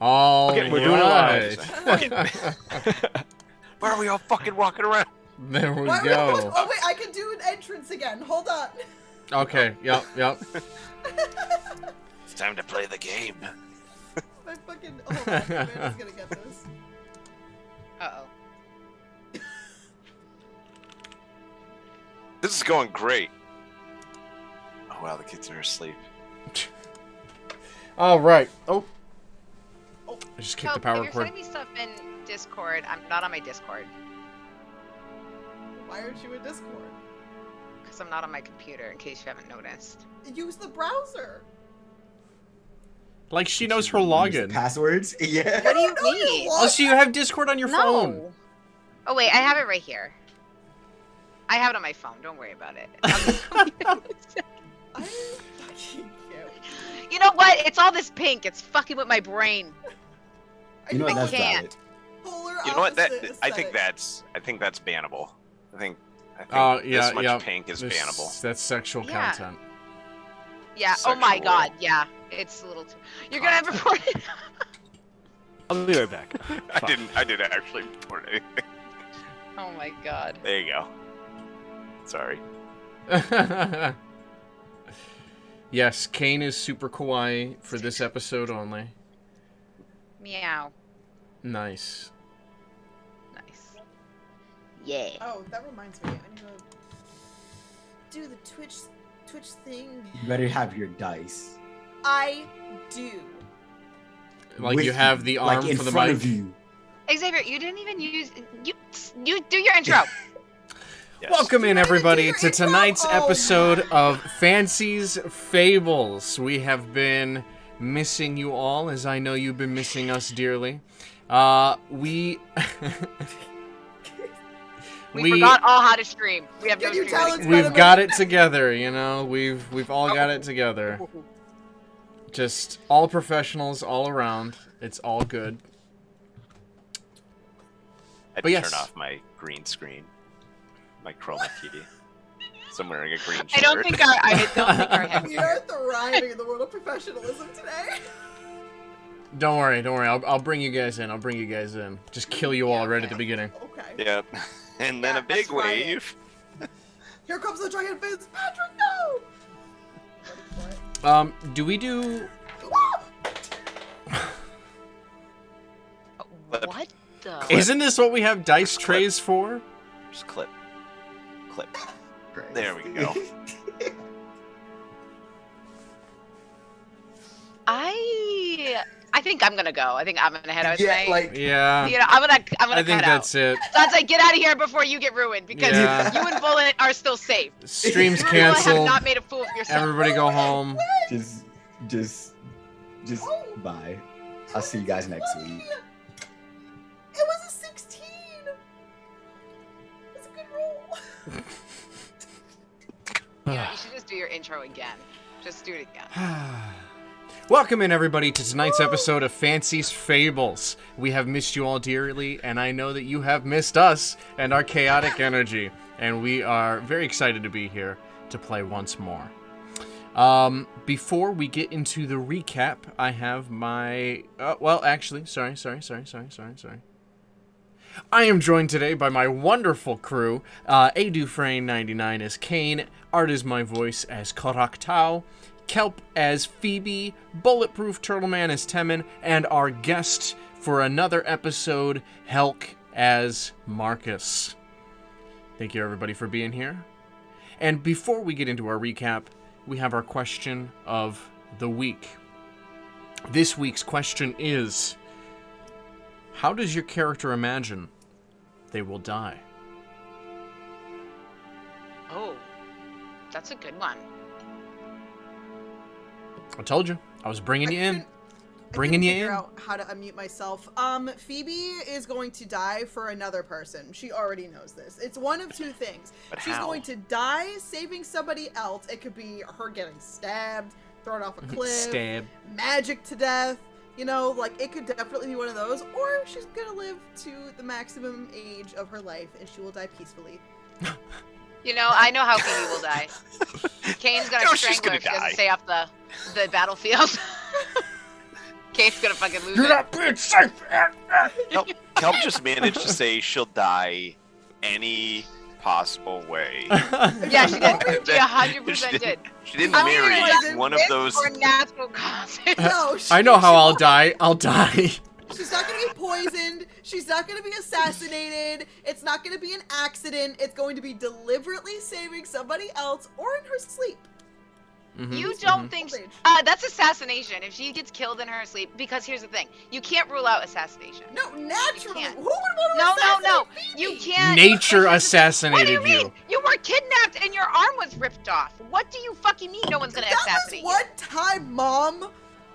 All Okay, we're doing it right. Where are we all fucking walking around? There we Why go. oh wait, I can do an entrance again. Hold on. Okay, yep. It's time to play the game. My fucking hold on, Amanda's gonna get this. Uh-oh. This is going great. Oh wow, the kids are asleep. All right. Oh. I just kicked the power if you're cord. sending me stuff in Discord, I'm not on my Discord. Why aren't you in Discord? Because I'm not on my computer, in case you haven't noticed. Use the browser. Like she knows her Use the login. passwords? Yeah. What do you I don't know mean? your Oh, so you have Discord on your phone? No. Oh, wait, I have it right here. I have it on my phone. Don't worry about it. I fucking can't. You know what? It's all this pink. It's fucking with my brain. You know what? That's can't. valid. Polar You know what? opposite I think aesthetic. that's bannable. I think Yeah, this much yeah. pink is bannable. That's sexual Yeah. content. Yeah. Oh my Sexual God. Yeah. It's a little too. You're gonna have to report it. I'll be right back. I didn't actually report anything. Oh my God. There you go. Sorry. Yes, Kane is super kawaii for this episode only. Meow. Nice. Nice. Yeah. Oh, that reminds me. I need to do the Twitch thing. You better have your dice. I do. Like With you have the like arm in for the front mic. of you. Xavier, you didn't even use you do your intro. Yes. Welcome in, You wanted to do everybody, your to intro? tonight's Oh, episode of Fancie's Fables. We have been missing you all, as I know you've been missing us dearly. We forgot all how to stream. We have no Can you stream. tell it's we've got it together, you know. We've all got it together. Just all professionals all around. It's all good. I had But to yes. turn off my green screen, my chroma key. So I'm wearing a green shirt. I don't think our head. We are thriving in the world of professionalism today. Don't worry. I'll bring you guys in. Just kill you all right at the beginning. Okay. Yep. And then Yeah, a big let's try it. wave. Here comes the dragon Fitzpatrick. No. Ready for it? Do we do? What the? Isn't this what we have dice trays for? Just clip. Great. There we go. I think I'm gonna go. I think I'm gonna head out Yeah, tonight. like Yeah. You know, I'm gonna I think cut that's out. it. Sansa, get out of here before you get ruined, because Yeah. you and Bullet are still safe. Stream's You have canceled. not made a fool of yourself. Everybody go home. just bye. I'll see you guys next week. It was a 16. It's a good roll. You know, you should just do your intro again. Just do it again. Welcome in, everybody, to tonight's episode of Fancie's Fables. We have missed you all dearly, and I know that you have missed us and our chaotic energy. And we are very excited to be here to play once more. Before we get into the recap, I have my... sorry. I am joined today by my wonderful crew. A Dufresne99 as Kane, Art is my voice as Korak Tao, Kelp as Phoebe, Bulletproofturtleman as Temin, and our guest for another episode, Helk as Marcus. Thank you, everybody, for being here. And before we get into our recap, we have our question of the week. This week's question is, how does your character imagine they will die? Oh, that's a good one. I told you. I was bringing you in. I Bringing couldn't you figure in. out how to unmute myself. Phoebe is going to die for another person. She already knows this. It's one of two things. But She's how? going to die saving somebody else. It could be her getting stabbed, thrown off a cliff, Stab. magic to death. You know, like, it could definitely be one of those. Or she's gonna live to the maximum age of her life, and she will die peacefully. You know, I know how Phoebe will die. Kane's gonna No, she's strangle her gonna if she doesn't die. stay off the battlefield. Kate's gonna fucking lose You're it. not being safe. Kelp just managed to say she'll die any possible way. Yeah, she did. She 100% did. She didn't I'm marry realizing one of this those. or natural causes. No, I know how I'll die. I'll die. She's not gonna be poisoned. She's not gonna be assassinated. It's not gonna be an accident. It's going to be deliberately saving somebody else or in her sleep. You don't think that's assassination if she gets killed in her sleep? Because here's the thing: you can't rule out assassination. No, naturally. can't. Who would want to assassinate No. Phoebe? You can't. Nature What do assassinated you mean? You were kidnapped and your arm was ripped off. What do you fucking mean? No one's gonna That was assassinate one you? time, Mom.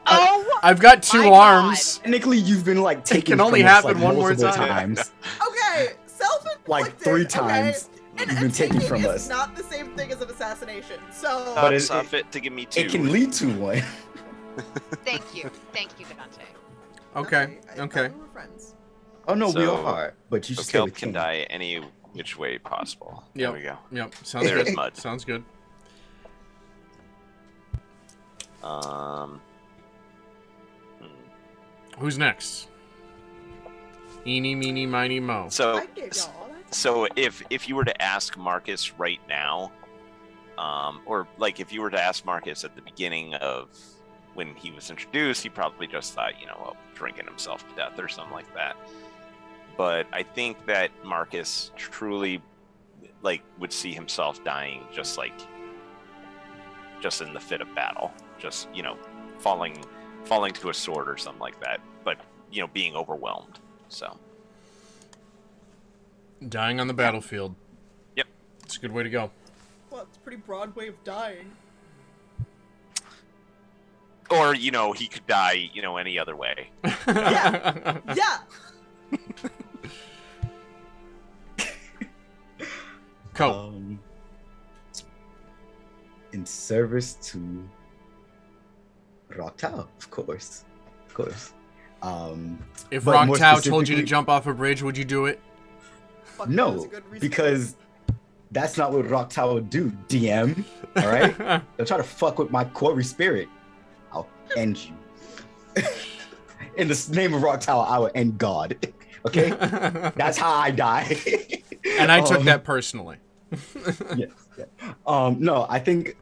Oh, I've got 2 my arms. Technically, you've been like taken can only from us, happen like, one more multiple time. times. Okay, self-inflicted. Like 3 times. And You've been taken taking from is us. not the same thing as an assassination. So. But It's not fit to give me 2. It can lead to one. thank you, Dante. Okay. I Okay. thought we were friends. Oh no, we So- are. But you So should stay Kelp with can King. die any which way possible. Yep. There we go. Yep. Sounds There's good. mud. Sounds good. Um. Who's next? Eeny, meeny, miny, mo. So, I gave y'all all that. so if you were to ask Marcus right now, or like if you were to ask Marcus at the beginning of when he was introduced, he probably just thought, drinking himself to death or something like that. But I think that Marcus truly, would see himself dying just in the fit of battle, just falling to a sword or something like that. But being overwhelmed. So. Dying on the battlefield. Yep. It's a good way to go. Well, it's a pretty broad way of dying. Or, he could die, any other way. Yeah. Yeah. Cool. In service to Rocktow, of course. Of course. If but Rock more Tao told you to specifically- jump off a bridge, would you do it? Fuck, that was No, a good reason. because that's not what Rocktow would do, DM. All right? They'll try to fuck with my quarry spirit. I'll end you. In the name of Rocktow, I will end God. Okay? That's how I die. And I took that personally. Yes. Yeah. No, I think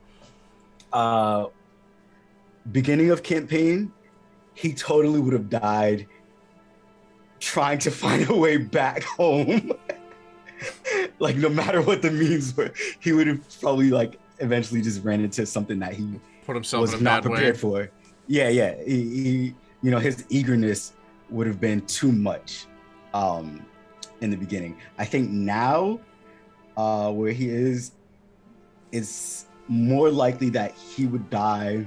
beginning of campaign, he totally would have died trying to find a way back home. No matter what the means were, he would have probably eventually just ran into something that he Put himself was in a not bad way. prepared for. Yeah. He his eagerness would have been too much in the beginning. I think now where he is, it's more likely that he would die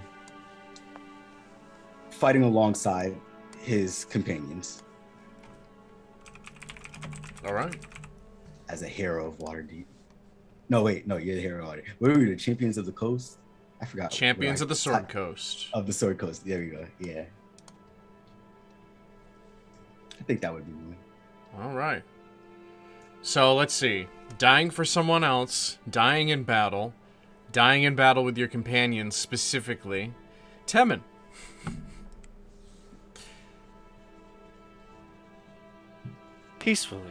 fighting alongside his companions All right. as a hero of Waterdeep. No, you're the hero of Waterdeep. What are we, the champions of the coast? I forgot. Champions Right. of the Sword Coast. Of the Sword Coast. There we go. Yeah. I think that would be one. All right. So let's see. Dying for someone else, dying in battle with your companions specifically. Temin. Peacefully.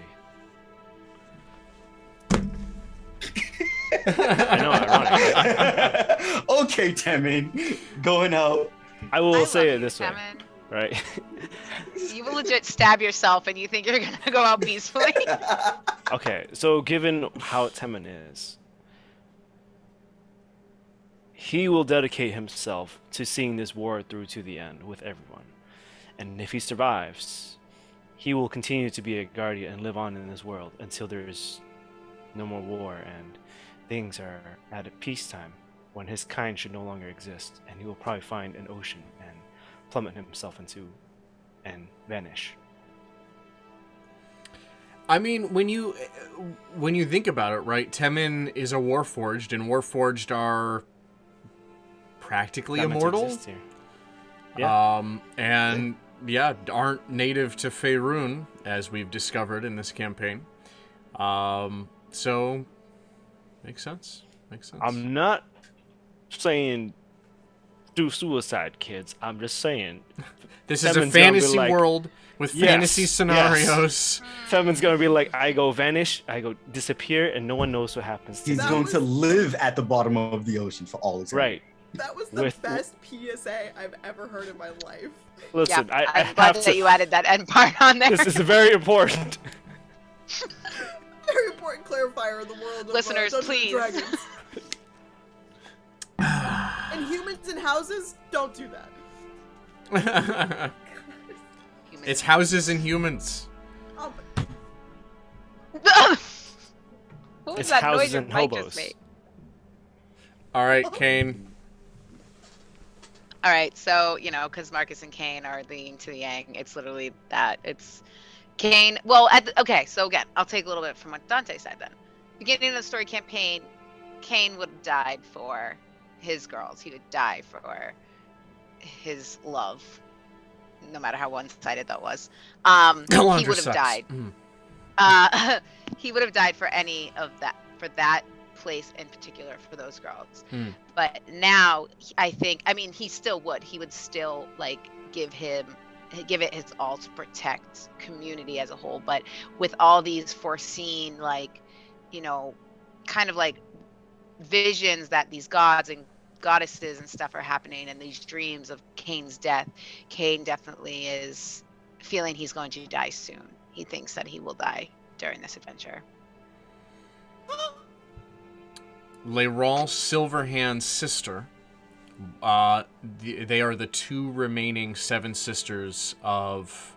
I know, ironic. Okay, Temin. Going out. I will I say love it you, this way, Kevin. right? You will legit stab yourself and you think you're gonna go out peacefully. Okay, so given how Temin is, he will dedicate himself to seeing this war through to the end with everyone. And if he survives, he will continue to be a guardian and live on in this world until there is no more war and things are at a peacetime when his kind should no longer exist. And he will probably find an ocean and plummet himself into and vanish. I mean, when you think about it, right? Temin is a Warforged, and Warforged are practically Not meant to immortal. exist here. Yeah. And aren't native to Faerun, as we've discovered in this campaign. So makes sense. I'm not saying do suicide, kids. I'm just saying. This is a Femin's gonna be fantasy like, world with yes, fantasy yes. scenarios. Femin's gonna be like, I go vanish, I go disappear, and no one knows what happens to He's me. That going was- to live at the bottom of the ocean for all eternity. Right. That was the With- best PSA I've ever heard in my life. Listen, Yeah, I I'm glad have that to. you added that end part on there. This is very important. Very important clarifier in the world of Listeners, Dungeons please. and Dragons. And humans in houses, don't do that. It's houses and humans. Um, What was It's that houses noise your and mic hobos. just made? All right, Kane. All right, so because Marcus and Kane are the yin to the yang, it's literally that. It's Kane. Well, okay, so again, I'll take a little bit from what Dante said then. Beginning of the story campaign, Kane would have died for his girls. He would die for his love, no matter how one-sided that was. He Galandra would have sucks. died. Mm. He would have died for any of that, for that place in particular, for those girls. But now I mean he still would. He would still give it his all to protect community as a whole. But with all these foreseen kind of visions that these gods and goddesses and stuff are happening, and these dreams of Kane's death, Kane definitely is feeling he's going to die soon. He thinks that he will die during this adventure. Leyrol Silverhand's sister. They are the two remaining seven sisters of...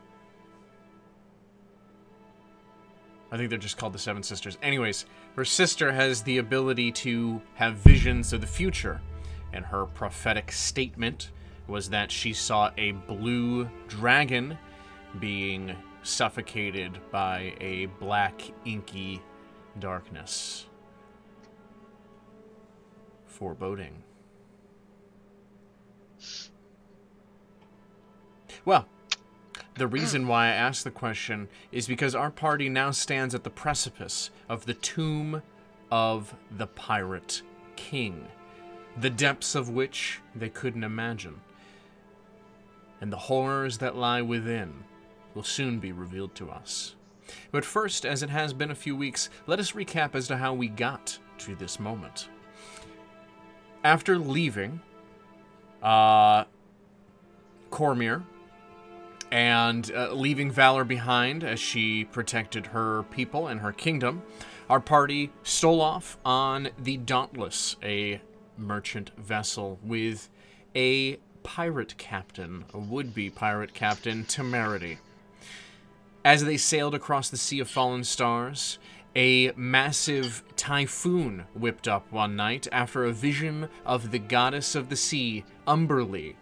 I think they're just called the Seven Sisters. Anyways, her sister has the ability to have visions of the future, and her prophetic statement was that she saw a blue dragon being suffocated by a black, inky darkness. Foreboding. Well, the reason why I asked the question is because our party now stands at the precipice of the tomb of the Pirate King, the depths of which they couldn't imagine. And the horrors that lie within will soon be revealed to us. But first, as it has been a few weeks, let us recap as to how we got to this moment. After leaving Cormyr and leaving Valor behind as she protected her people and her kingdom, our party stole off on the Dauntless, a merchant vessel with a pirate captain, a would-be pirate captain, Temerity. As they sailed across the Sea of Fallen Stars, a massive typhoon whipped up one night after a vision of the goddess of the sea, Umberlee,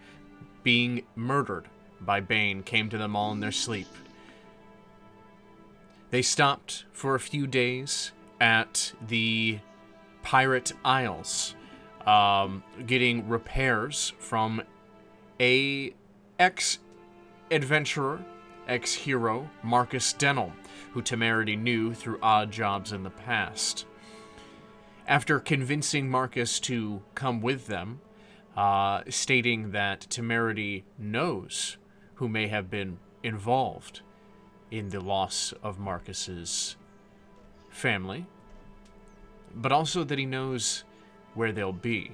being murdered by Bane came to them all in their sleep. They stopped for a few days at the Pirate Isles, getting repairs from a ex-adventurer, ex-hero, Marcus Denell, who Temerity knew through odd jobs in the past. After convincing Marcus to come with them, stating that Temerity knows who may have been involved in the loss of Marcus's family, but also that he knows where they'll be.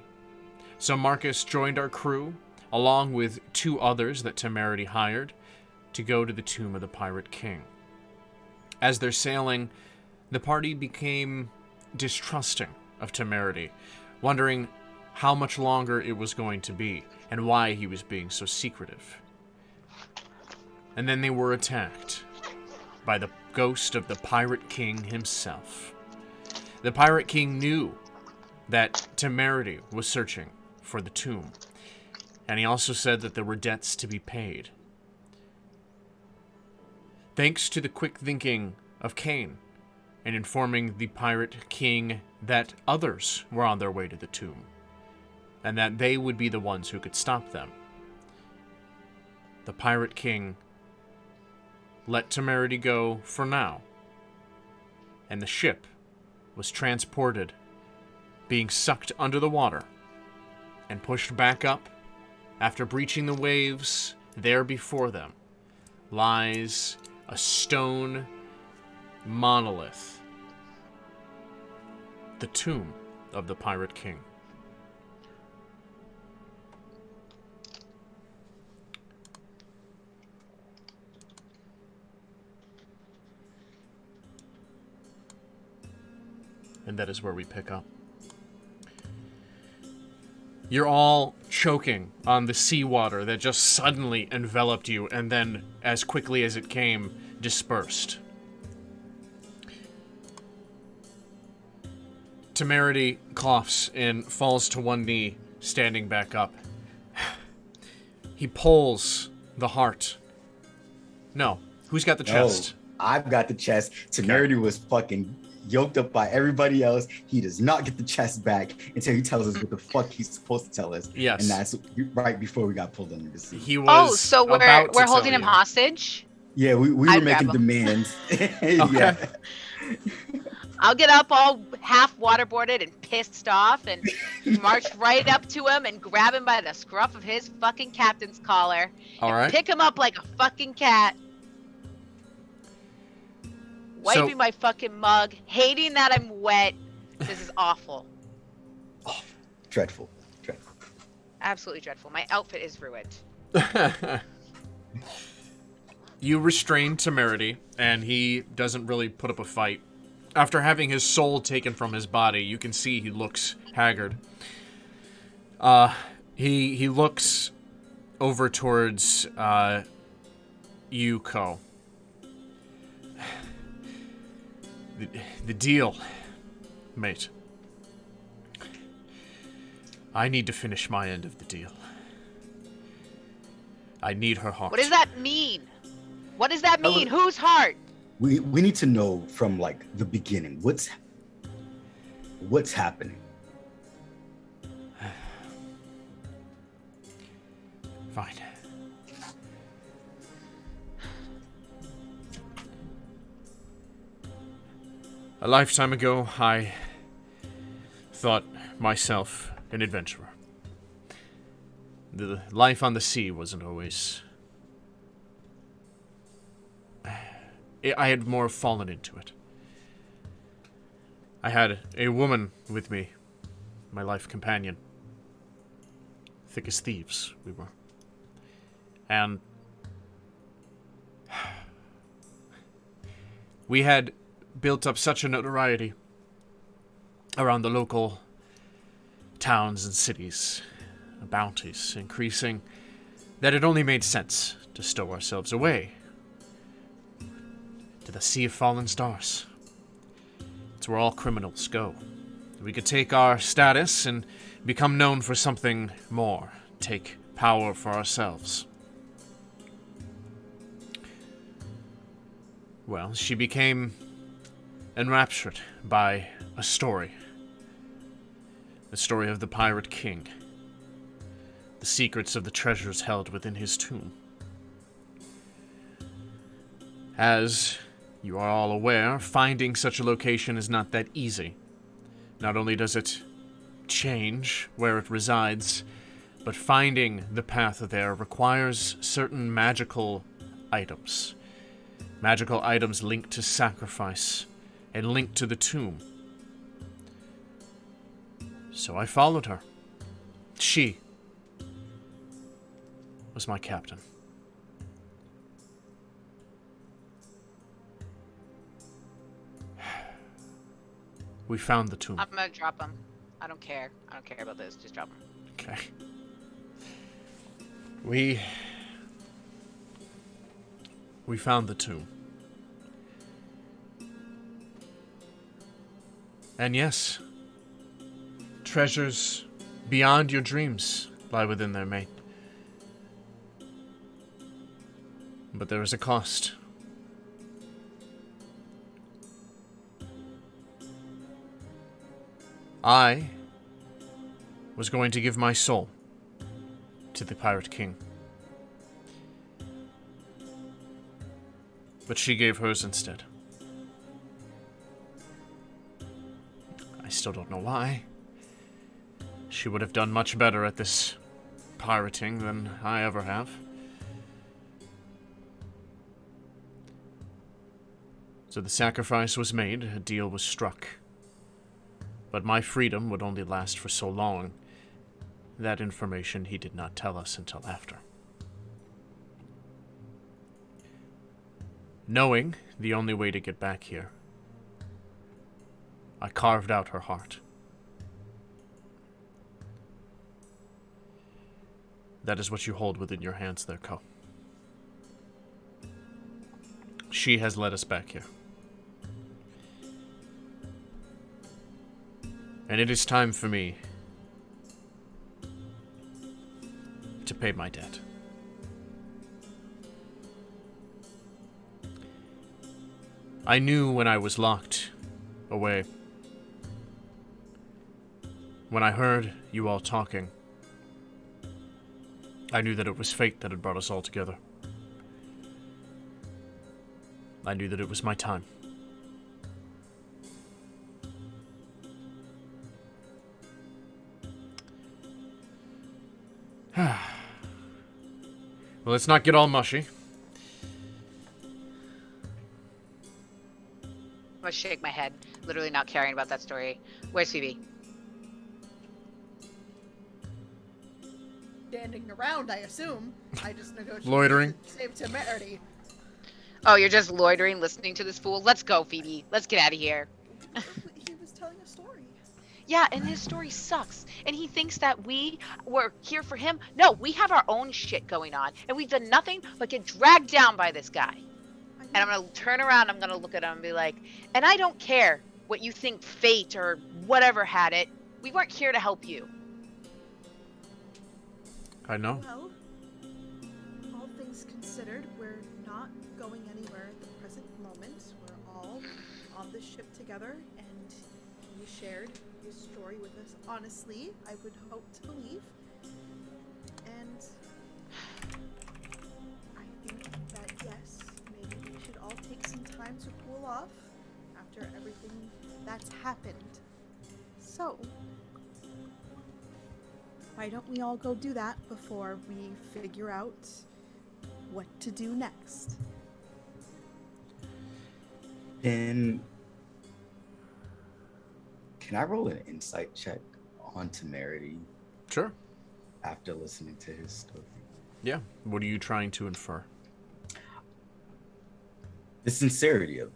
So Marcus joined our crew, along with two others that Temerity hired, to go to the tomb of the Pirate King. As they're sailing, the party became distrusting of Temerity, wondering how much longer it was going to be, and why he was being so secretive. And then they were attacked by the ghost of the Pirate King himself. The Pirate King knew that Temerity was searching for the tomb, and he also said that there were debts to be paid. Thanks to the quick thinking of Kane, and informing the Pirate King that others were on their way to the tomb, and that they would be the ones who could stop them, the Pirate King let Temerity go for now, and the ship was transported, being sucked under the water, and pushed back up After breaching the waves, there before them lies a stone monolith. The tomb of the Pirate King. And that is where we pick up. You're all choking on the seawater that just suddenly enveloped you and then, as quickly as it came, dispersed. Temerity coughs and falls to one knee, standing back up. He pulls the heart. No, who's got the chest? I've got the chest. Temerity was fucking yoked up by everybody else. He does not get the chest back until he tells us what the fuck he's supposed to tell us. Yes. And that's right before we got pulled under the sea. He was so we're holding him hostage? Yeah, we were making demands. Yeah. I'll get up all half waterboarded and pissed off and march right up to him and grab him by the scruff of his fucking captain's collar. All right. Pick him up like a fucking cat. Wiping my fucking mug, hating that I'm wet. This is awful. Oh, dreadful. Absolutely dreadful. My outfit is ruined. You restrain Temerity, and he doesn't really put up a fight. After having his soul taken from his body, you can see he looks haggard. He looks over towards Yuko. The deal, mate. I need to finish my end of the deal. I need her heart. What does that mean? What does that mean? Whose heart? We need to know from like the beginning. What's happening? Fine. A lifetime ago, I thought myself an adventurer. The life on the sea wasn't always... I had more fallen into it. I had a woman with me, my life companion. Thick as thieves, we were. And we had built up such a notoriety around the local towns and cities, bounties increasing, that it only made sense to stow ourselves away to the Sea of Fallen Stars. It's where all criminals go. We could take our status and become known for something more, take power for ourselves. Well, she became enraptured by a story. The story of the Pirate King. The secrets of the treasures held within his tomb. As you are all aware, finding such a location is not that easy. Not only does it change where it resides, but finding the path there requires certain magical items. Magical items linked to sacrifice and linked to the tomb. So I followed her. She was my captain. We found the tomb. I'm gonna drop him. I don't care. I don't care about this. Just drop him. Okay. We found the tomb. And yes, treasures beyond your dreams lie within there, mate. But there is a cost. I was going to give my soul to the Pirate King. But she gave hers instead. I still don't know why. She would have done much better at this pirating than I ever have. So the sacrifice was made, a deal was struck. But my freedom would only last for so long. That information he did not tell us until after. Knowing the only way to get back here, I carved out her heart. That is what you hold within your hands there, Ko. She has led us back here. And it is time for me to pay my debt. I knew when I was locked away. When I heard you all talking, I knew that it was fate that had brought us all together. I knew that it was my time. Well, let's not get all mushy. I shake my head, literally not caring about that story. Where's Phoebe? Standing around, I assume. I just negotiated. Loitering. Save temerity. Oh, you're just loitering, listening to this fool? Let's go, Phoebe. Let's get out of here. He was telling a story. Yeah, and his story sucks. And he thinks that we were here for him. No, we have our own shit going on. And we've done nothing but get dragged down by this guy. And I'm going to turn around, I'm going to look at him and be like, and I don't care what you think fate or whatever had it. We weren't here to help you. I know. Well, all things considered, we're not going anywhere at the present moment. We're all on the ship together, and you shared your story with us. Honestly, I would hope to believe. And I think that, yes, maybe we should all take some time to cool off after everything that's happened. So, why don't we all go do that before we figure out what to do next? Then, can I roll an insight check on Temerity Sure. after listening to his story? Yeah. What are you trying to infer? The sincerity of it.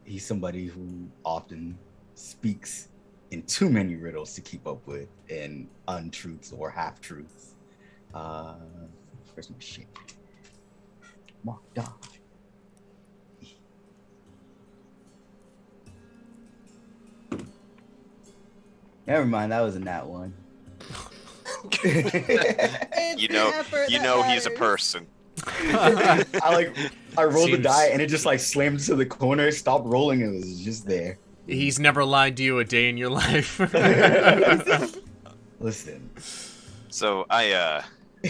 He's somebody who often speaks in too many riddles to keep up with, and untruths or half-truths. Where's my shit? Mark, die. Never mind, that was a nat one. It's You the know, effort you that know he's a matters. person. I rolled the Seems- die and it just like slammed to the corner, stopped rolling, and it was just there. He's never lied to you a day in your life. Listen. So I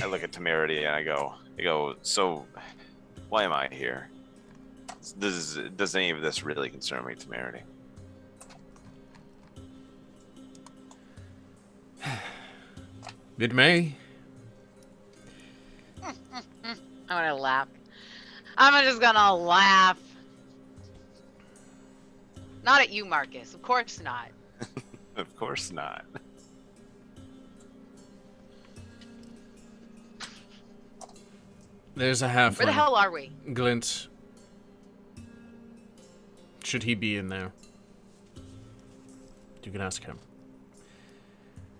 look at Temerity and I go, so why am I here? Does any of this really concern me, Temerity? It may. I'm gonna laugh. I'm just gonna laugh. Not at you, Marcus. Of course not. Of course not. There's a halfling. Where the hell are we? Glint. Should he be in there? You can ask him.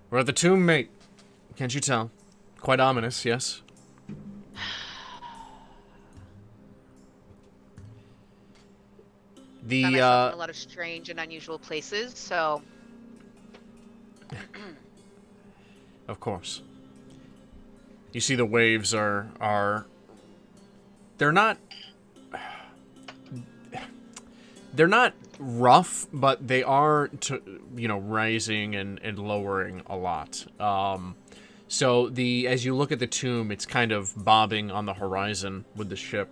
We're at the tomb, mate. Can't you tell? Quite ominous, yes? I myself in a lot of strange and unusual places, so Of course. You see the waves are they're not rough, but they are rising and lowering a lot. So as you look at the tomb, it's kind of bobbing on the horizon with the ship.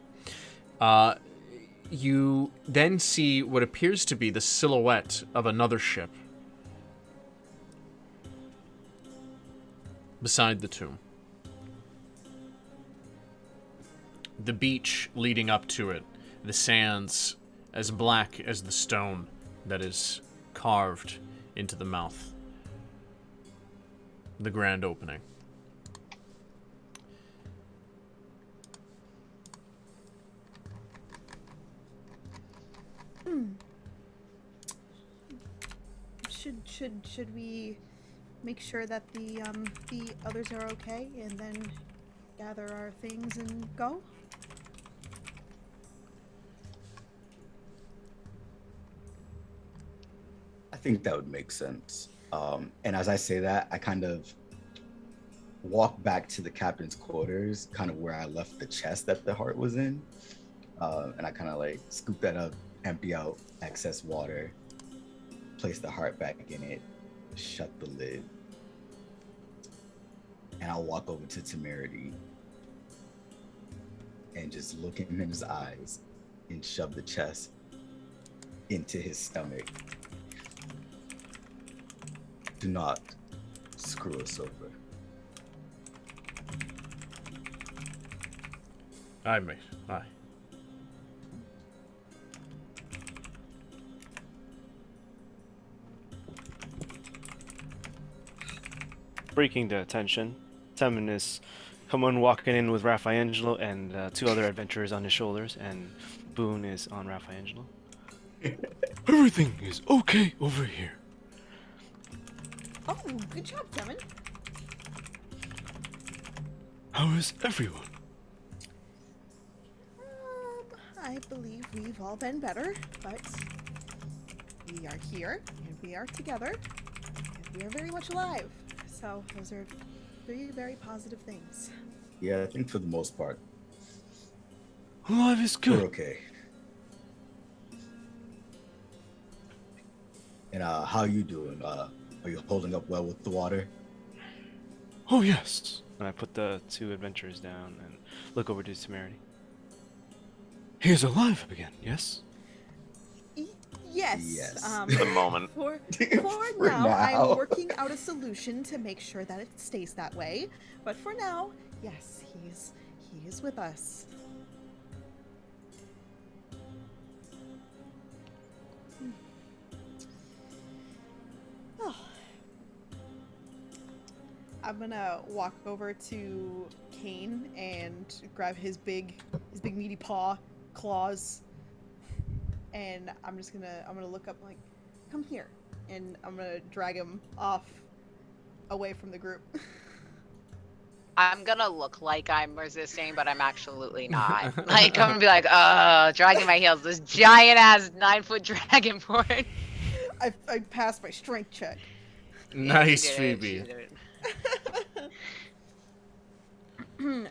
You then see what appears to be the silhouette of another ship. beside the tomb. The beach leading up to it, the sands as black as the stone that is carved into the mouth. The grand opening. Should we make sure that the others are okay and then gather our things and go? I think that would make sense. And as I say that, I kind of walk back to the captain's quarters, kind of where I left the chest that the heart was in. And I kind of like scoop that up, empty out excess water, place the heart back in it, shut the lid. And I'll walk over to Temerity and just look him in his eyes and shove the chest into his stomach. Do not screw us over. Aye, mate. Aye. Breaking the tension, Temin is come walking in with Raffaangelo and two other adventurers on his shoulders, and Boone is on Raffaangelo. Everything is okay over here. Oh, good job, Devin. How is everyone? I believe we've all been better, but we are here and we are together and we are very much alive. So those are three very positive things. Yeah, I think for the most part, Alive is good. we're okay. And how you doing? Are you holding up well with the water? Oh yes. And I put the two adventurers down and look over to Temerity. He is alive again, yes? Yes. Yes. The moment. For For now, now. I'm working out a solution to make sure that it stays that way. But for now, yes, he is with us. Oh. I'm gonna walk over to Kane and grab his big meaty claws, and I'm gonna look up like, come here, and I'm gonna drag him off away from the group. I'm gonna look like I'm resisting, but I'm absolutely not. Like, I'm gonna be like, dragging my heels, this giant ass 9-foot dragonborn. I passed my strength check. Nice, Yeah, she did it, Phoebe. she did it.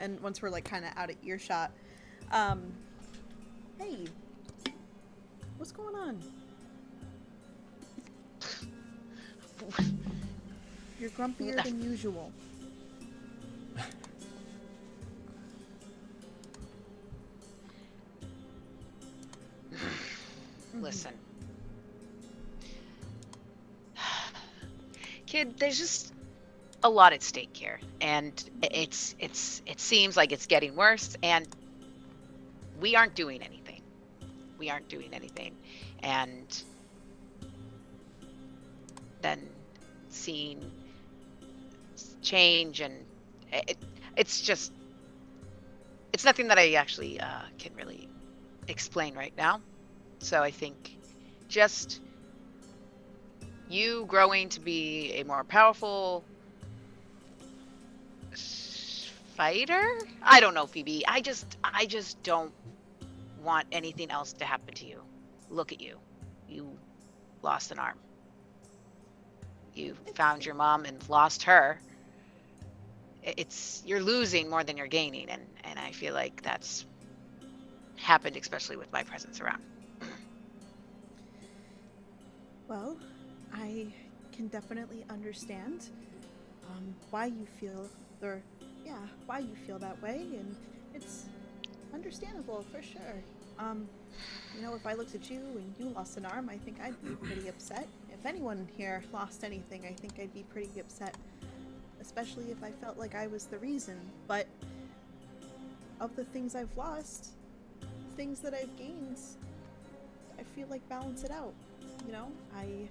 And once we're like kind of out of earshot, hey, what's going on? You're grumpier than usual. Listen. Kid, there's just a lot at stake here, and it seems like it's getting worse, and we aren't doing anything. And then seeing change, and it's nothing that I actually can really explain right now. So I think just you growing to be a more powerful fighter? I don't know, Phoebe. I just don't want anything else to happen to you. Look at you. You lost an arm. You found your mom and lost her. You're losing more than you're gaining, and I feel like that's happened especially with my presence around. Well, I can definitely understand why you feel that way, and it's understandable for sure. If I looked at you and you lost an arm, I think I'd be pretty upset. If anyone here lost anything, I think I'd be pretty upset. especially if I felt like I was the reason. But of the things I've lost, things that I've gained, I feel like balance it out. You know, I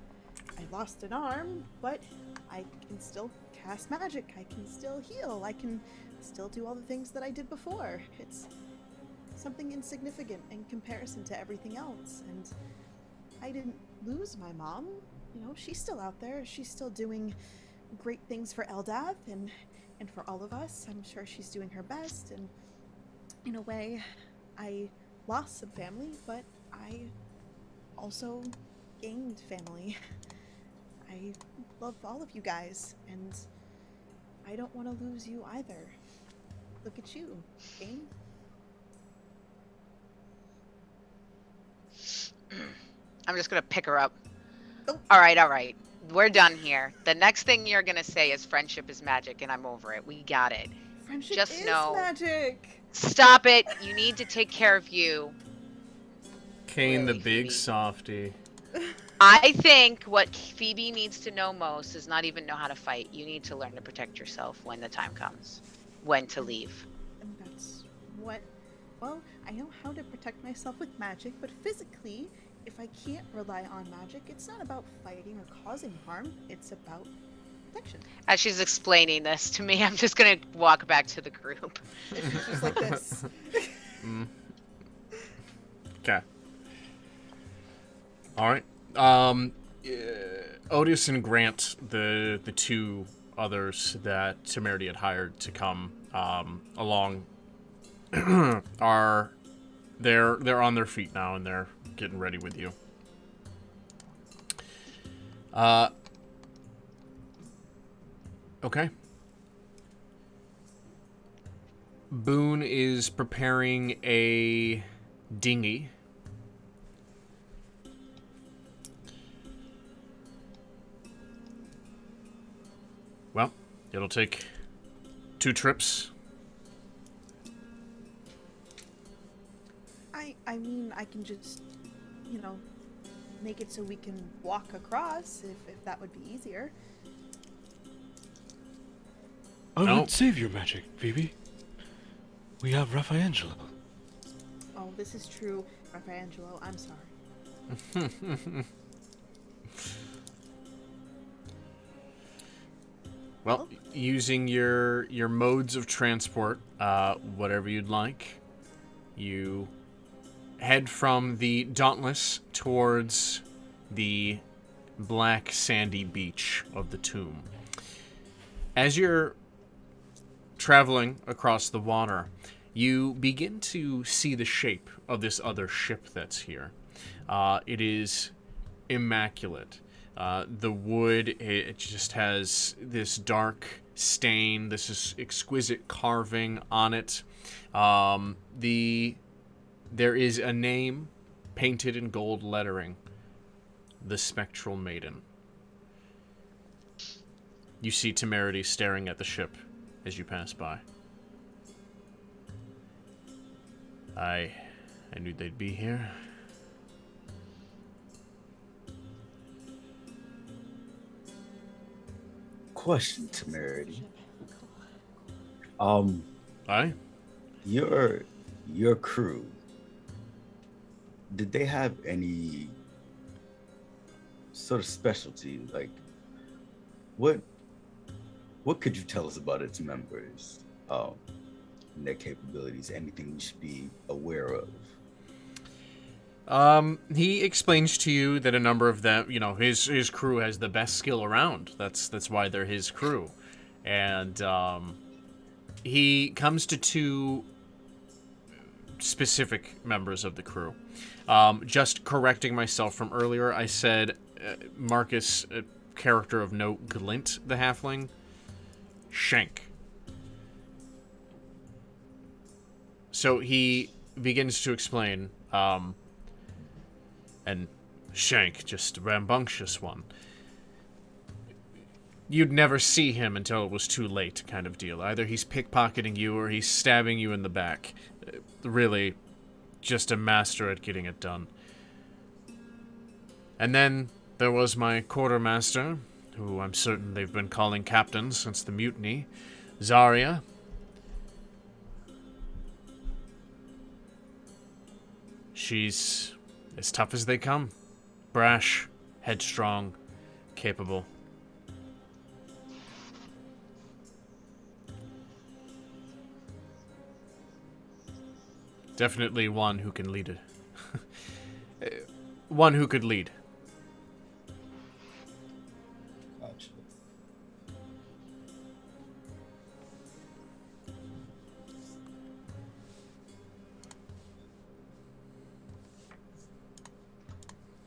lost an arm, but I can still cast magic. I can still heal. I can still do all the things that I did before. It's something insignificant in comparison to everything else. And I didn't lose my mom. You know, she's still out there. She's still doing great things for Eldath and for all of us. I'm sure she's doing her best. And in a way, I lost some family, but I also gained family. I love all of you guys, and I don't want to lose you either. Look at you, Kane. I'm just gonna pick her up. Oh. All right. We're done here. The next thing you're gonna say is friendship is magic, and I'm over it. We got it. Friendship Just is know. magic. Stop it. You need to take care of you. Kane, Really, the big Phoebe. softy. I think what Phoebe needs to know most is not even know how to fight. You need to learn to protect yourself when the time comes. When to leave. And that's what... Well, I know how to protect myself with magic, but physically, if I can't rely on magic, it's not about fighting or causing harm. It's about protection. As she's explaining this to me, I'm just gonna walk back to the group. It's just like this. Okay. All right. Otis and Grant, the two others that Temerity had hired to come along, they're on their feet now and they're getting ready with you. Okay. Boone is preparing a dinghy. Well, it'll take 2 trips. I mean, I can just, you know, make it so we can walk across, if that would be easier. I No. won't save your magic, Phoebe. We have Raffaangelo. Oh, this is true, Raffaangelo. I'm sorry. Well, using your modes of transport, whatever you'd like, you head from the Dauntless towards the black sandy beach of the tomb. As you're traveling across the water, you begin to see the shape of this other ship that's here. It is immaculate. The wood, it just has this dark stain, this is exquisite carving on it. There is a name painted in gold lettering, the Spectral Maiden. You see Temerity staring at the ship as you pass by. I knew they'd be here. Question, Temerity. Aye? Your crew, did they have any sort of specialty? Like, what could you tell us about its members, and their capabilities? Anything we should be aware of? He explains to you that a number of them, you know, his crew has the best skill around. That's why they're his crew. And he comes to 2 specific members of the crew. Just correcting myself from earlier, I said Marcus, a character of note, Glint the halfling, Shank. So he begins to explain, and Shank, just a rambunctious one. You'd never see him until it was too late, kind of deal. Either he's pickpocketing you or he's stabbing you in the back. Really, just a master at getting it done. And then there was my quartermaster, who I'm certain they've been calling captain since the mutiny. Zarya. She's as tough as they come. Brash, headstrong, capable. Definitely one who can lead it. One who could lead. Gotcha.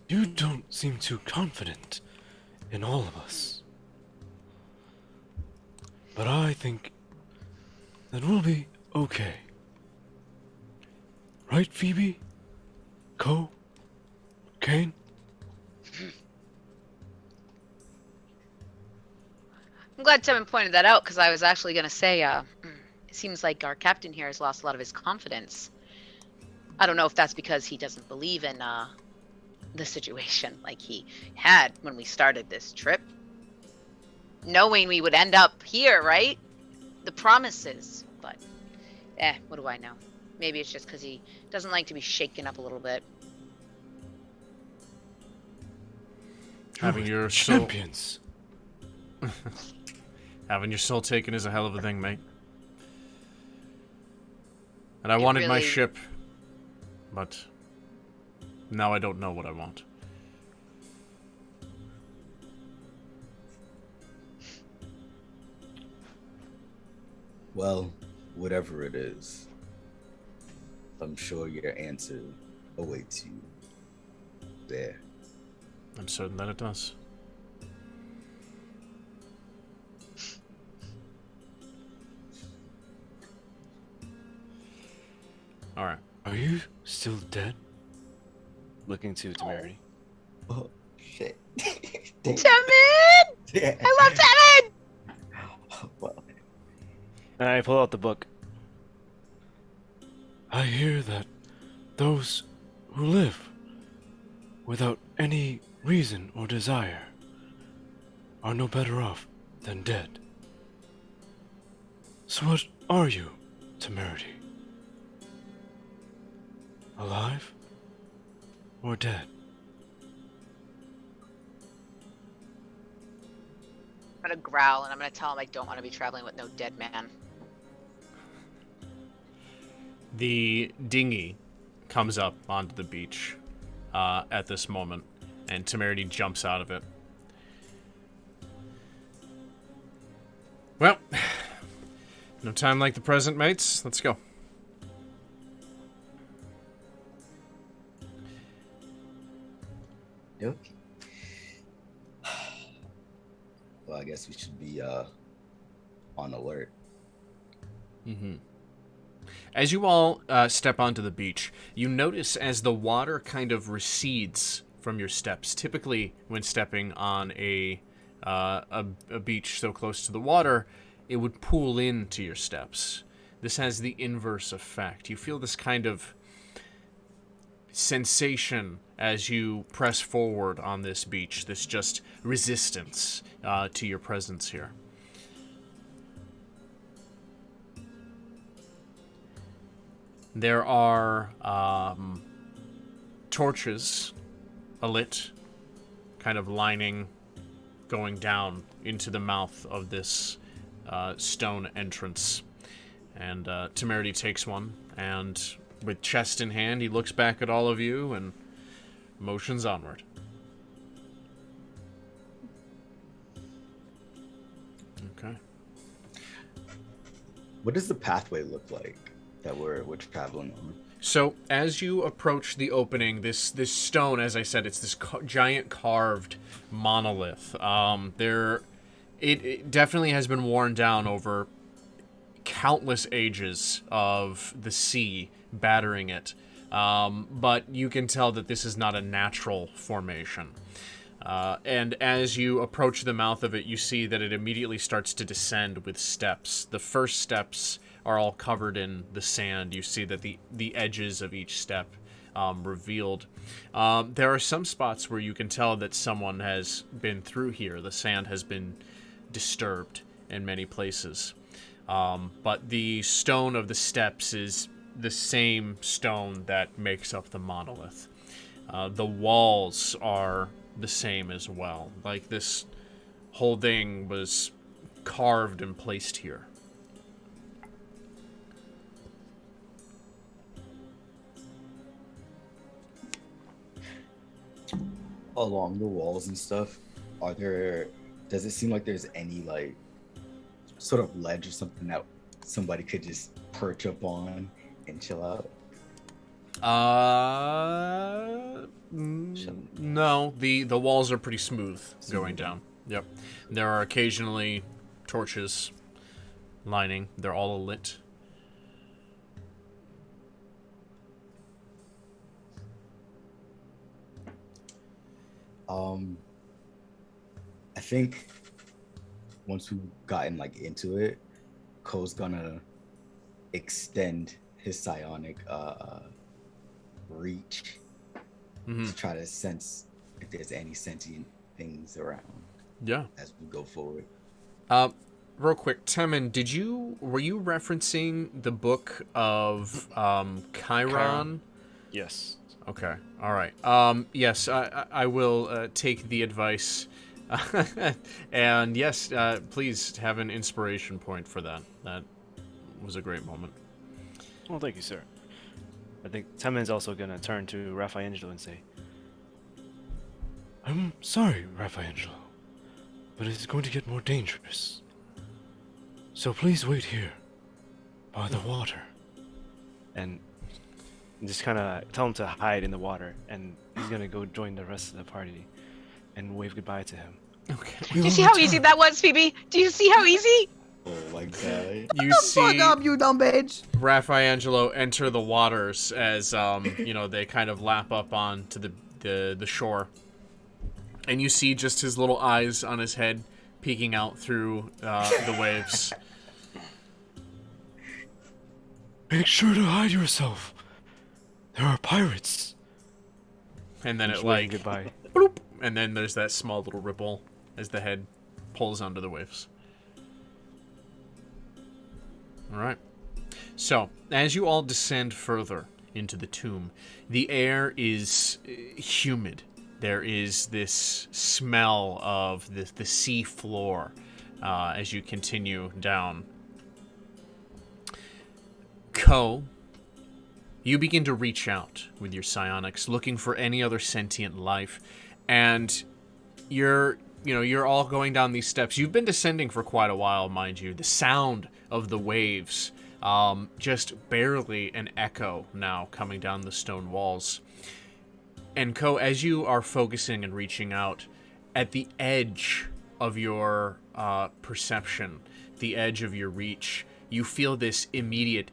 You don't seem too confident in all of us. But I think that we'll be okay. Right, Phoebe? Kane? I'm glad Tevin pointed that out, because I was actually going to say, it seems like our captain here has lost a lot of his confidence. I don't know if that's because he doesn't believe in the situation like he had when we started this trip. Knowing we would end up here, right? The promises. But, what do I know? Maybe it's just because he doesn't like to be shaken up a little bit. Having your soul... champions. Having your soul taken is a hell of a thing, mate. And I wanted my ship, but now I don't know what I want. Well, whatever it is, I'm sure your answer awaits you there. I'm certain that it does. Alright. Are you still dead? Looking to Temerity. Oh, shit. Tevin! Yeah. I love Tevin! Well, And I pull out the book. I hear that those who live without any reason or desire are no better off than dead. So what are you, Temerity? Alive or dead? I'm gonna growl and I'm gonna tell him I don't want to be traveling with no dead man. The dinghy comes up onto the beach at this moment, and Temerity jumps out of it. Well, no time like the present, mates. Let's go. okay. Well, I guess we should be on alert. Mm-hmm. As you all step onto the beach, you notice as the water kind of recedes from your steps. Typically, when stepping on a beach so close to the water, it would pool into your steps. This has the inverse effect. You feel this kind of sensation as you press forward on this beach, this just resistance to your presence here. There are torches alit, kind of lining, going down into the mouth of this stone entrance. And Temerity takes one, and with chest in hand, he looks back at all of you and motions onward. Okay. What does the pathway look like that we're traveling on? So as you approach the opening, this stone, as I said, it's this giant carved monolith. It definitely has been worn down over countless ages of the sea battering it. But you can tell that this is not a natural formation. And as you approach the mouth of it, you see that it immediately starts to descend with steps. The first steps are all covered in the sand. You see that the edges of each step revealed. There are some spots where you can tell that someone has been through here. The sand has been disturbed in many places. But the stone of the steps is the same stone that makes up the monolith. The walls are the same as well. Like, this whole thing was carved and placed here. Along the walls and stuff, does it seem like there's any like sort of ledge or something that somebody could just perch up on and chill out? No, the walls are pretty smooth going down. Yep. There are occasionally torches lining. They're all lit. I think once we've gotten like into it, Ko's gonna extend his psionic reach to try to sense if there's any sentient things around. Yeah. As we go forward. Real quick, Temin, were you referencing the book of Chiron? Yes. Okay. All right. Yes, I will take the advice. And yes, please have an inspiration point for that. That was a great moment. Well, thank you, sir. I think Temin's also going to turn to Raffaangelo and say, I'm sorry, Raffaangelo, but it's going to get more dangerous. So please wait here, by the water. And just kind of tell him to hide in the water, and he's going to go join the rest of the party and wave goodbye to him. Okay. Do you see how easy that was, Phoebe? Do you see how easy? Oh my god. You Fuck see up, you dumb bitch! Raffaangelo enter the waters as they kind of lap up onto the shore. And you see just his little eyes on his head peeking out through the waves. Make sure to hide yourself. There are pirates. And then Just it waving like goodbye. bloop, and then there's that small little ripple as the head pulls onto the waves. All right. So, as you all descend further into the tomb, the air is humid. There is this smell of the sea floor as you continue down. Ko, you begin to reach out with your psionics, looking for any other sentient life, and you're all going down these steps. You've been descending for quite a while, mind you. The sound of the waves, just barely an echo now coming down the stone walls. And Ko, as you are focusing and reaching out, at the edge of your perception, the edge of your reach, you feel this immediate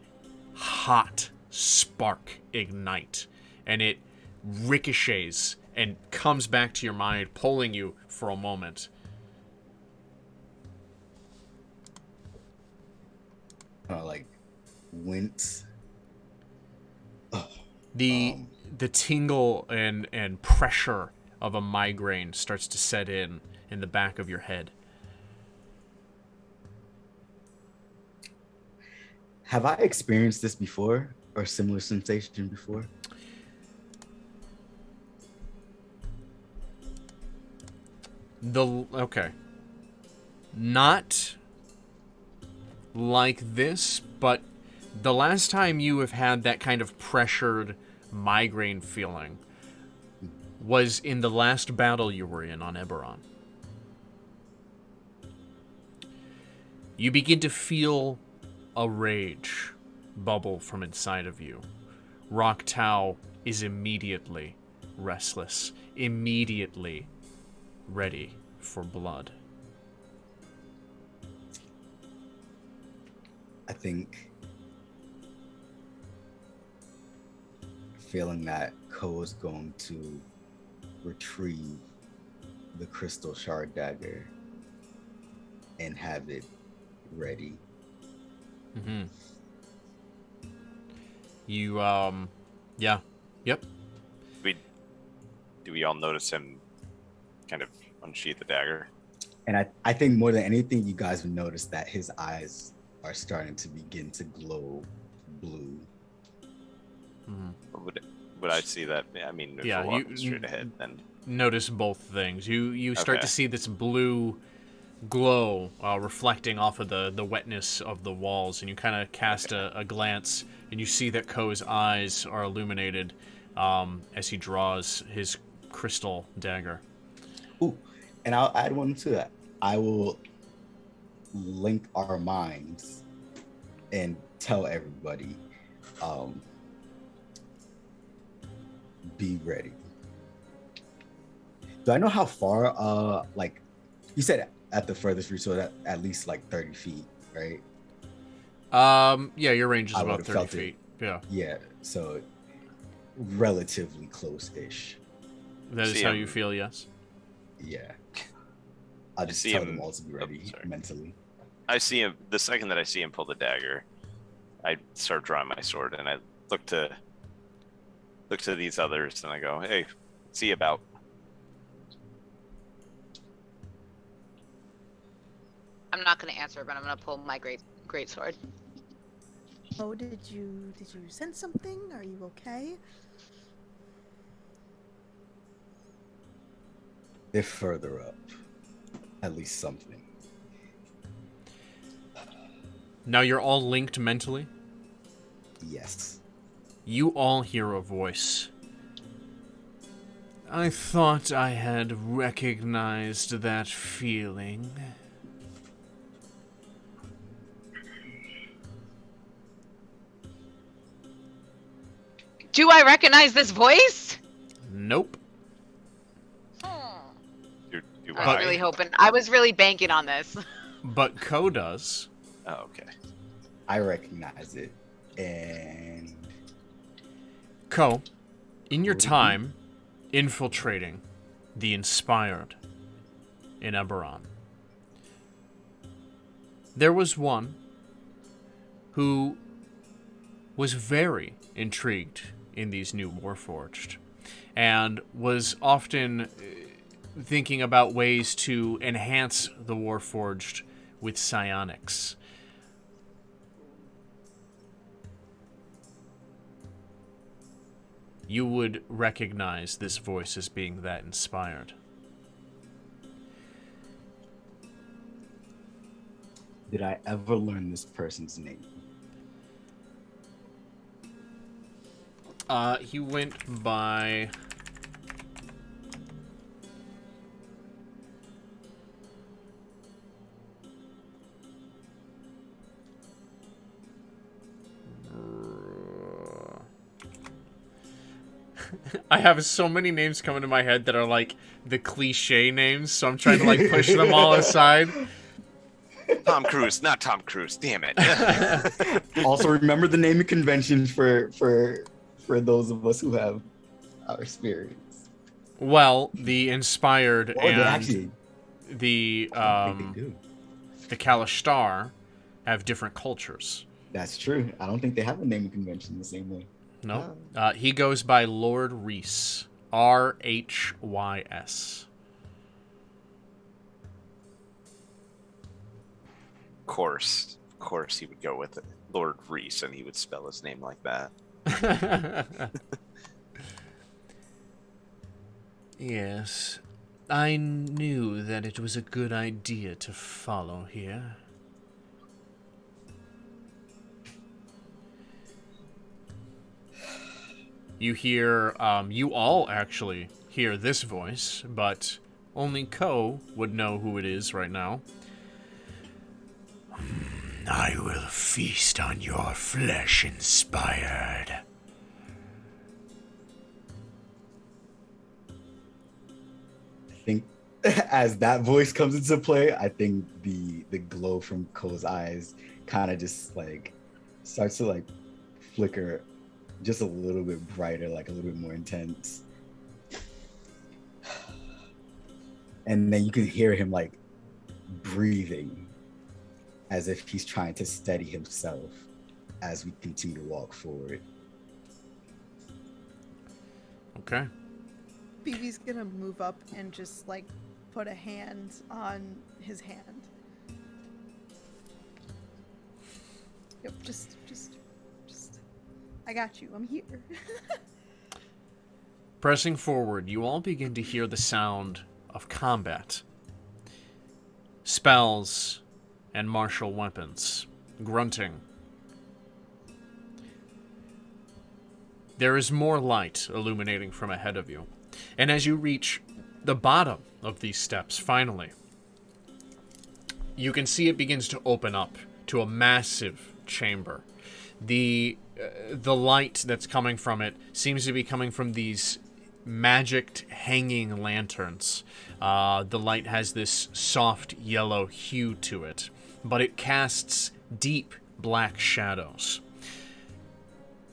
hot spark ignite, and it ricochets and comes back to your mind, pulling you for a moment. Like wince. The tingle and pressure of a migraine starts to set in the back of your head. Have I experienced this before, or a similar sensation before? Okay. Not like this, but the last time you have had that kind of pressured migraine feeling was in the last battle you were in on Eberron. You begin to feel a rage bubble from inside of you. Rock Tau is immediately restless, immediately ready for blood. I think feeling that Ko is going to retrieve the crystal shard dagger and have it ready. Mm-hmm. You Yep. Do we all notice him kind of unsheath the dagger? And I think more than anything, you guys would notice that his eyes are starting to begin to glow blue. Would I see that? I mean, if Yeah, we're walking straight ahead, then notice both things. You start to see this blue glow reflecting off of the wetness of the walls, and you kind of cast a glance, and you see that Ko's eyes are illuminated as he draws his crystal dagger. Ooh, and I'll add one to that. I will link our minds and tell everybody, be ready. Do I know how far, like, you said at the furthest reach, so that at least like 30 feet, right? Yeah, your range is I about would've 30 felt it. feet. Yeah. Yeah, so relatively close-ish. That is See how him. you feel, yes? Yeah. I'll just see tell him- them all to be ready sorry. mentally. I see him. The second that I see him pull the dagger, I start drawing my sword, and I look to these others, and I go, "Hey, see about." I'm not gonna answer, but I'm gonna pull my great sword. Oh, did you sense something? Are you okay? They're further up. At least something. Now you're all linked mentally. Yes. You all hear a voice. I thought I had recognized that feeling. Do I recognize this voice? Nope. Do I was I? really hoping. I was really banking on this. But Ko does. Oh, okay. I recognize it. And Ko, in your time infiltrating the Inspired in Eberron, there was one who was very intrigued in these new Warforged and was often thinking about ways to enhance the Warforged with psionics. You would recognize this voice as being that inspired. did I ever learn this person's name? He went by... I have so many names coming to my head that are like the cliche names, so I'm trying to like push them all aside. Tom Cruise, not Tom Cruise. Damn it. Also, remember the naming convention for those of us who have our experience. Well, the Inspired Oh, they and actually, the I think they do. the Kalashtar have different cultures. That's true. I don't think they have a naming convention the same way. No, he goes by Lord Rhys, Rhys. Of course, he would go with it. Lord Reese, and he would spell his name like that. Yes, I knew that it was a good idea to follow here. You hear, you all actually hear this voice, but only Ko would know who it is right now. I will feast on your flesh, Inspired. I think as that voice comes into play, I think the glow from Ko's eyes kind of just like starts to like flicker just a little bit brighter, like a little bit more intense. And then you can hear him like breathing as if he's trying to steady himself as we continue to walk forward. Okay. Phoebe's gonna move up and just like put a hand on his hand. Yep, just I got you. I'm here. Pressing forward, you all begin to hear the sound of combat. Spells and martial weapons. Grunting. There is more light illuminating from ahead of you. And as you reach the bottom of these steps, finally, you can see it begins to open up to a massive chamber. The light that's coming from it seems to be coming from these magicked hanging lanterns. The light has this soft yellow hue to it, but it casts deep black shadows.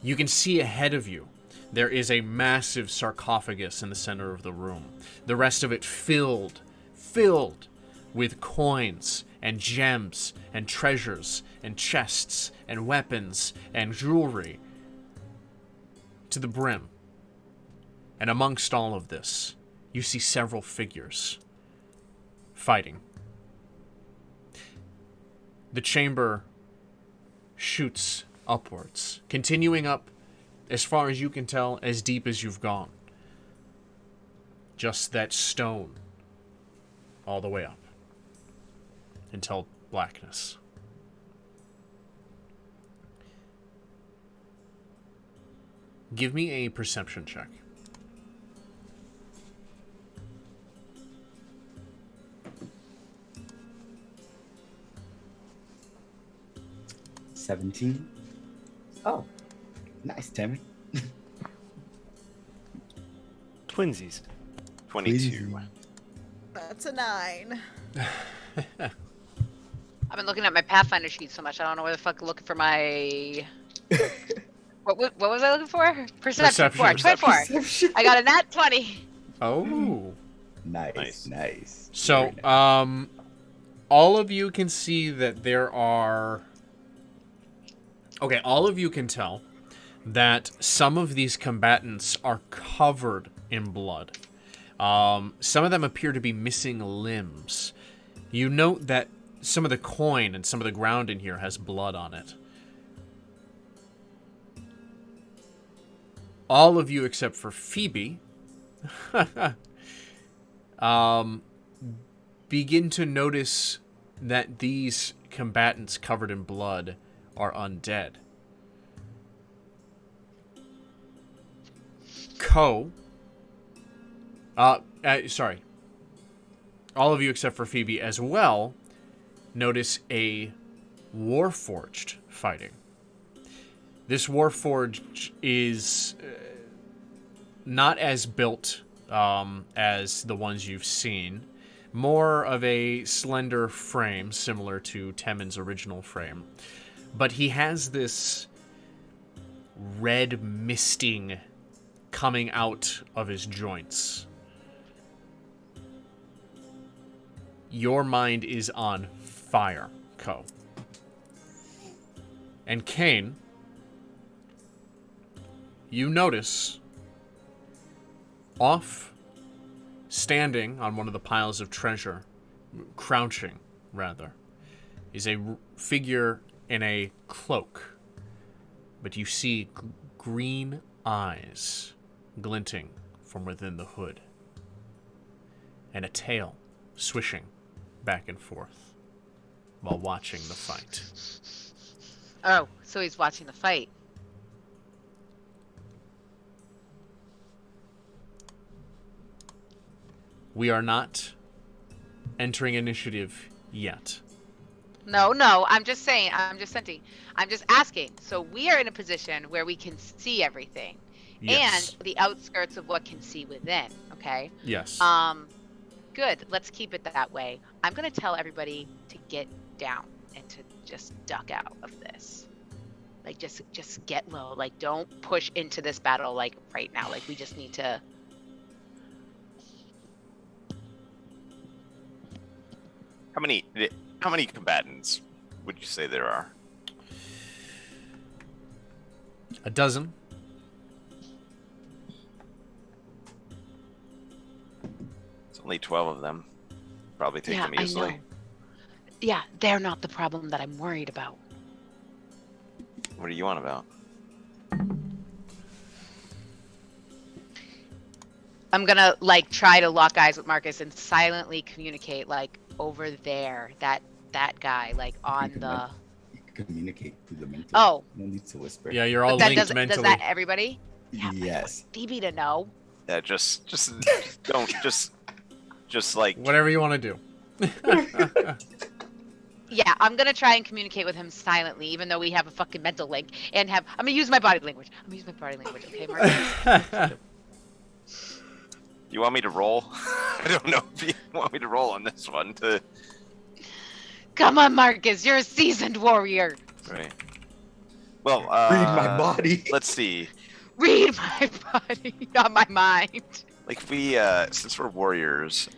You can see ahead of you, there is a massive sarcophagus in the center of the room. The rest of it filled with coins and gems and treasures and chests and weapons and jewelry to the brim. And amongst all of this, you see several figures fighting. The chamber shoots upwards, continuing up as far as you can tell, as deep as you've gone. Just that stone all the way up until blackness. Give me a perception check. $17. Oh, nice, Tammy. Twinsies. 22. That's a 9. I've been looking at my Pathfinder sheet so much, I don't know where the fuck looking for my... what was I looking for? Perception. 24. I got a nat 20. Oh. Nice. So, all of you can see that there are... Okay, all of you can tell that some of these combatants are covered in blood. Some of them appear to be missing limbs. You note that some of the coin and some of the ground in here has blood on it. All of you except for Phoebe begin to notice that these combatants covered in blood are undead. Sorry. All of you except for Phoebe as well notice a Warforged fighting. This Warforged is not as built as the ones you've seen. More of a slender frame, similar to Temin's original frame. But he has this red misting coming out of his joints. Your mind is on fire, Ko. And Kane, you notice off, standing on one of the piles of treasure, crouching, rather, is a figure in a cloak. But you see green eyes glinting from within the hood. And a tail swishing back and forth while watching the fight. Oh, so he's watching the fight. We are not entering initiative yet. No, I'm just saying, I'm just asking. So we are in a position where we can see everything. Yes. And the outskirts of what can see within, okay? Yes. Good. Let's keep it that way. I'm going to tell everybody to get down and to just duck out of this. Like, just get low. Like, don't push into this battle, like, right now. Like, we just need to... How many combatants would you say there are? A dozen. Only 12 of them. Probably take them easily. I know. Yeah, they're not the problem that I'm worried about. What are you on about? I'm gonna like try to lock eyes with Marcus and silently communicate like over there, that guy like on the. You can communicate through the mental. Oh. No need to whisper. Yeah, you're all But linked does mentally. that everybody? Yeah, Yes. Phoebe to know. Yeah, just don't just like Whatever you want to do. Yeah, I'm gonna try and communicate with him silently, even though we have a fucking mental link, and I'm gonna use my body language. Okay, Marcus? You want me to roll? I don't know if you want me to roll on this one to. Come on, Marcus, you're a seasoned warrior. Right. Well, Read my body. Let's see. Read my body, not my mind. Like we, since we're warriors,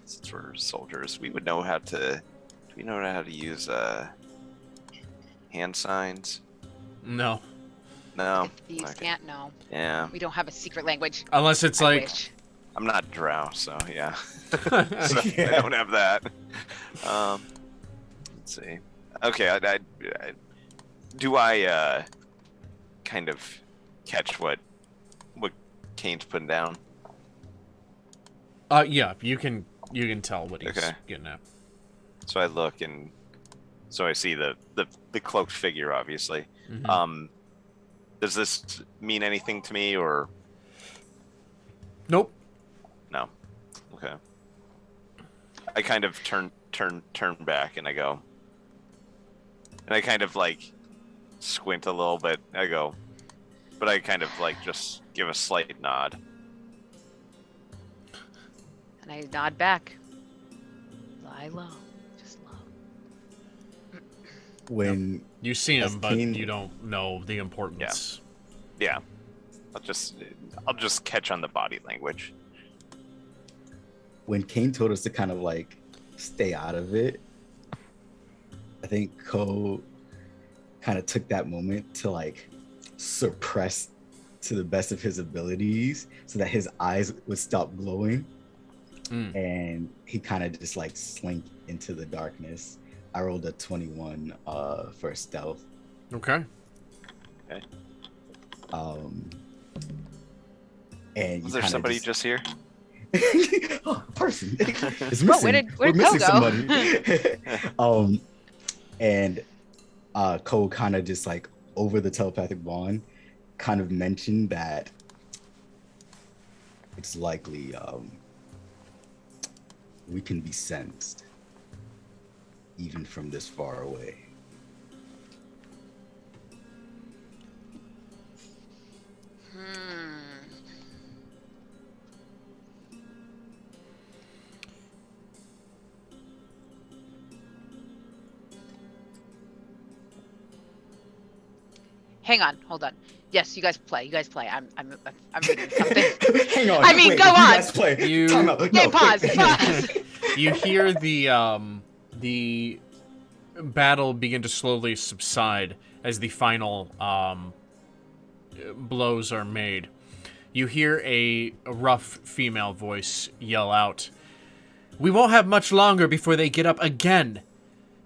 since we're soldiers, we would know how to. Do we know how to use hand signs? No. No. If thieves can't know. Yeah. We don't have a secret language. Unless it's I like. wish. I'm not drow, so yeah. So I don't have that. Let's see. Okay, do I kind of catch what Kane's putting down? Yeah, you can tell what he's getting at. So I look and so I see the cloaked figure, obviously. Mm-hmm. Does this mean anything to me or? Nope. No. Okay. I kind of turn back and I go. And I kind of like squint a little bit. I go, but I kind of like just give a slight nod. And I nod back. Lie low. Just low. When You see As him, but Kane- you don't know the importance. Yeah. I'll just catch on the body language. when Kane told us to kind of like stay out of it, I think Ko kind of took that moment to like suppress to the best of his abilities so that his eyes would stop glowing. And he kind of just like slink into the darkness. I rolled a 21 for stealth. Okay. And Was there somebody just here? Oh, person. It's Bro, missing. where'd We're missing Ko go? somebody. And Ko kind of just like over the telepathic bond kind of mentioned that it's likely we can be sensed even from this far away. Hang on, hold on. Yes, you guys play. I'm reading something. Hang on. I mean, wait, go you on. guys play. You- Time out. Okay, No, pause. wait. Pause. You hear the battle begin to slowly subside as the final blows are made. You hear a rough female voice yell out, "We won't have much longer before they get up again.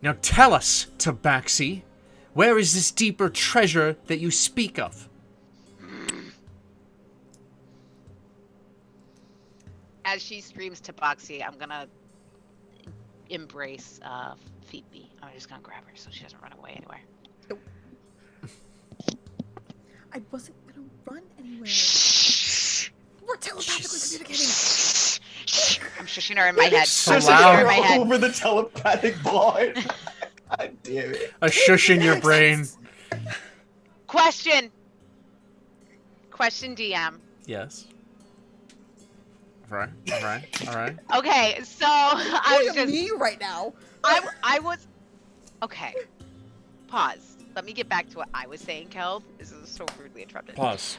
Now tell us, Tabaxi, where is this deeper treasure that you speak of?" As she screams Tabaxi, I'm gonna embrace Phoebe. I'm just gonna grab her so she doesn't run away anywhere. I wasn't gonna run anywhere. Shh. We're telepathically communicating. I'm shushing her in my head. So I'm shushing her in my loud. head. Over the telepathic bond. God damn it. A shush in your brain. Question, DM. Yes. All right. Okay, so I was Look at just me right now. I was okay. Pause. Let me get back to what I was saying, Kelv. This is so rudely interrupted. Pause.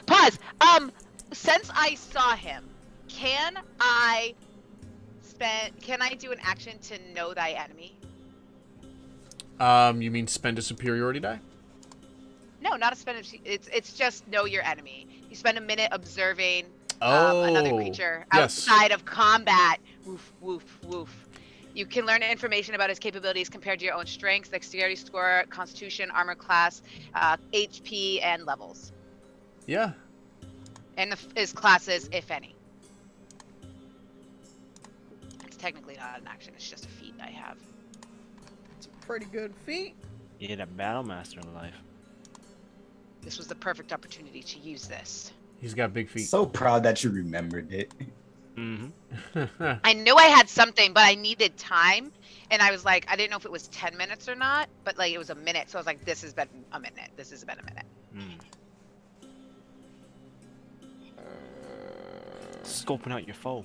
Since I saw him, can I do an action to know thy enemy? You mean spend a superiority die? No, not a spend. It's just know your enemy. You spend a minute observing another Oh, creature yes. outside of combat. Woof, woof, woof. You can learn information about his capabilities compared to your own strengths, dexterity score, constitution, armor class, HP, and levels. Yeah. And his classes, if any. It's technically not an action, it's just a feat I have. It's a pretty good feat. You get a battle master in life. This was the perfect opportunity to use this. He's got big feet. So proud that you remembered it. Mm-hmm. I knew I had something, but I needed time. And I was like, I didn't know if it was 10 minutes or not, but like it was a minute. So I was like, this has been a minute. This has been a minute. Scoping out your foe.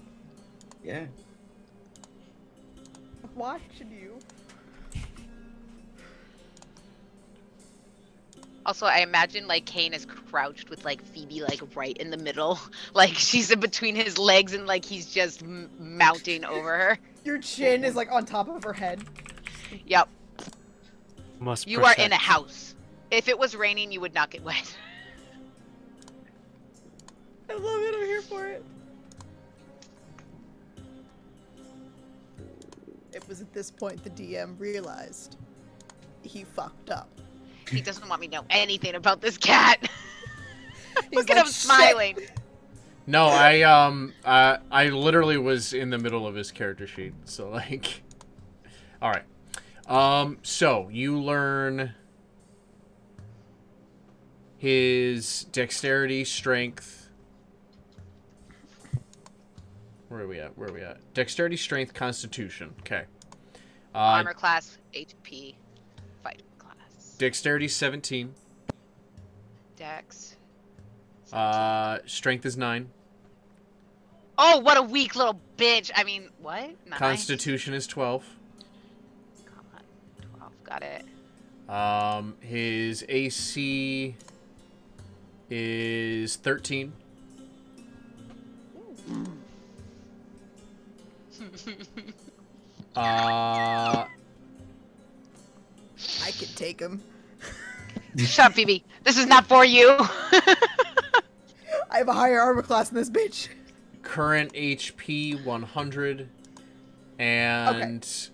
Yeah. Watching you. Also, I imagine like Kane is crouched with like Phoebe like right in the middle, like she's in between his legs and like he's just mounting over her. Your chin is like on top of her head. Yep. Must You protect. are in a house. If it was raining, you would not get wet. I love it. I'm here for it. It was at this point the DM realized he fucked up. He doesn't want me to know anything about this cat. He's Look at like, him smiling. No, I literally was in the middle of his character sheet. So like, all right. So you learn his dexterity, strength. Where are we at? Dexterity, strength, constitution. Okay. Armor class, HP, fight class. Dexterity 17. Dex. Strength is 9. Oh, what a weak little bitch. I mean, what? 9? Constitution is 12. Come on. 12. Got it. His AC is 13. I can take him. Shut up, Phoebe. This is not for you. I have a higher armor class than this bitch. Current HP 100. And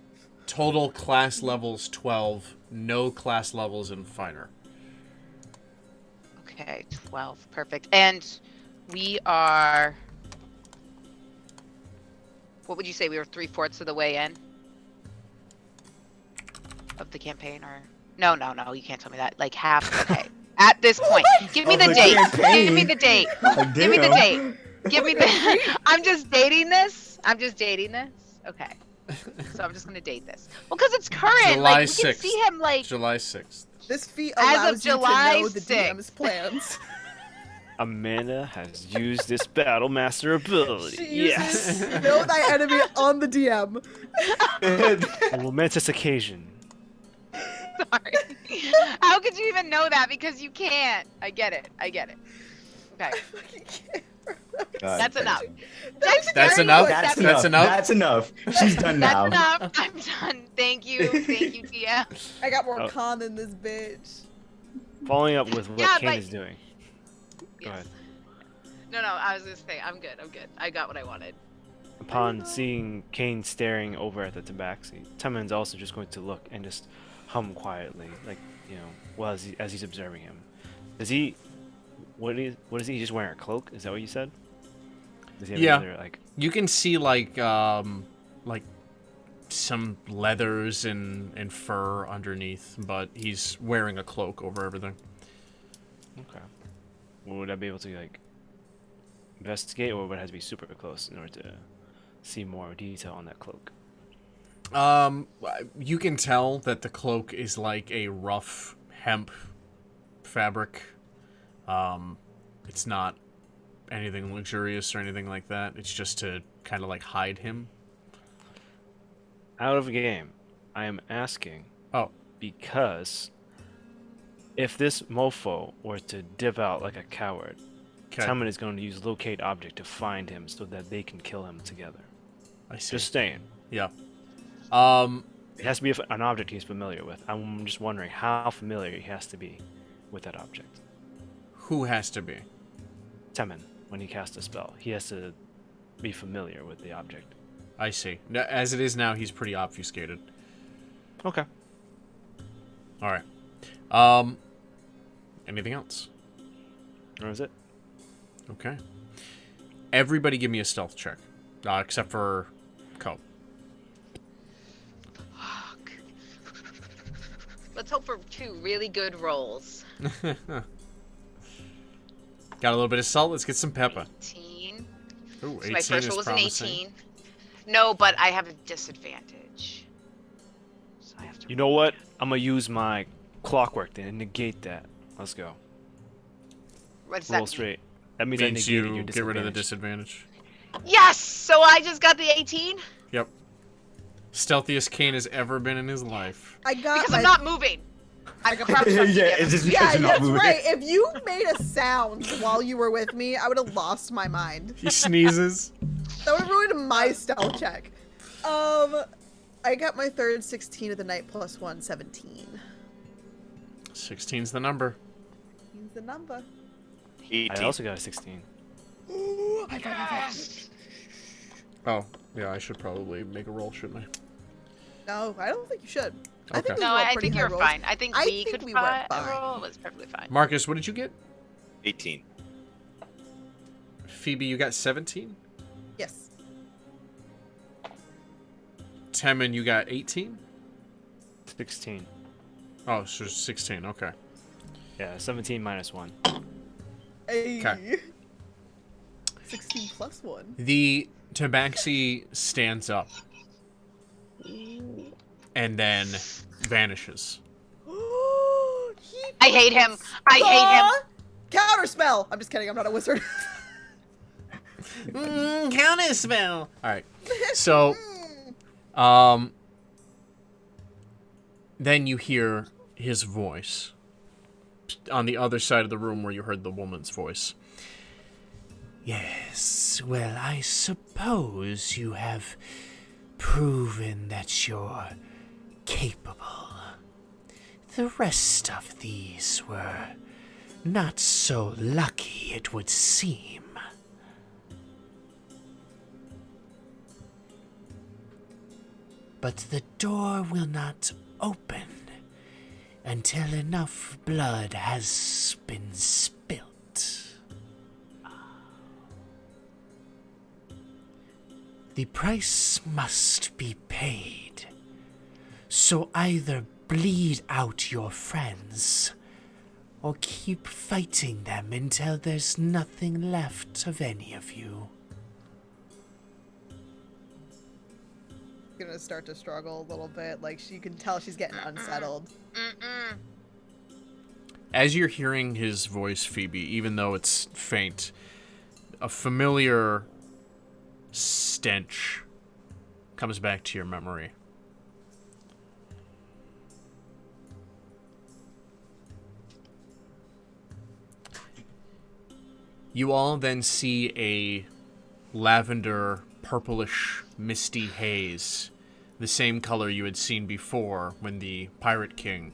total class levels 12. No class levels in finer. Okay, 12. Perfect. And we are... What would you say? We were 3/4 of the way in? Of the campaign, or... No, you can't tell me that. Like half, okay. At this point. Give me Of the the date. campaign? Give me the date. Oh, Give me the damn. date. Give me the... I'm just dating this? Okay. So I'm just gonna date this. Well, because it's current. July like, we can 6th. see him, like... July 6th. This feat As of allows July you to know the 6th. DM's plans. Amanda has used this battle master ability. She Yes. uses know thy enemy on the DM. A momentous occasion. Sorry. How could you even know that? Because you can't. I get it. Okay. God, That's enough. That's enough? That's That's enough. enough? That's enough. She's done now. That's enough. I'm done. Thank you, TM. I got more Oh. con than this bitch. Following up with what Yeah, Kane but- is doing. Go ahead. No, I was gonna say I'm good. I got what I wanted. Upon seeing Kane staring over at the tabaxi, Temen's also just going to look and just hum quietly, like, you know, while as he's observing him. Does he? What is he? Just wearing a cloak? Is that what you said? Does he have Yeah. any other, like? You can see like some leathers and fur underneath, but he's wearing a cloak over everything. Okay. Would I be able to like investigate, or would it have to be super close in order to see more detail on that cloak? You can tell that the cloak is like a rough hemp fabric. It's not anything luxurious or anything like that. It's just to kind of like hide him. Out of game, I am asking. Oh. Because if this mofo were to dip out like a coward, Okay. Temen is going to use locate object to find him so that they can kill him together. I see. Just saying. Yeah. It has to be an object he's familiar with. I'm just wondering how familiar he has to be with that object. Who has to be? Temen, when he casts a spell. He has to be familiar with the object. I see. As it is now, he's pretty obfuscated. Okay. All right. Anything else? Or is it? Okay. Everybody give me a stealth check. Except for Cope. Fuck. Let's hope for 2 really good rolls. Got a little bit of salt. Let's get some pepper. 18. Ooh, 18 So my first is roll was promising. an 18. No, but I have a disadvantage. So I have to You know what? I'm gonna use my clockwork to negate that. Let's go. What does Roll that mean? straight. That means I Means negated you your get rid of the disadvantage. disadvantage. Yes! So I just got the 18? Yep. Stealthiest Kane has ever been in his life. I got Because my... I'm not moving. I could probably Yeah, it's just because Yeah, you're not that's moving. right. If you made a sound while you were with me, I would have lost my mind. He sneezes. That would have ruined my stealth check. I got my third 16 of the night plus 1, 17. 16's the number. Means the number. 18. I also got a 16. Ooh, high five, high five. Oh, yeah, I should probably make a roll, shouldn't I? No, I don't think you should. I Okay. think we No, rolled I pretty think high you're rolls. fine. I think I we think could we were fine. fine. Roll was perfectly fine. Marcus, what did you get? 18. Phoebe, you got 17? Yes. Temin, you got 18? 16. Oh, so 16, okay. Yeah, 17 minus 1. Hey. Okay. 16 plus 1. The Tabaxi stands up and then vanishes. I hate him. I hate him. Counterspell! I'm just kidding, I'm not a wizard. Counter spell. All right. So, then you hear his voice on the other side of the room where you heard the woman's voice. Yes, well, I suppose you have proven that you're capable. The rest of these were not so lucky, it would seem. But the door will not open until enough blood has been spilt. The price must be paid. So either bleed out your friends, or keep fighting them until there's nothing left of any of you. Gonna start to struggle a little bit. Like, you can tell she's getting unsettled. Mm-mm. As you're hearing his voice, Phoebe, even though it's faint, a familiar stench comes back to your memory. You all then see a lavender, purplish, misty haze, the same color you had seen before when the Pirate King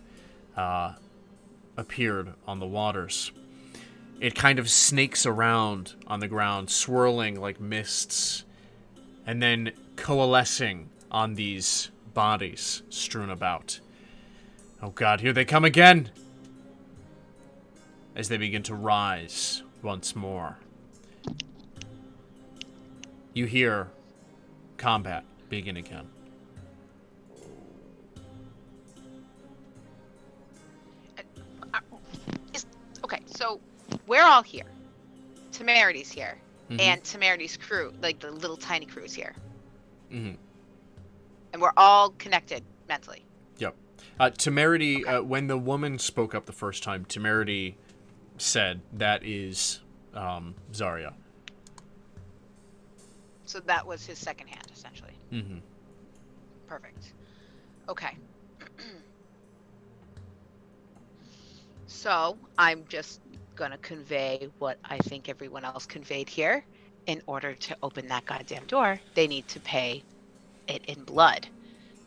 appeared on the waters. It kind of snakes around on the ground, swirling like mists, and then coalescing on these bodies strewn about. Oh god, here they come again! As they begin to rise once more. You hear combat begin again. Okay, so we're all here. Temerity's here. Mhm. And Temerity's crew, like the little tiny crew's here. Mm-hmm. And we're all connected mentally. Yep. Temerity, when the woman spoke up the first time, Temerity said that is Zarya. So that was his second hand, essentially. Mm-hmm. Perfect. Okay. So I'm just going to convey what I think everyone else conveyed here. In order to open that goddamn door, they need to pay it in blood.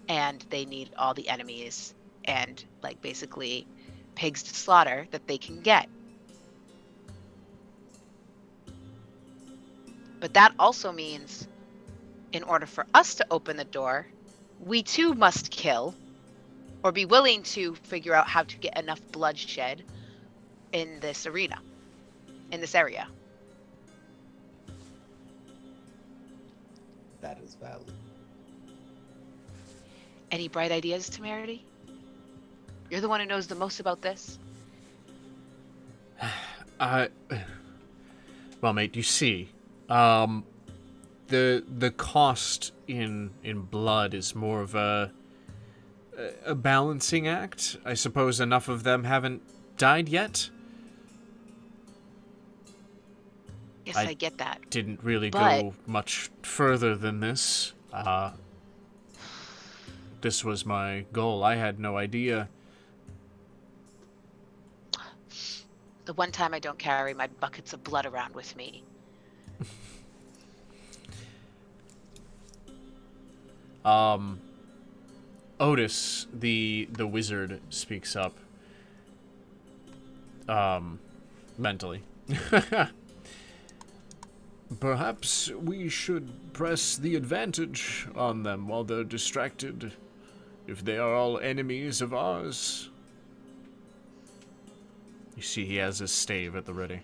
And they need all the enemies and, like, basically pigs to slaughter that they can get. But that also means, in order for us to open the door, we too must kill, or be willing to figure out how to get enough bloodshed in this arena, in this area. That is valid. Any bright ideas, Temerity? You're the one who knows the most about this. Well, mate, you see, the cost in blood is more of a balancing act. I suppose enough of them haven't died yet. Yes, I get that. Didn't really But go much further than this. This was my goal. I had no idea. the one time I don't carry my buckets of blood around with me. Otis, the wizard, speaks up. Mentally. Perhaps we should press the advantage on them while they're distracted, if they are all enemies of ours. You see he has his stave at the ready.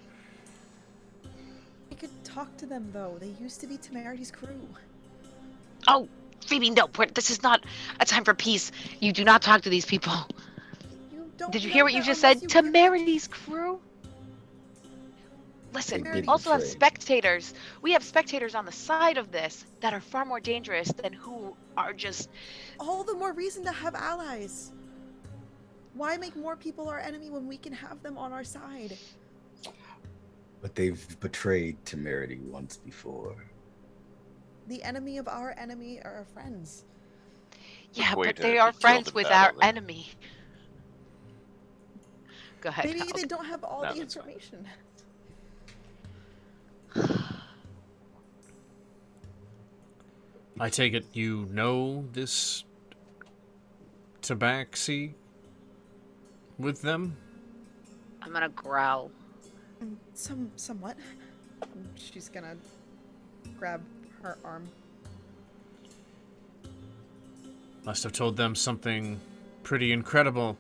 We could talk to them, though. They used to be Temerity's crew. Oh, Phoebe, no, this is not a time for peace. You do not talk to these people. You don't Did you know hear what that you just unless said? you Temerity's crew? Listen, They we did also have betray. spectators. We have spectators on the side of this that are far more dangerous than who are just... All the more reason to have allies. Why make more people our enemy when we can have them on our side? But they've betrayed Temerity once before. The enemy of our enemy are our friends. Yeah, Way but to they be are killed friends in with battle, our then. enemy. Go ahead. Maybe Kyle. they don't have all No, the that's fine. information. I take it you know this tabaxi with them? I'm gonna growl. Somewhat. She's gonna grab her arm. Must have told them something pretty incredible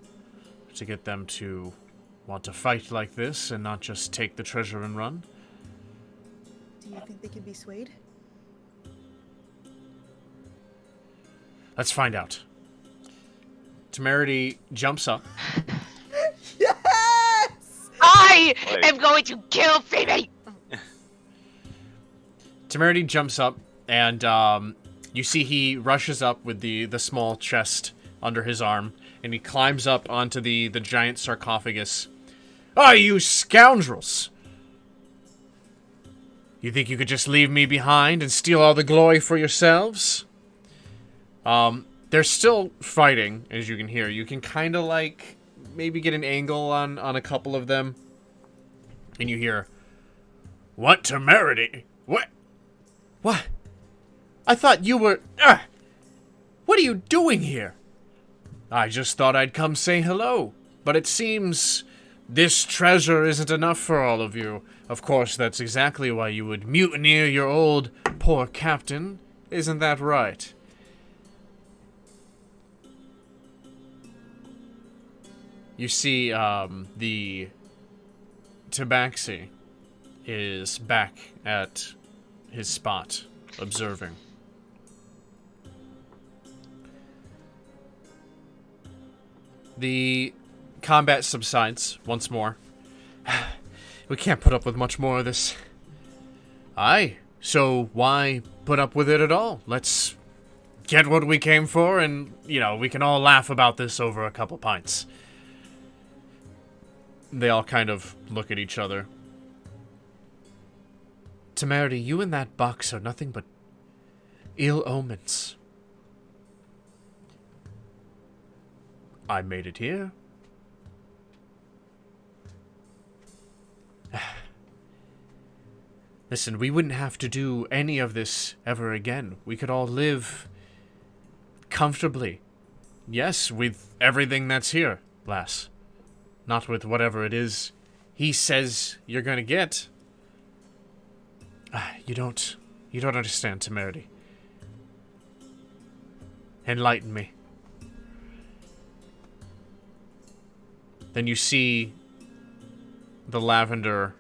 to get them to want to fight like this and not just take the treasure and run. Do you think they can be swayed? Let's find out. Temerity jumps up. Yes! I Like- am going to kill Phoebe! Temerity jumps up, and you see he rushes up with the small chest under his arm, and he climbs up onto the giant sarcophagus. Ah, you scoundrels! You think you could just leave me behind and steal all the glory for yourselves? They're still fighting, as you can hear. You can kind of, like, maybe get an angle on a couple of them. And you hear, "What, Temerity? What? What? I thought you were... What are you doing here? I just thought I'd come say hello. But it seems this treasure isn't enough for all of you. Of course, that's exactly why you would mutineer your old poor captain. Isn't that right?" You see, the tabaxi is back at his spot, observing. The combat subsides once more. We can't put up with much more of this. Aye, so why put up with it at all? Let's get what we came for, and, you know, we can all laugh about this over a couple pints. They all kind of look at each other. Temerity, you and that box are nothing but ill omens. I made it here. Listen, we wouldn't have to do any of this ever again. We could all live comfortably. Yes, with everything that's here, lass. Not with whatever it is he says you're gonna get. You don't understand, Temerity. Enlighten me. Then you see the lavender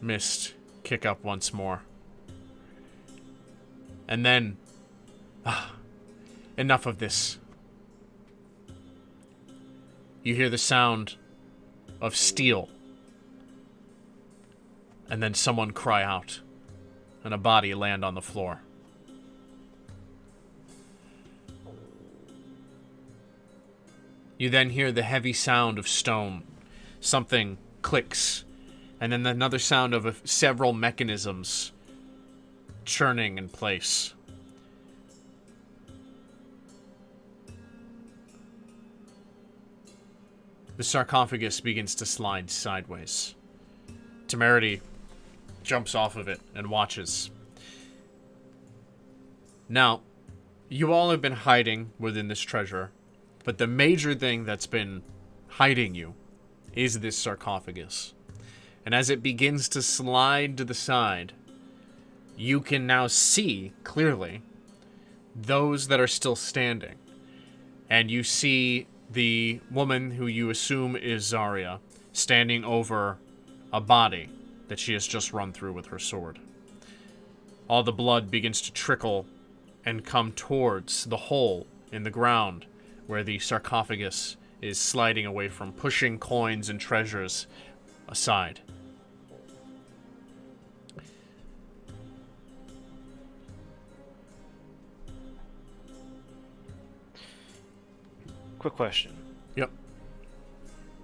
mist kick up once more. And then... enough of this. You hear the sound of steel. And then someone cry out. And a body land on the floor. You then hear the heavy sound of stone. Something clicks. And then another sound of several mechanisms churning in place. The sarcophagus begins to slide sideways. Temerity jumps off of it and watches. Now, you all have been hiding within this treasure, but the major thing that's been hiding you is this sarcophagus. And as it begins to slide to the side, you can now see clearly those that are still standing. And you see the woman who you assume is Zarya standing over a body that she has just run through with her sword. All the blood begins to trickle and come towards the hole in the ground where the sarcophagus is sliding away from, pushing coins and treasures aside. Quick question. Yep.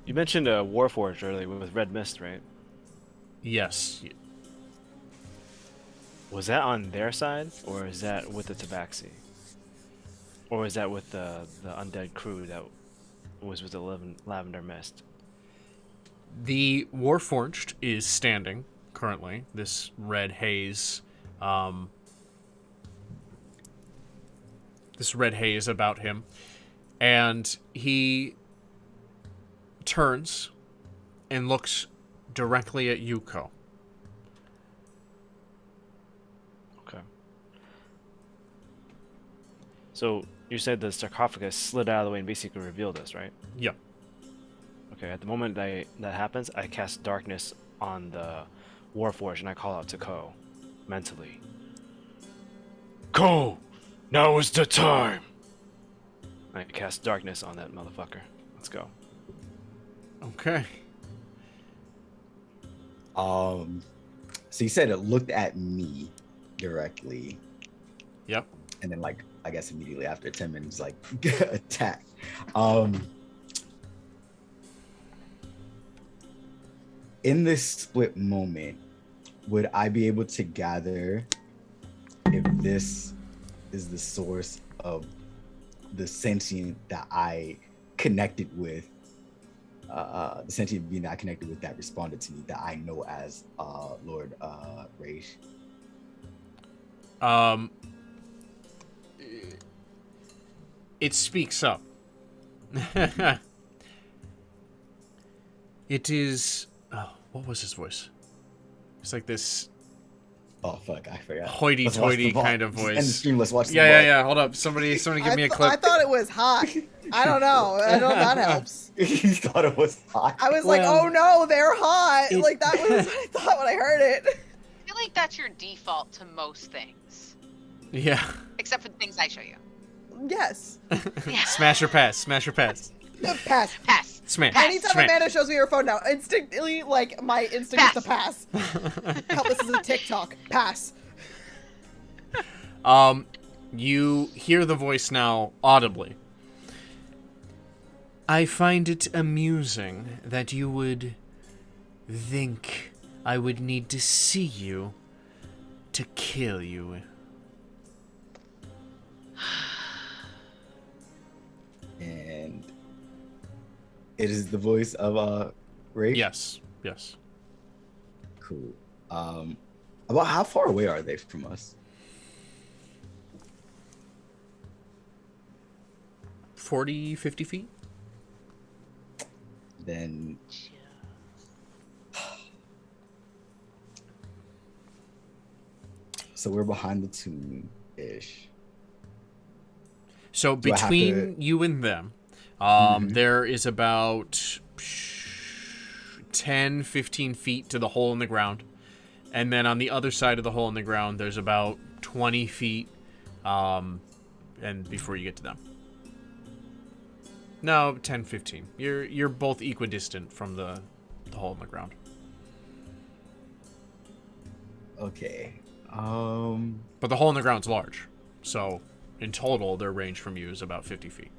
You mentioned a Warforged earlier with Red Mist, right? Yes. Was that on their side, or is that with the Tabaxi? Or is that with the undead crew that was with the Lavender Mist? The Warforged is standing currently. This red haze, about him, and he turns and looks directly at Yuko. Okay. So you said the sarcophagus slid out of the way and basically revealed us, right? Yep. Okay, at the moment that happens, I cast darkness on the Warforged and I call out to Ko, mentally. Ko! Now is the time! I cast darkness on that motherfucker. Let's go. Okay. So you said it looked at me directly. Yep. And then, like, I guess immediately after 10 minutes, like, attack. In this split moment, would I be able to gather if this is the source of the sentient that I connected with, the sentient being that I connected with that responded to me that I know as Lord Rage? It speaks up. It is... Oh, what was his voice? It's like this... Oh, fuck, I forgot. Hoity-toity kind of voice. End the stream, let's watch the Yeah. Hold up. Somebody give me a clip. I thought it was hot. I don't know. I don't know if that helps. You thought it was hot? I was like, oh no, they're hot. Like, that was what I thought when I heard it. I feel like that's your default to most things. Yeah. Except for the things I show you. Yes. Yeah. Smash or pass. Pass. Pass. Pass. Smash. Anytime Smash. Amanda shows me her phone now, instantly, like, my instinct is to pass. Hell, this is a TikTok. Pass. You hear the voice now audibly. I find it amusing that you would think I would need to see you to kill you. And it is the voice of Ray? Yes. Cool. About how far away are they from us? 40, 50 feet? Then... So we're behind the tomb ish. So Do I have between to- you and them, Mhm. there is about 10, 15 feet to the hole in the ground. And then on the other side of the hole in the ground, there's about 20 feet and before you get to them. No, 10, 15. You're both equidistant from the hole in the ground. Okay. But the hole in the ground's large. So in total, their range from you is about 50 feet.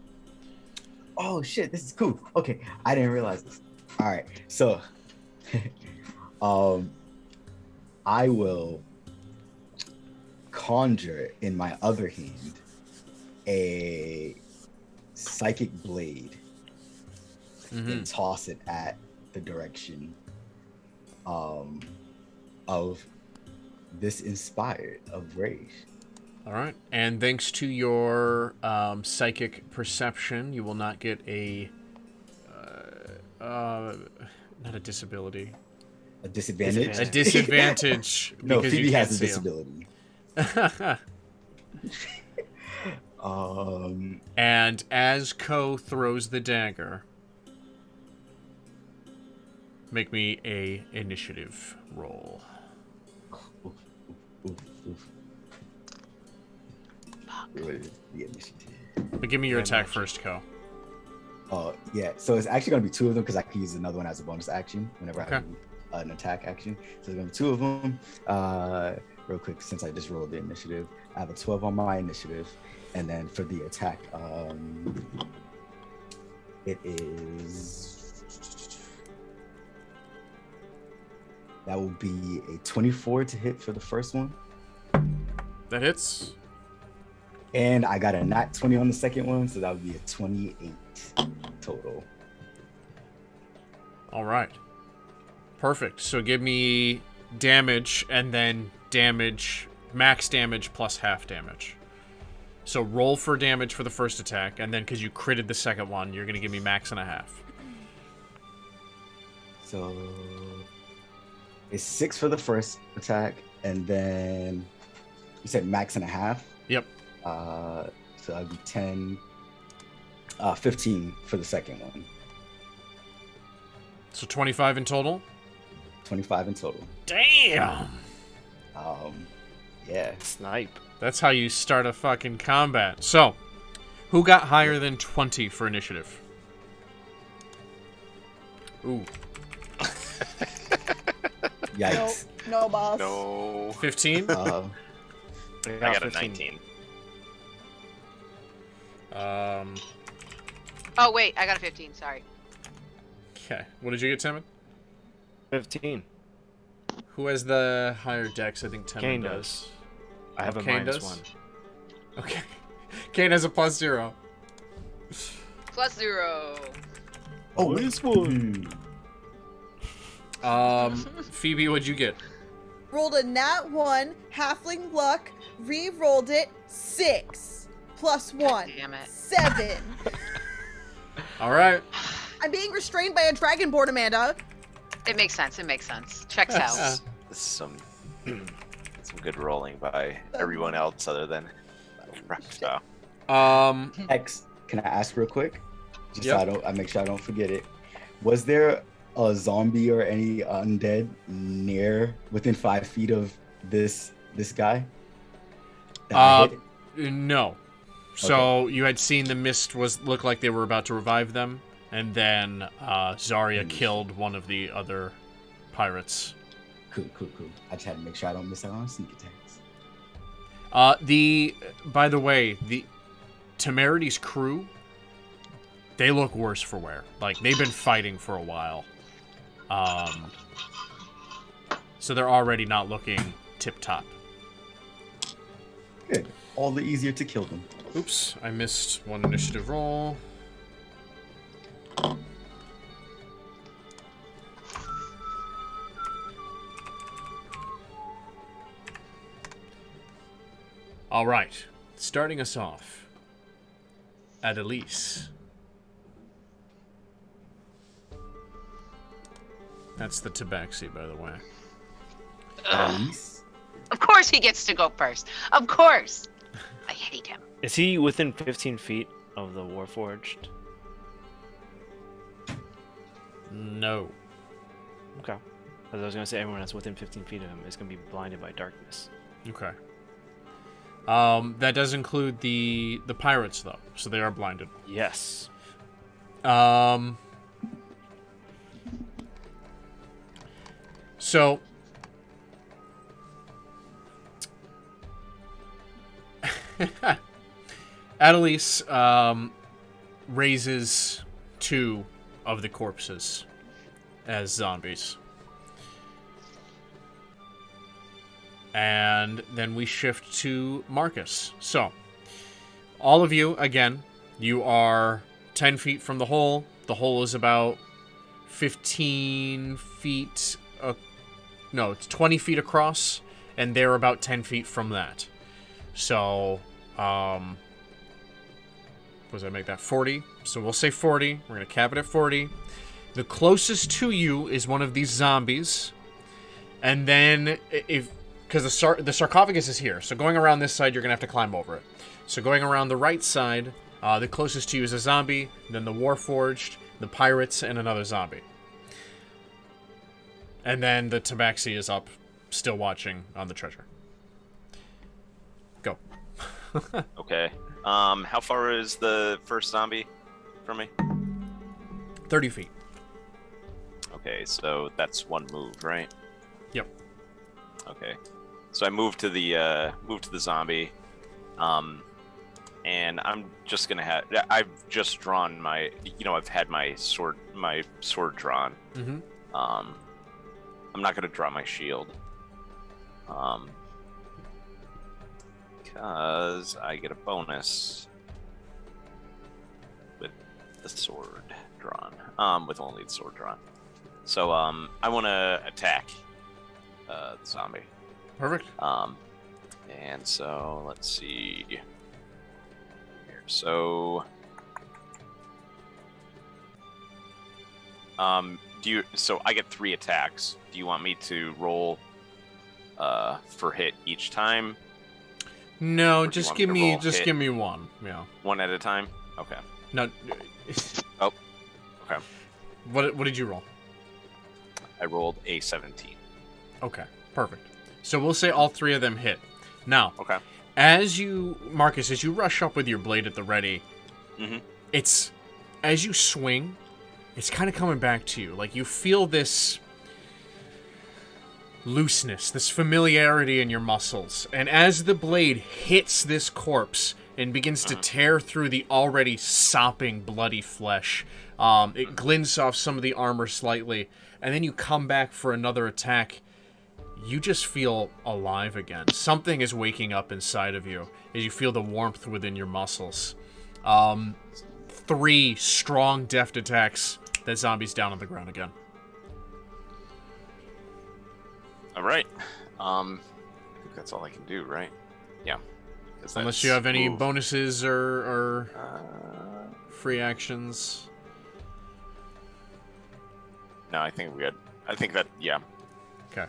Oh shit, this is cool. Okay, I didn't realize this. All right, so, I will conjure in my other hand a psychic blade and toss it at the direction of this inspired of rage. All right. And thanks to your psychic perception, you will not get a... not a disability. A disadvantage? A disadvantage. No, because Phoebe you can't has a see 'em. disability. And as Ko throws the dagger, make me a initiative roll. Oof. What is the initiative? But give me your attack first, Ko. Oh, yeah. So it's actually going to be two of them because I can use another one as a bonus action whenever I have an attack action. So there's going to be two of them. Real quick, since I just rolled the initiative, I have a 12 on my initiative. And then for the attack, it is... That will be a 24 to hit for the first one. That hits. And I got a nat 20 on the second one, so that would be a 28 total. All right. Perfect. So give me damage and then damage, max damage plus half damage. So roll for damage for the first attack, and then because you critted the second one, you're going to give me max and a half. So it's 6 for the first attack, and then you said max and a half? Yep. So that'd be 10, 15 for the second one. So 25 in total? 25 in total. Damn! Yeah. Snipe. That's how you start a fucking combat. So, who got higher than 20 for initiative? Ooh. Yikes. No, boss. No. 15? Uh, I got a 15. 19. Oh wait, I got a 15. Sorry. Okay. What did you get, Timon? 15. Who has the higher dex? I think Timon Kane does. does. I have a Kane minus does? 1. Okay. Kane has a +0. +0. oh, Minus 1. Phoebe, what'd you get? Rolled a nat 1, halfling luck, re-rolled it, 6. +1. Damn it. 7. All right. I'm being restrained by a dragonborn, Amanda. It makes sense. It makes sense. Checks out. This is some good rolling by everyone else other than Rockstar. X, can I ask real quick? Just Yep. so I make sure I don't forget it. Was there a zombie or any undead within 5 feet of this guy? that I hit? No. So you had seen the mist looked like they were about to revive them, and then Zarya killed one of the other pirates. Cool. I just had to make sure I don't miss out on sneak attacks. By the way, the Temerity's crew, they look worse for wear. Like, they've been fighting for a while. So they're already not looking tip-top. Good. All the easier to kill them. Oops, I missed one initiative roll. All right, starting us off, Adelise. That's the tabaxi, by the way. Elise? Of course he gets to go first. Of course. I hate him. Is he within 15 feet of the Warforged? No. Okay. As I was going to say, everyone that's within 15 feet of him is going to be blinded by darkness. Okay. That does include the pirates, though, so they are blinded. Yes. So Adelise raises 2 of the corpses as zombies. And then we shift to Marcus. So, all of you, again, you are 10 feet from the hole. The hole is about 15 feet... no, it's 20 feet across, and they're about 10 feet from that. So, what does that make that? 40. So we'll say 40. We're going to cap it at 40. The closest to you is one of these zombies. And then, because the sarcophagus is here, so going around this side, you're going to have to climb over it. So going around the right side, the closest to you is a zombie, then the Warforged, the pirates, and another zombie. And then the Tabaxi is up, still watching on the treasure. Go. Okay. How far is the first zombie from me? 30 feet. Okay, so that's one move, right? Yep. Okay. So I move to the zombie. And I'm just gonna have. I've just drawn my. I've had my sword drawn. Mm-hmm. I'm not gonna draw my shield. Because I get a bonus with the sword drawn. With only the sword drawn. So I want to attack the zombie. Perfect. And so let's see here. So so I get 3 attacks. Do you want me to roll for hit each time? No, Or do you just want give to me roll hit give me one. Yeah. one at a time? Okay. No. Oh. Okay. What did you roll? I rolled a 17. Okay. Perfect. So we'll say all 3 of them hit. Now, Okay. Marcus, as you rush up with your blade at the ready, Mm-hmm. it's, as you swing, it's kind of coming back to you. Like, you feel this looseness, this familiarity in your muscles. And as the blade hits this corpse and begins to tear through the already sopping, bloody flesh, it glints off some of the armor slightly, and then you come back for another attack. You just feel alive again. Something is waking up inside of you as you feel the warmth within your muscles. 3 strong, deft attacks. That zombie's down on the ground again. All right. I think that's all I can do, right? Yeah. Unless you have any move. bonuses or free actions. No, I think we had. I think that, yeah. Okay.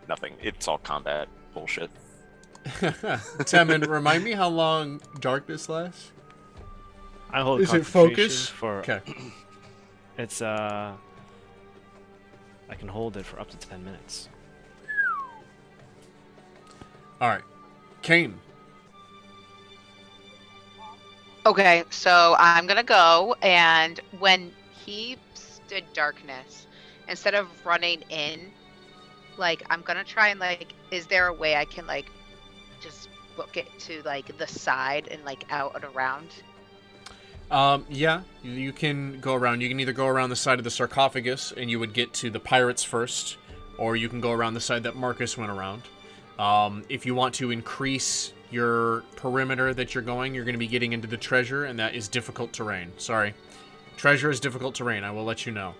Nothing. It's all combat bullshit. Temin, remind me how long darkness lasts? I hold Is it concentration focus? for. Okay. It's I can hold it for up to 10 minutes. All right. Kane. Okay, so I'm gonna go, and when he stood darkness, instead of running in, like, I'm gonna try and, like, is there a way I can, like, just book it to, like, the side and, like, out and around? Yeah, you can go around. You can either go around the side of the sarcophagus, and you would get to the pirates first, or you can go around the side that Marcus went around. If you want to increase your perimeter that you're going to be getting into the treasure, and that is difficult terrain. Sorry. Treasure is difficult terrain, I will let you know.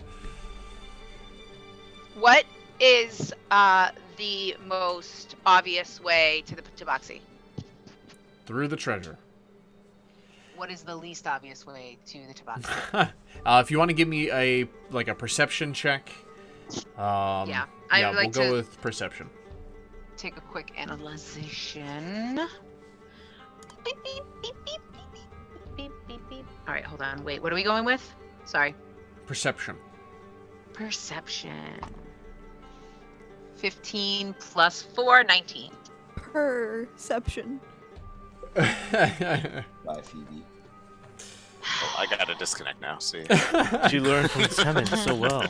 What is the most obvious way to the Tabaxi? Through the treasure. What is the least obvious way to the Tabaxi? If you want to give me a perception check, Yeah, we'll go with perception. take a quick analyzation. Beep, beep, beep, beep, beep, beep, beep, beep. All right, hold on. Wait, what are we going with? Sorry. Perception. Perception. 15 plus 4, 19. Perception. Bye, Phoebe. Oh, I gotta disconnect now. See. She learned from Seven so well.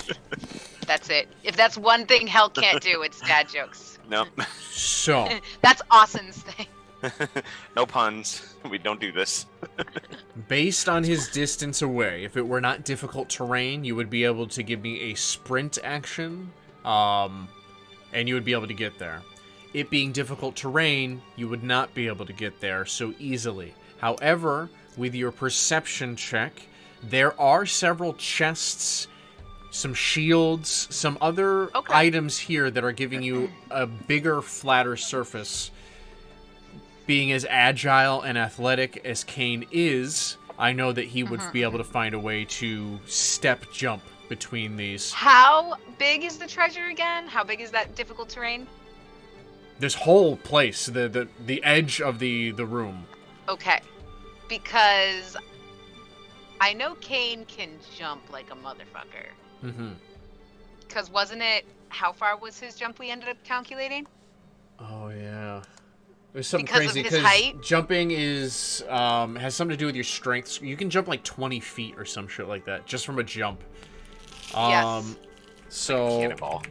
That's it. If that's one thing Hell can't do, it's dad jokes. Nope. So, That's Austin's thing. No puns. We don't do this. based on his distance away, if it were not difficult terrain, you would be able to give me a sprint action, and you would be able to get there. It being difficult terrain, you would not be able to get there so easily. However, with your perception check, there are several chests, some shields, some other items here that are giving you a bigger, flatter surface. Being as agile and athletic as Kane is, I know that he would be able to find a way to step jump between these. How big is the treasure again? How big is that difficult terrain? This whole place, the edge of the room. Okay. Because I know Kane can jump like a motherfucker. Mm-hmm. Because wasn't it, how far was his jump we ended up calculating? Oh, yeah. There's something Because of crazy his because height? jumping is has something to do with your strength. You can jump like 20 feet or some shit like that just from a jump. Yes. So Cannonball.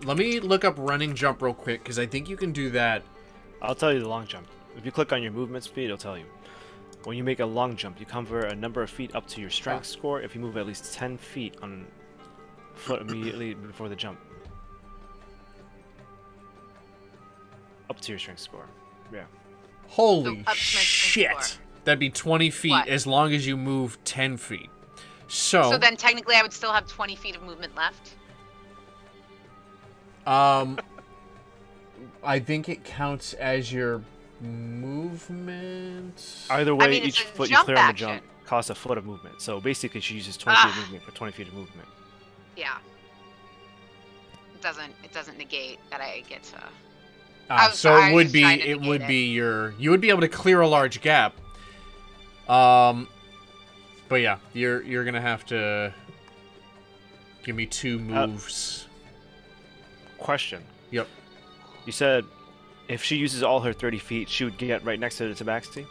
let me look up running jump real quick because I think you can do that. I'll tell you the long jump. If you click on your movement speed, it'll tell you. When you make a long jump, you convert a number of feet up to your strength score if you move at least 10 feet on foot immediately before the jump. Up to your strength score. Yeah. Holy up to my strength shit! score. That'd be 20 feet What? as long as you move 10 feet. So, So then technically I would still have 20 feet of movement left. I think it counts as your movement. Either way, mean, it's each a foot you jump clear on the action. jump costs a foot of movement. So basically, she uses 20 feet of movement for 20 feet of movement. Yeah. It doesn't negate that I get to. I'm So sorry, it I would was be trying to it would negate be your you would be able to clear a large gap. But yeah, you're gonna have to give me 2 moves. Question. Yep. You said if she uses all her 30 feet, she would get right next to the tabaxi?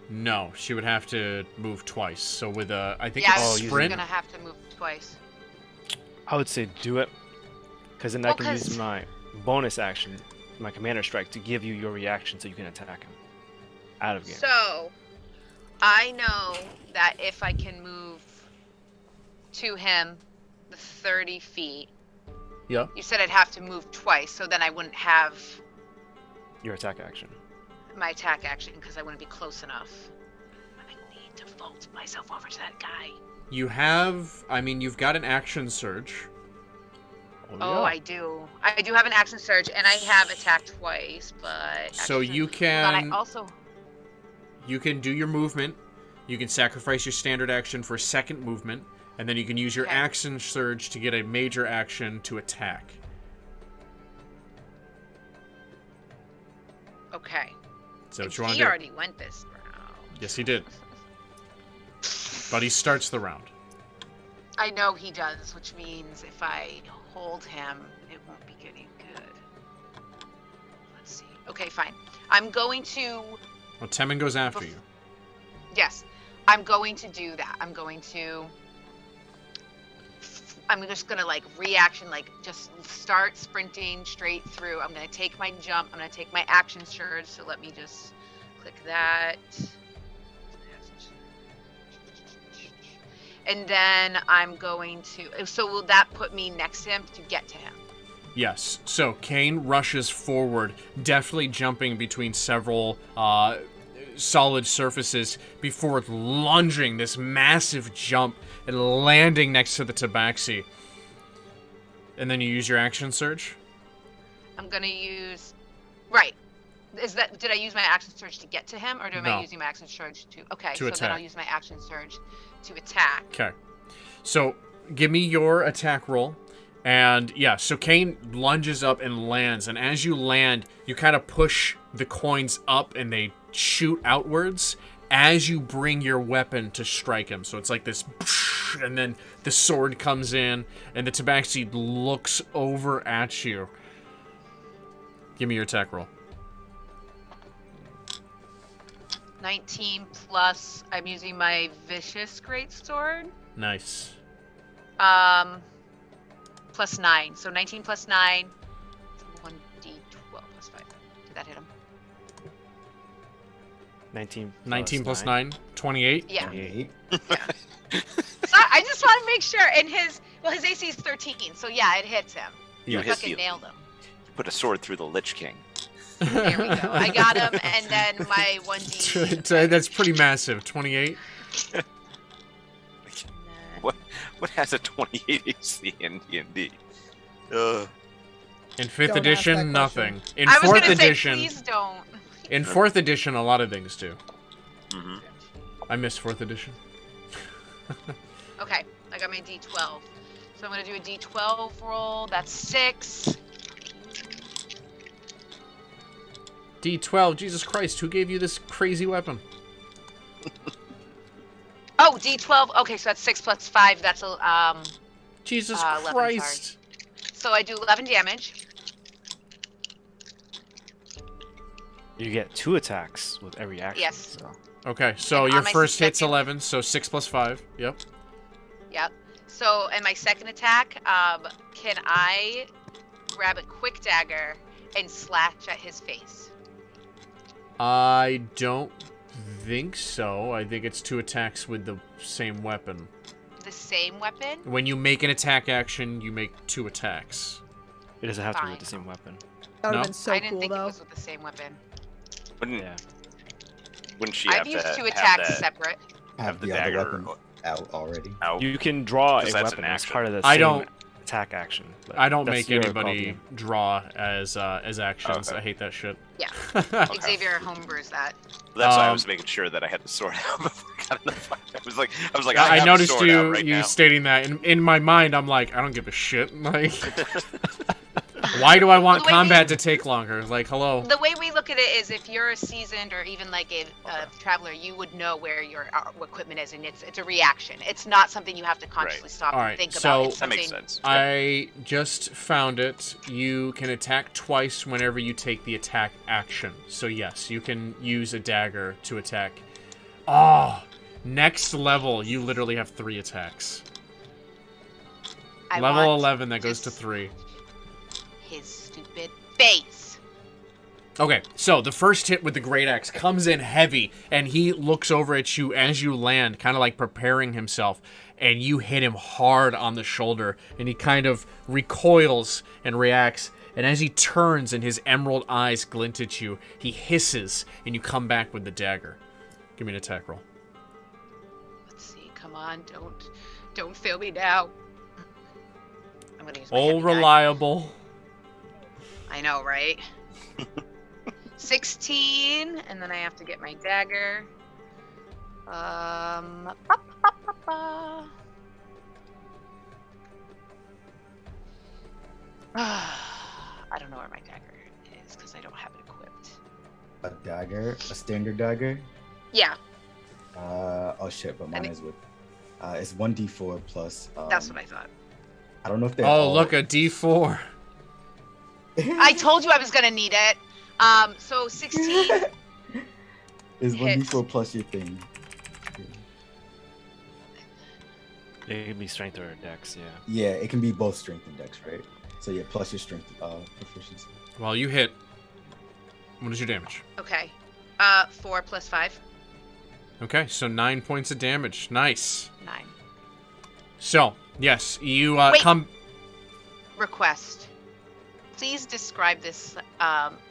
No, she would have to move twice. So with a I think Yeah, it's I was sprint. gonna have to move twice. I would say do it. Because then I can use my bonus action, my commander strike, to give you your reaction so you can attack him. Out of game. So, I know that if I can move to him the 30 feet, Yeah. you said I'd have to move twice, so then I wouldn't have Your attack action. my attack action because I wouldn't be close enough. I need to vault myself over to that guy. You have you've got an action surge. Oh, I do. I do have an action surge, and I have attacked twice, but... So action you surge- can Hold on, I also... you can do your movement. You can sacrifice your standard action for second movement, and then you can use your Okay. action surge to get a major action to attack. Okay. So what And you want he to do? already went this round. Yes, he did. But he starts the round. I know he does, which means if I hold him, it won't be getting good. Let's see. Okay, fine. I'm going to... Well, Temin goes after you. Yes. I'm going to do that. I'm just gonna like reaction, like just start sprinting straight through. I'm gonna take my jump. I'm gonna take my action surge. So let me just click that. And then I'm going to. So will that put me next to him to get to him? Yes. So Kane rushes forward, deftly jumping between several solid surfaces before lunging this massive jump and landing next to the tabaxi. And then you use your action surge? I'm gonna use. Right. Did I use my action surge to get to him, or am I No. using my action surge to? Okay. To so attack. then I'll use my action surge to attack. Okay. So give me your attack roll. And yeah, so Kane lunges up and lands, and as you land, you kind of push the coins up and they shoot outwards as you bring your weapon to strike him. So it's like this, and then the sword comes in, and the tabaxi looks over at you. Give me your attack roll. 19 plus, I'm using my vicious greatsword. Nice. Plus 9. So 19 plus 9. 1d12 plus 5. Did that hit him? 19 plus 9. 28? Yeah. 28. So I just want to make sure. And his AC is 13. So yeah, it hits him. You I hit fucking you. nailed him. Put a sword through the Lich King. There we go. I got him, and then my 1d. That's pretty massive. 28? What has a 28 AC in D&D? In 5th Don't ask that edition, nothing. In I was 4th gonna say, edition, please don't. in 4th edition, a lot of things do. Mm-hmm. I missed 4th edition. Okay, I got my d12. So I'm gonna do a d12 roll. That's 6. D12, Jesus Christ, who gave you this crazy weapon? Oh, d12. Okay, so that's 6 plus 5. That's a Jesus 11, Christ. So I do 11 damage. You get 2 attacks with every action. Yes. So. Okay, so And your on my first hit's second- 11, so 6 plus 5. Yep. Yep. So, and my second attack, can I grab a quick dagger and slash at his face? I don't think so. I think it's 2 attacks with the same weapon. The same weapon? When you make an attack action, you make 2 attacks. It doesn't have to be Fine. with the same weapon. That would No. have been so I didn't cool, think though. it was with the same weapon. Yeah. Wouldn't she I've have used to 2 have attacks that, separate. have the the other dagger weapon out already. out? You can draw a 'Cause that's weapon an as action. part of the I same don't- attack action. but I don't that's make your anybody problem. draw as actions. Okay. I hate that shit. Yeah. Okay. Xavier homebrews that. That's why I Um, was making sure that I had the sword out before I got in the fight. I was like, I have the noticed sword out you right you now. stating that. In my mind, I'm like, I don't give a shit. Like, why do I want Well, the way combat to take longer? Like, hello. The way we look at it is if you're a seasoned or even like a traveler, you would know where your equipment is, and it's a reaction. It's not something you have to consciously stop All and right, think so- about. It's That makes something- sense. I just found it. You can attack twice whenever you take the attack action. So yes, you can use a dagger to attack. Oh, next level, you literally have 3 attacks. I Level want 11, that goes to just 3. His stupid face. Okay, so the first hit with the great axe comes in heavy, and he looks over at you as you land, kind of like preparing himself, and you hit him hard on the shoulder, and he kind of recoils and reacts, and as he turns and his emerald eyes glint at you, he hisses, and you come back with the dagger. Give me an attack roll. Let's see. Come on, don't fail me now. I'm gonna use my Oh, heavy die. reliable. I know, right? 16, and then I have to get my dagger. Ba, ba, ba, ba, ba. I don't know where my dagger is because I don't have it equipped. A dagger, a standard dagger. Yeah, Oh shit, but mine is with. It's 1d4 plus. that's what I thought. I don't know if they're. Oh, all... look, a D4. I told you I was gonna need it. So 16. It's hits. 1d4 plus your thing. It can be strength or dex, yeah. Yeah, it can be both strength and dex, right? So yeah, plus your strength proficiency. Well, you hit. What is your damage? Okay. 4 plus 5. Okay, so 9 points of damage. Nice. 9. So, yes, you Wait. come... Request. Please describe this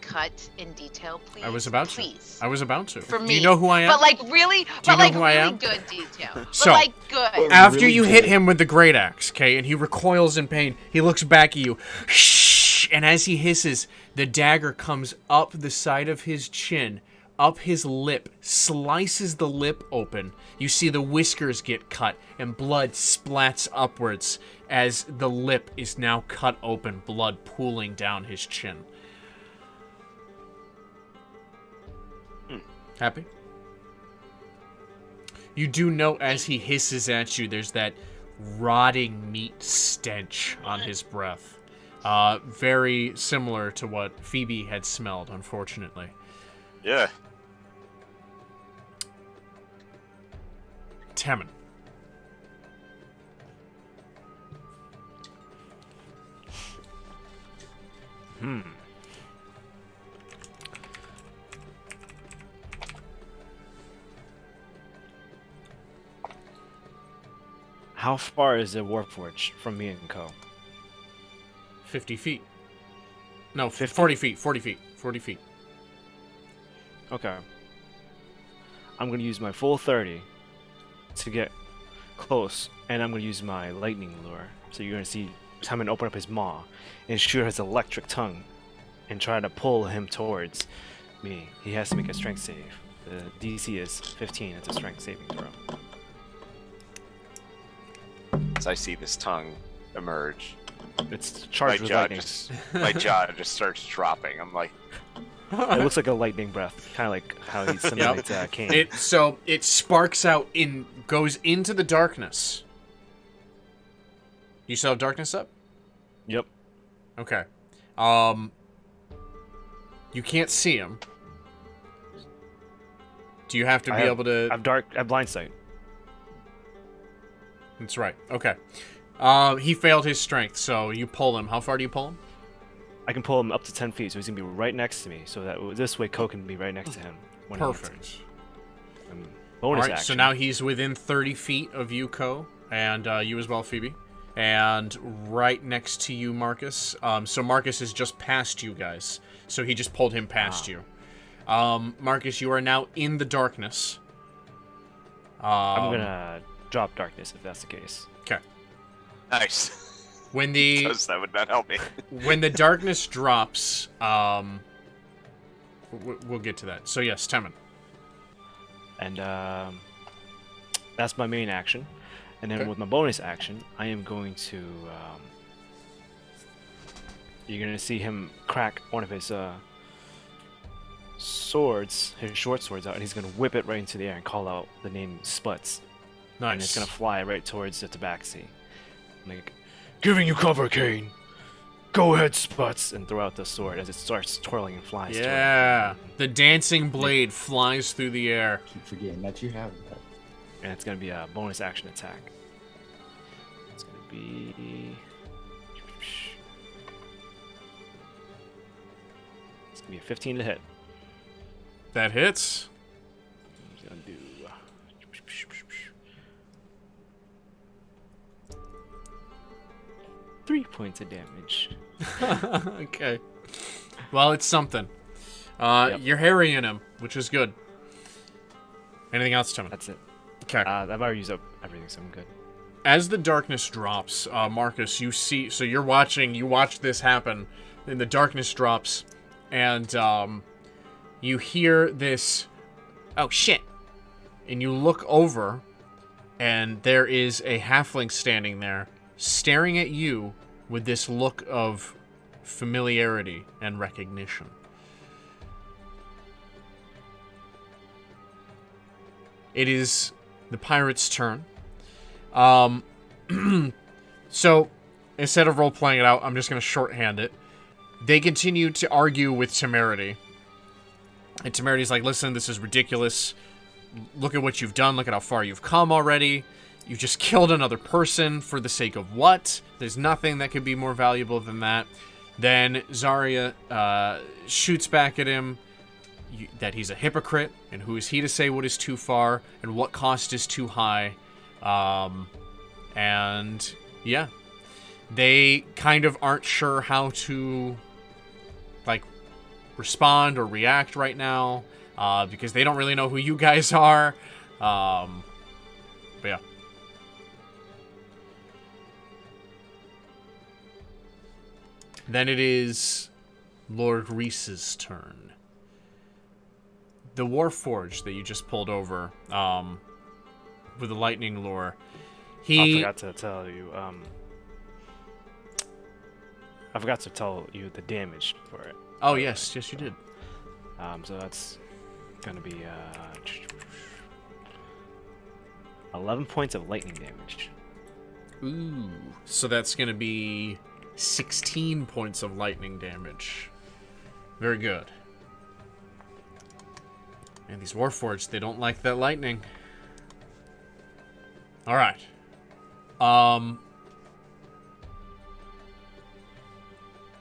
cut in detail, please. I was about to. Please. I was about to. For Do me. you know who I am? But like really, Do you know who I really am? good detail. But So- like good. After really you hit good. him with the great axe, okay, and he recoils in pain, he looks back at you, shh, and as he hisses, the dagger comes up the side of his chin, up his lip, slices the lip open. You see the whiskers get cut, and blood splats upwards as the lip is now cut open, blood pooling down his chin. Happy? You do note as he hisses at you, there's that rotting meat stench on his breath. Very similar to what Phoebe had smelled, unfortunately. Yeah. Temmin. How far is the Warforge from me and Co? 50 feet. No, 50? 40 feet. 40 feet. 40 feet. Okay. I'm going to use my full 30 to get close, and I'm going to use my lightning lure. So you're going to see Timon open up his maw and shoot his electric tongue and try to pull him towards me. He has to make a strength save. The DC is 15. It's a strength saving throw. As I see this tongue emerge, It's charged with lightning. my jaw just starts dropping. I'm like, It looks like a lightning breath, kind of like how he simulates Kane. So it sparks out goes into the darkness. You still have darkness up? Yep. Okay. You can't see him. Do you have to be able to? I have blind sight. That's right. Okay. He failed his strength, so you pull him. How far do you pull him? I can pull him up to 10 feet, so he's gonna be right next to me. So that this way, Co can be right next to him. When Perfect. Bonus All right. action. So now he's within 30 feet of you, Co, and you as well, Phoebe, and right next to you, Marcus. So Marcus is just past you guys. So he just pulled him past you. Marcus, you are now in the darkness. I'm gonna drop darkness if that's the case. Okay. nice. When the Because that would not help me. when the darkness drops, we'll get to that. So yes, Temmin. And that's my main action. And then Okay. with my bonus action, I am going to. You're gonna see him crack one of his swords, his short swords out, and he's gonna whip it right into the air and call out the name Sputs. Nice. And it's gonna fly right towards the tabaxi. Like, giving you cover, Kane. Go ahead, Sputs, and throw out the sword as it starts twirling and flies. toward him. Yeah. The dancing blade flies through the air. Keep forgetting that you have that. And it's gonna be a bonus action attack. It's gonna be. It's gonna be a 15 to hit. That hits. He's gonna do. 3 points of damage. Okay. Well, it's something. Yep. You're harrying him, which is good. Anything else, Timon? That's it. Okay. I've already used up everything, so I'm good. As the darkness drops, Marcus, you see. So you're watching. You watch this happen. Then the darkness drops, and you hear this. Oh shit! And you look over, and there is a halfling standing there, staring at you with this look of familiarity and recognition. It is the pirate's turn. So, instead of role-playing it out, I'm just going to shorthand it. They continue to argue with Temerity. And Temerity's like, listen, this is ridiculous. Look at what you've done. Look at how far you've come already. You just killed another person for the sake of what? There's nothing that could be more valuable than that. Then Zarya shoots back at him that he's a hypocrite, and who is he to say what is too far, and what cost is too high. And yeah, they kind of aren't sure how to like respond or react right now, because they don't really know who you guys are. But yeah. Then it is Lord Reese's turn. the Warforged that you just pulled over, with the lightning lure. I forgot to tell you. I forgot to tell you the damage for it. Oh yes, you did. So that's gonna be 11 points of lightning damage. Ooh. So that's gonna be 16 points of lightning damage. Very good. And these Warforged, they don't like that lightning. All right.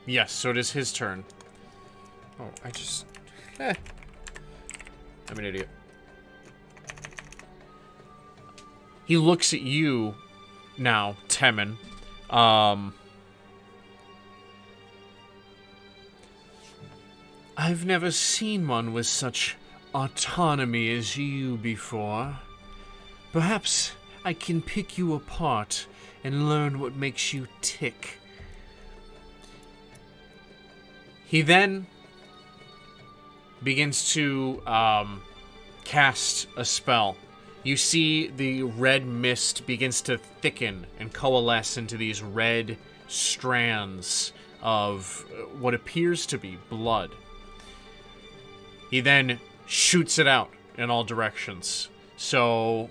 Yes, so it is his turn. Oh, I'm an idiot. He looks at you now, Temin. I've never seen one with such autonomy as you before. Perhaps I can pick you apart and learn what makes you tick. He then begins to cast a spell. You see the red mist begins to thicken and coalesce into these red strands of what appears to be blood. He then shoots it out in all directions. So,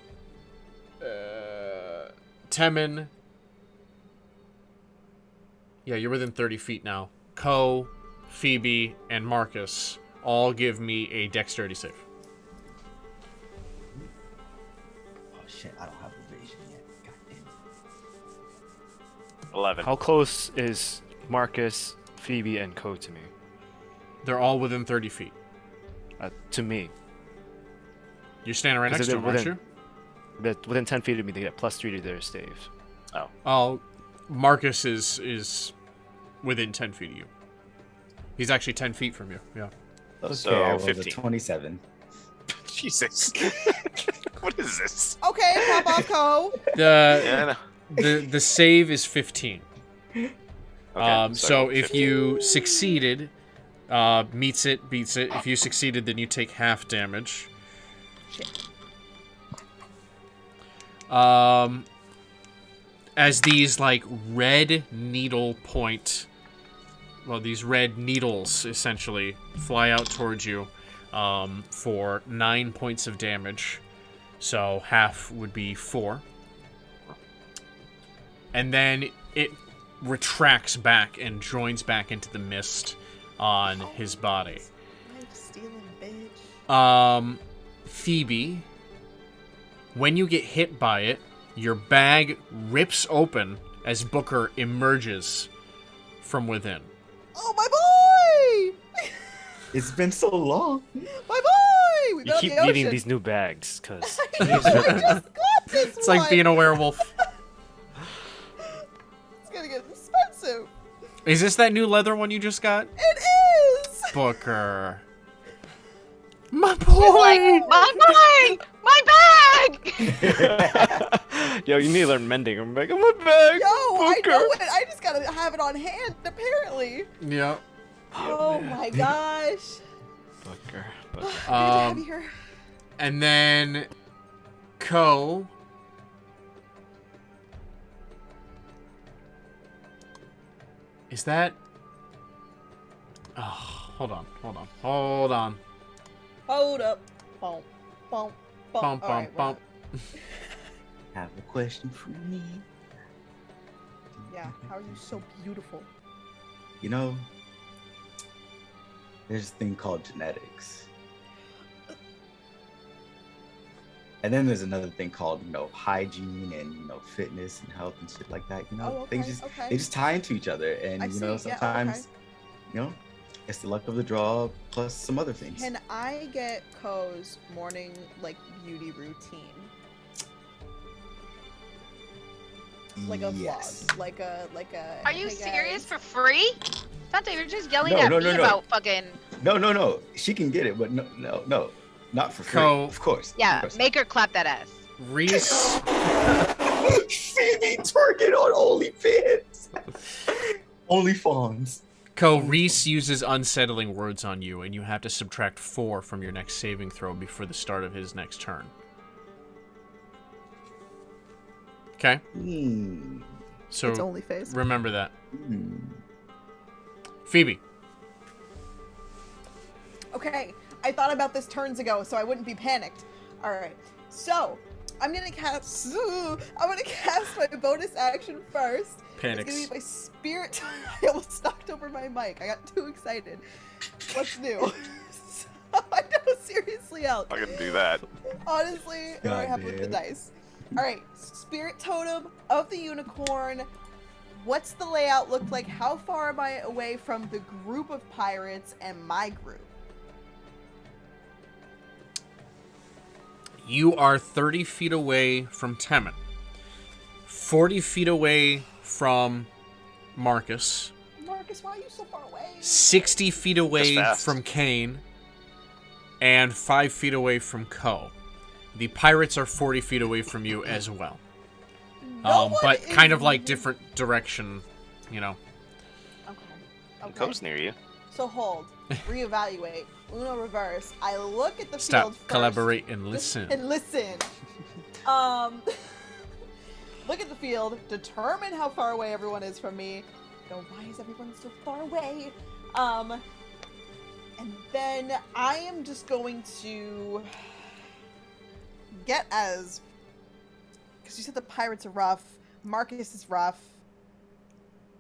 Temin, yeah, you're within 30 feet now. Ko, Phoebe, and Marcus all give me a dexterity save. Oh shit, I don't have evasion yet. God damn it. 11. How close is Marcus, Phoebe, and Ko to me? They're all within 30 feet. To me. You're standing right next to them, aren't you? Within 10 feet of me, they get +3 to their save. Oh, Marcus is within 10 feet of you. He's actually 10 feet from you, yeah. Okay, So, I rolled 15. a 27. Jesus. What is this? Okay, pop off, Co. Yeah, I know. The save is 15. Okay, So if 15. you succeeded, meets it, beats it. If you succeeded, then you take half damage. Shit. As these like red needle point, well, these red needles essentially fly out towards you, for 9 points of damage. So half would be 4. And then it retracts back and joins back into the mist on his body. Life stealing bitch. Phoebe, when you get hit by it, your bag rips open as Booker emerges from within. Oh, my boy! It's been so long. My boy! We You got keep the needing ocean. these new bags, because I just got this It's like being a werewolf. It's gonna get expensive. Is this that new leather one you just got? It is! Booker. My He's like, boy! my boy! My bag! yo, you need to learn mending. I'm like, oh, my bag, Yo, I Booker. know it. I just gotta have it on hand, apparently. Yeah. Oh my gosh. Booker. Good to have you here. And then Ko. Is that? Oh, hold on. Hold up. Bump, bump, bump. Bump, All right, bump, well, Have a question for me. yeah, how are you so beautiful? You know, there's a thing called genetics. And then there's another thing called, hygiene and, fitness and health and shit like that. Oh, things okay. they just tie into each other. And, I see, yeah, sometimes, it's the luck of the draw plus some other things. Can I get Ko's morning, beauty routine? Like a Yes. vlog. Like a. Are you hey, serious guys. for free? Dante, you're just yelling No, at no, me no, no. about fucking. No. She can get it, but no. Not for free. Co- Of course. Yeah, Of course. make her clap that ass. Reese. Phoebe twerking on OnlyFans. OnlyFans. Ko, Reese uses unsettling words on you, and you have to subtract 4 from your next saving throw before the start of his next turn. Okay? So It's only phase. remember that. Phoebe. Okay, I thought about this turns ago, so I wouldn't be panicked. All right, so I'm gonna cast my bonus action first. Panics. It's gonna be my spirit. I almost knocked over my mic. I got too excited. What's new? So, I know, seriously, Elk. I can do that. Honestly, I'm very happy with the dice. All right, spirit totem of the unicorn. What's the layout look like? How far am I away from the group of pirates and my group? You are 30 feet away from Temin. 40 feet away from Marcus. Marcus, why are you so far away? 60 feet away fast. from Kane. And 5 feet away from Ko. The pirates are 40 feet away from you as well. No one But is- kind of like different direction, you know. And Okay. Ko's near you. So hold, reevaluate, Uno reverse. I look at the Stop, field first. collaborate, and listen. And listen. Look at the field, determine how far away everyone is from me. Go, why is everyone so far away? And then I am just going to get as, because you said the pirates are rough, Marcus is rough.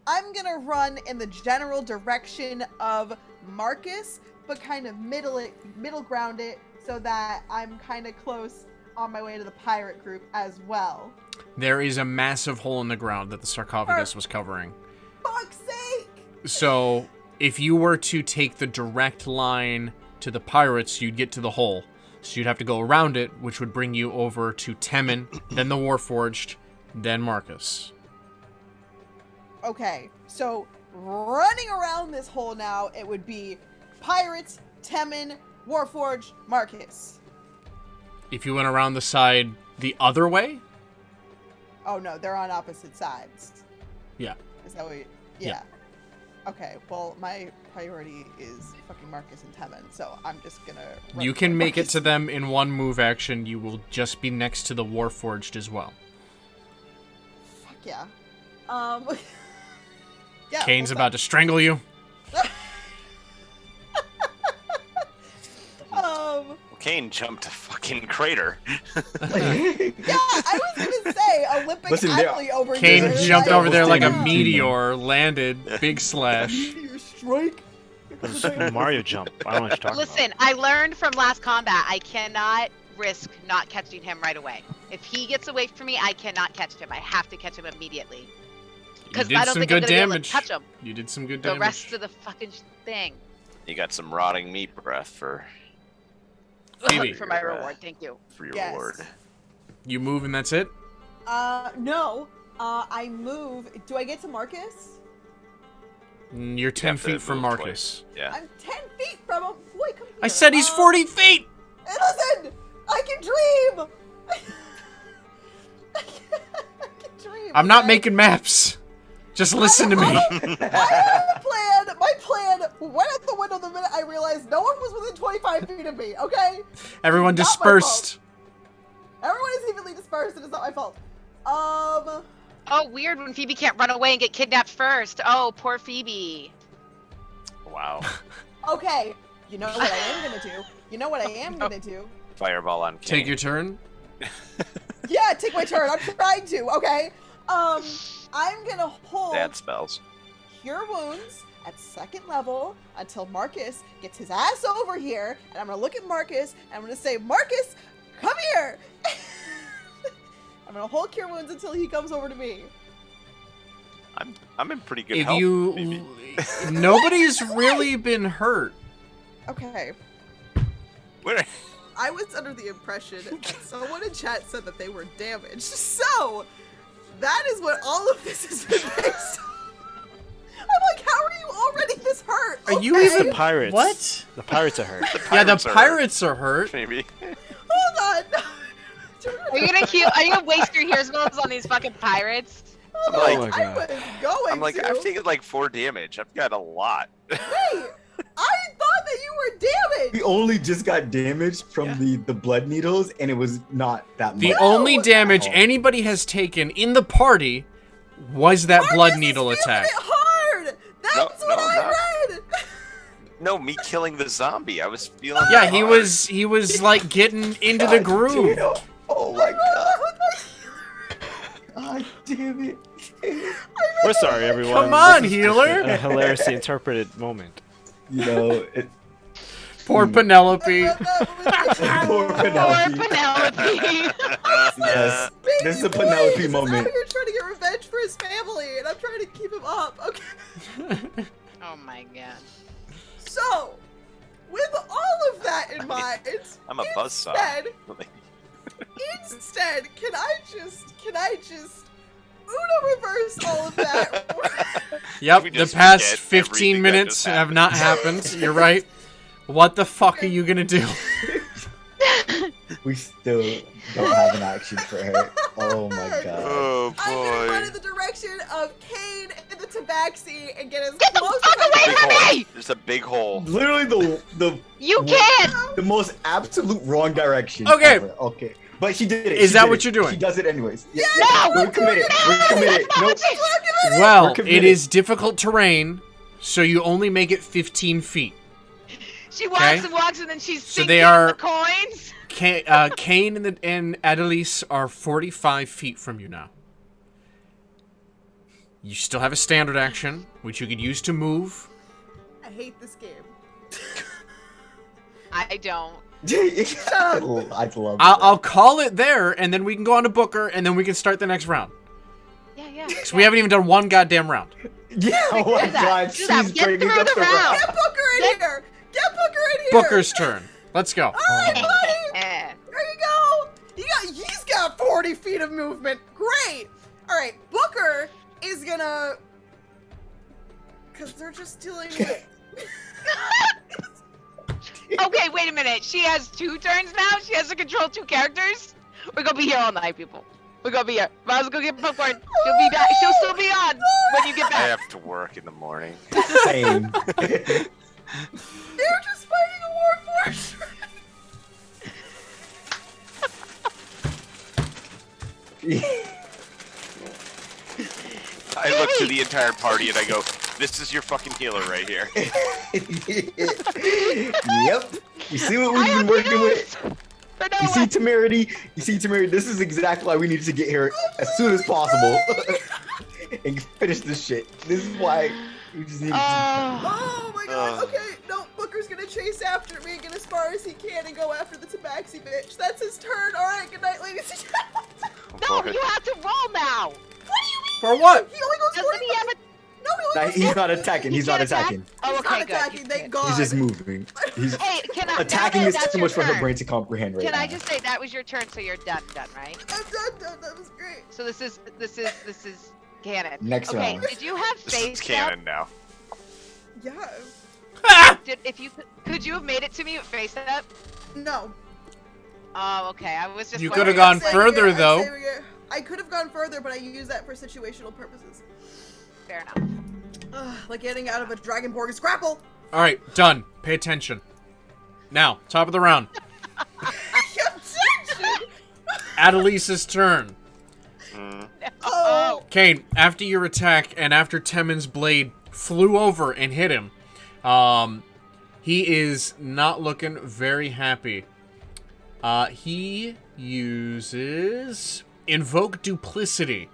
I'm gonna run in the general direction of Marcus, but kind of middle ground it so that I'm kind of close on my way to the pirate group as well. There is a massive hole in the ground that the sarcophagus was covering. Fuck's sake! So, if you were to take the direct line to the pirates, you'd get to the hole. So you'd have to go around it, which would bring you over to Temin, then the Warforged, then Marcus. Okay, so running around this hole now, it would be pirates, Temin, Warforged, Marcus. If you went around the side the other way, Oh no, they're on opposite sides. yeah. Is that what you... Yeah. Okay, well, my priority is fucking Marcus and Temin, so I'm just gonna... run You can toward make it Marcus. to them in one move action. You will just be next to the Warforged as well. Fuck yeah. Yeah. Kane's about to strangle you. Kane jumped a fucking crater. Yeah, I was gonna say Olympic Listen, there- athlete over Kane here. jumped over there like a Yeah. meteor, landed, big slash. Meteor strike. It was Super Mario jump. I don't know what you're talking Listen, I learned from last combat, I cannot risk not catching him right away. If he gets away from me, I cannot catch him. I have to catch him immediately. You Because did I don't some think I'm good gonna be able to damage. touch him. You did some good The damage. rest of the fucking thing. You got some rotting meat breath for Phoebe. For my reward, thank you. your Yes. reward. You move and that's it? No. I move. Do I get to Marcus? You're 10 have to feet from move Marcus. Yeah. I'm 10 feet from him. Boy, come here. I said he's 40 feet! Hey, listen! I can dream! I can dream. I'm not okay? making maps. Just listen to me. My plan went out the window the minute I realized no one was within 25 feet of me, okay? Everyone Not my dispersed. Everyone is evenly dispersed and it's not my fault. Oh, weird when Phoebe can't run away and get kidnapped first. Oh, poor Phoebe. Wow. Okay. You know what I am gonna do? Fireball on Kane. Take your turn. Yeah, take my turn. I'm trying to, okay? I'm gonna hold Dad spells. Cure Wounds at second level until Marcus gets his ass over here, and I'm gonna look at Marcus, and I'm gonna say, Marcus, come here! I'm gonna hold Cure Wounds until he comes over to me. I'm in pretty good If health. you... maybe. Nobody's really been hurt. Okay. Where? I was under the impression that someone in chat said that they were damaged. So, that is what all of this is based on. I'm like, how are you already this hurt? Are you Okay. even- The pirates. What? The pirates are hurt. Yeah, the Pirates are pirates are hurt. Maybe. Hold on. Are you gonna waste your heroes bullets on these fucking pirates? I'm like, Oh my God. I was going I'm like, to. I've taken like 4 damage. I've got a lot. Wait, I thought that you were damaged. We only just got damaged from the blood needles, and it was not that much. The only damage Oh. anybody has taken in the party was that blood Marcus needle is feeling attack. it hard. That's No, what no, I not- read. No, me killing the zombie. I was feeling. Yeah, it he hard. was like getting into the groove. Damn. Oh my god. God damn it. We're sorry, everyone. Come on, This is healer. A hilariously interpreted moment. You know, Poor Penelope. poor Poor Penelope. Penelope. Yes, this is a Baby Penelope boy, he's moment. out here trying to get revenge for his family, and I'm trying to keep him up. Okay. Oh my god. So, with all of that in mind, I'm a buzzsaw. Instead, can I just Uno reverse all of that? Yep, We the just past forget 15 everything that minutes just have not happened. You're right. What the fuck are you gonna do? We still don't have an action for her. Oh my god. Oh I'm gonna run boy. in the direction of Kane and the Tabaxi and get as Get the close fuck as I away Big from hole. me! There's a big hole. Literally the You can't! the most absolute wrong direction. Okay. Ever. Okay. But she did it. Is She that did what it. you're doing? She does it anyways. Yeah. No! We're committed. We're committed. Nope. Well, We're it committed. is difficult terrain, so you only make it 15 feet. She walks Okay. and walks and then she's So sinking they are- the coins. Kane and Adelise are 45 feet from you now. You still have a standard action, which you could use to move. I hate this game. I don't. I love I'll call it there, and then we can go on to Booker, and then we can start the next round. Yeah. Because we haven't even done one goddamn round. Yeah, oh my Do that. god, Do that. she's Get bringing through up the the round. Get Booker in here! Get Booker in here! Booker's turn. Let's go. Alright, buddy! Eh. There you go! He's got 40 feet of movement. Great! Alright, Booker is gonna... Because they're just dealing with... Okay, wait a minute. She has 2 turns now? She has to control 2 characters? We're gonna be here all night, people. We're gonna be here. Might as well go get popcorn. She'll be back. She'll still be on when you get I back. have to work in the morning. Same. They're just fighting a war force! I look to the entire party and I go, "This is your fucking healer right here." Yep. You see what I we've been have working news with? for no You see one. Temerity? This is exactly why we need to get here as soon as possible. And finish this shit. This is why we just need to... Oh my god, Ugh. okay, no, Booker's gonna chase after me, get as far as he can, and go after the Tabaxi bitch. That's his turn. Alright, good night, ladies and gentlemen. No, Boy. you have to roll now. What do you mean? For what? He only goes Doesn't 40 he have a... No, he only goes He's 40 not attacking. He's not can't attack? attacking. Oh, He's okay, not good. attacking, thank God. He's just moving. He's Hey, can I... attacking now is that's too your much for her turn. brain to comprehend right Can now. I just say that was your turn, so you're done, right? I'm done. That was great. So this is canon. Next Okay, round. did you have This is face up? canon now. Yeah. Could you have made it to me with face up? No. Oh, okay. I was just. You wondering. could have gone I'm saving further, it, I'm though. saving it. I could have gone further, but I use that for situational purposes. Fair enough. Like getting out of a Dragonborn scrapple. All right, done. Pay attention. Now, top of the round. Objection! Adelise's turn. Mm. Oh. Kane, after your attack and after Temen's blade flew over and hit him, he is not looking very happy. He uses Invoke Duplicity.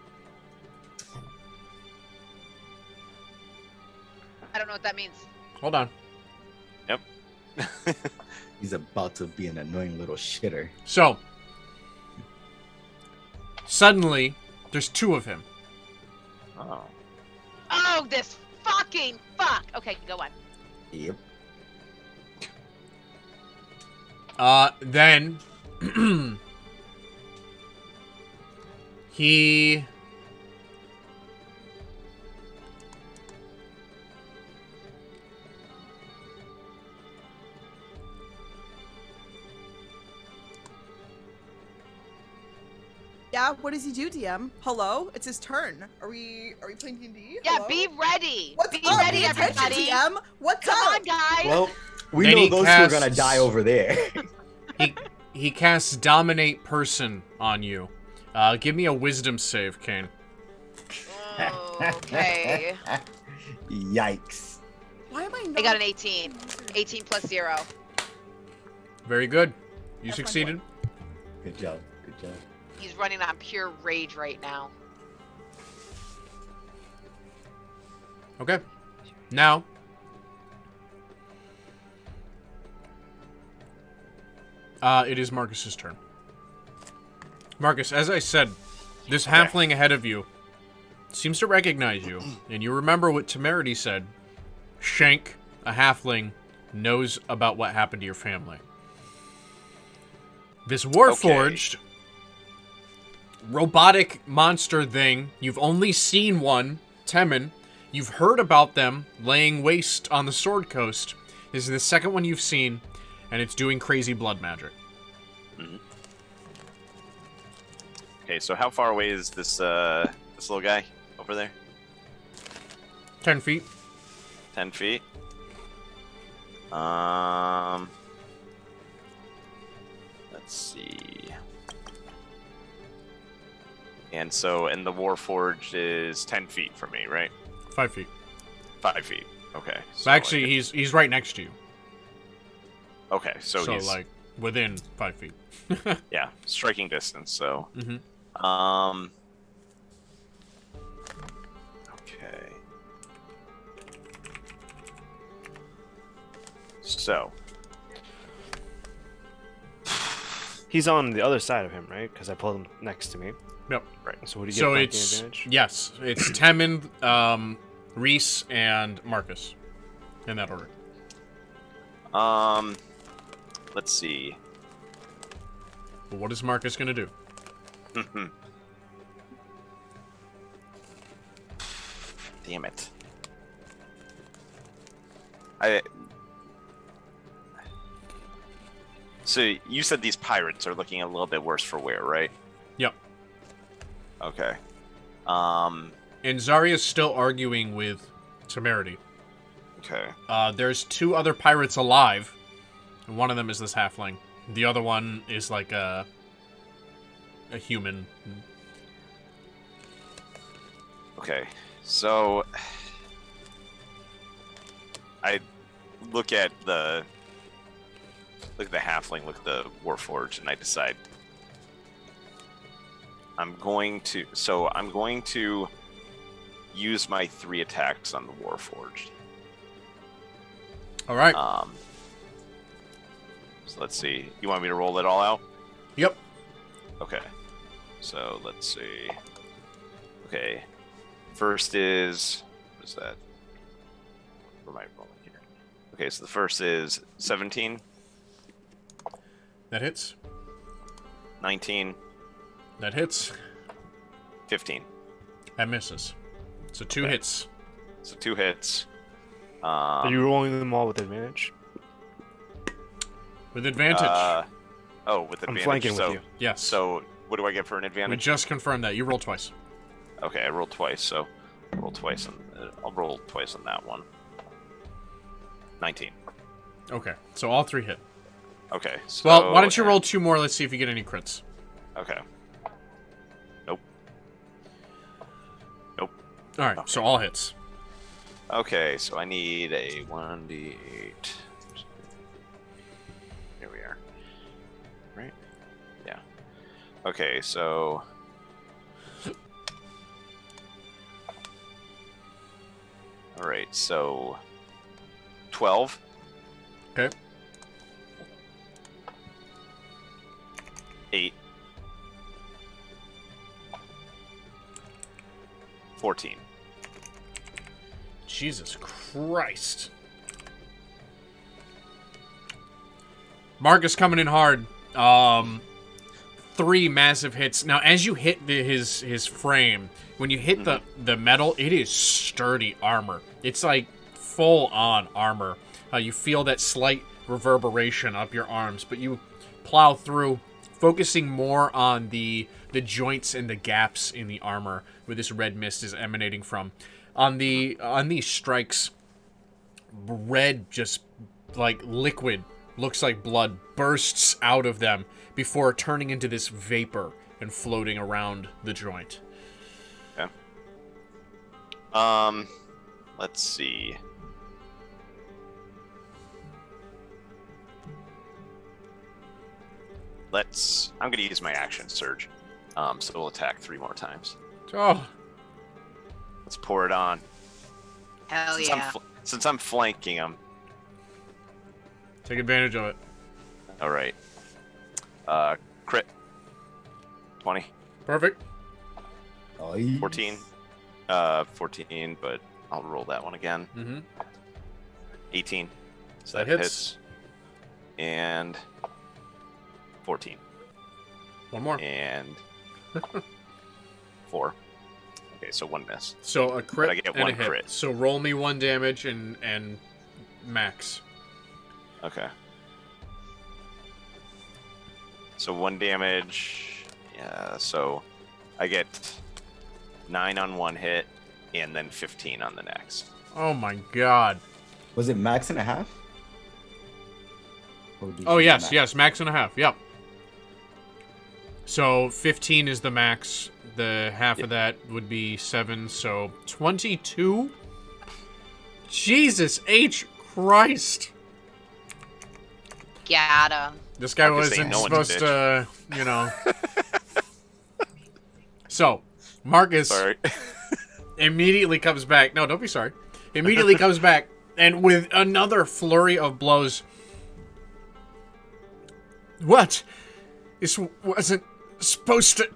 I don't know what that means. Hold on. Yep. He's about to be an annoying little shitter. So, suddenly, there's 2 of him. Oh. Oh, this fucking fuck. Okay, go on. Yep. Then he Yeah, what does he do, DM? Hello? It's his turn. Are we playing D&D? Yeah, Hello? be ready. What's be up? ready, Pay attention, everybody. DM. What's Come up? on, guys. Well, we Then know he those two are gonna casts- die over there. He casts Dominate Person on you. Give me a Wisdom save, Kane. Oh, okay. Yikes. Why am I not? I got an 18. 18 plus 0. Very good. You That's my succeeded. Good job. Good job. He's running on pure rage right now. Okay. Now, it is Marcus's turn. Marcus, as I said, this halfling ahead of you seems to recognize you, and you remember what Temerity said. Shank, a halfling, knows about what happened to your family. This Warforged robotic monster thing, you've only seen one, Temin. You've heard about them laying waste on the Sword Coast. This is the second one you've seen, and it's doing crazy blood magic. Mhm. Okay, so how far away is this this little guy over there? 10 feet. 10 feet. Let's see. And the Warforged is 10 feet from me, right? 5 feet. 5 feet. Okay. So actually, he's right next to you. Okay, so he's like within 5 feet. yeah, striking distance. So. Mhm. Okay. So. He's on the other side of him, right? Because I pulled him next to me. Yep. Right. So what do you get? So flanking it's advantage? yes, it's Temin, Reese, and Marcus, in that order. Let's see. But what is Marcus gonna do? Damn it. So you said these pirates are looking a little bit worse for wear, right? Yep. Okay. And Zarya's still arguing with Temerity. Okay. There's 2 other pirates alive, and one of them is this halfling. The other one is like a human. Okay. So I look at the halfling, look at the Warforged, and I decide I'm going to use my 3 attacks on the Warforged. All right. So let's see. You want me to roll it all out? Yep. Okay. So let's see. Okay. First is what is that? What am I rolling here? Okay, so the first is 17, That hits. 19, That hits. 15. That misses. So 2 Okay. hits. So 2 hits. Are you rolling them all with advantage? With advantage. With advantage. I'm flanking so, with you. Yes. So what do I get for an we advantage? just confirmed that. You roll twice. Okay, I rolled twice, so I'll roll twice on that one. 19. Okay. So all 3 hit. Okay. So, Well, why don't you roll 2 more? Let's see if you get any crits. Okay. Nope. Nope. All right. So all hits. Okay, so I need a 1d8. Here we are. Right? Yeah. Okay, so... Alright, so... 12. Okay. 8. 14. Jesus Christ. Marcus coming in hard. 3 massive hits. Now, as you hit his frame, when you hit the metal, it is sturdy armor. It's like full-on armor. You feel that slight reverberation up your arms, but you plow through, focusing more on the joints and the gaps in the armor where this red mist is emanating from. On these strikes, red, just like liquid, looks like blood, bursts out of them before turning into this vapor and floating around the joint. Okay. Let's see. I'm gonna use my action surge. So we'll attack 3 more times. Oh, Let's pour it on. Hell yeah. Since I'm flanking him. take advantage of it. All right. Crit. 20. Perfect. 14. 14, but I'll roll that one again. Mm-hmm. 18. So That that hits. hits. And 14. One more. And 4. Okay, so 1 miss. So a crit But I get and a 1 hit. crit. So roll me 1 damage and max. Okay. So 1 damage. Yeah, so I get 9 on 1 hit and then 15 on the next. Oh my god. Was it max and a half? Or did Oh you yes, max? yes, max and a half. Yep. So 15 is the max. The half of that would be 7, so 22. Jesus H Christ. Got him. This guy I'm just saying, wasn't no one's a supposed to, you know. So, Marcus Sorry. immediately comes back. No, don't be sorry. Immediately comes back, and with another flurry of blows. What? This wasn't supposed to.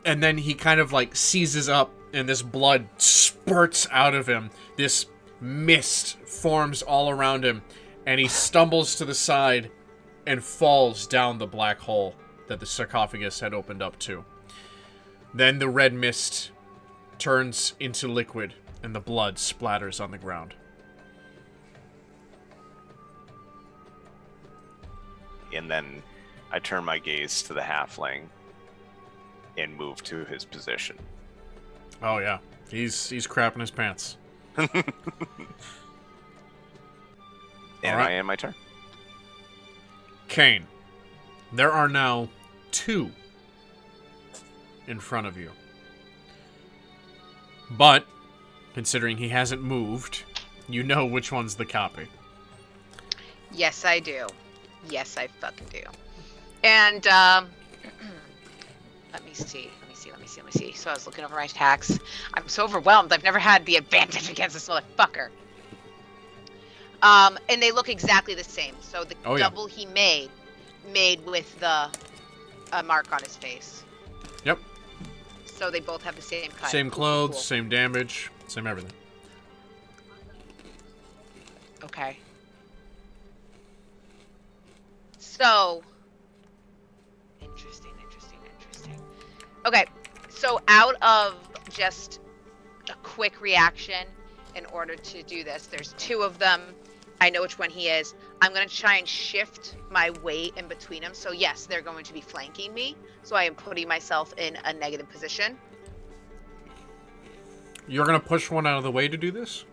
And then he kind of like seizes up, and this blood spurts out of him. This mist forms all around him, and he stumbles to the side and falls down the black hole that the sarcophagus had opened up to. Then the red mist turns into liquid, and the blood splatters on the ground. And then I turn my gaze to the halfling and move to his position. Oh yeah, he's crapping his pants. And Alright. I end my turn. Kane, there are now 2 in front of you. But, considering he hasn't moved, you know which one's the copy. Yes, I do. Yes, I fucking do. And, let me see. So I was looking over my attacks. I'm so overwhelmed. I've never had the advantage against this motherfucker. And they look exactly the same. So the double he made with the mark on his face. Yep. So they both have the same cut. Same clothes, Cool. same damage, same everything. Okay. So, interesting. Okay, so out of just a quick reaction, in order to do this, there's 2 of them. I know which one he is. I'm going to try and shift my weight in between them. So yes, they're going to be flanking me. So I am putting myself in a negative position. You're going to push one out of the way to do this?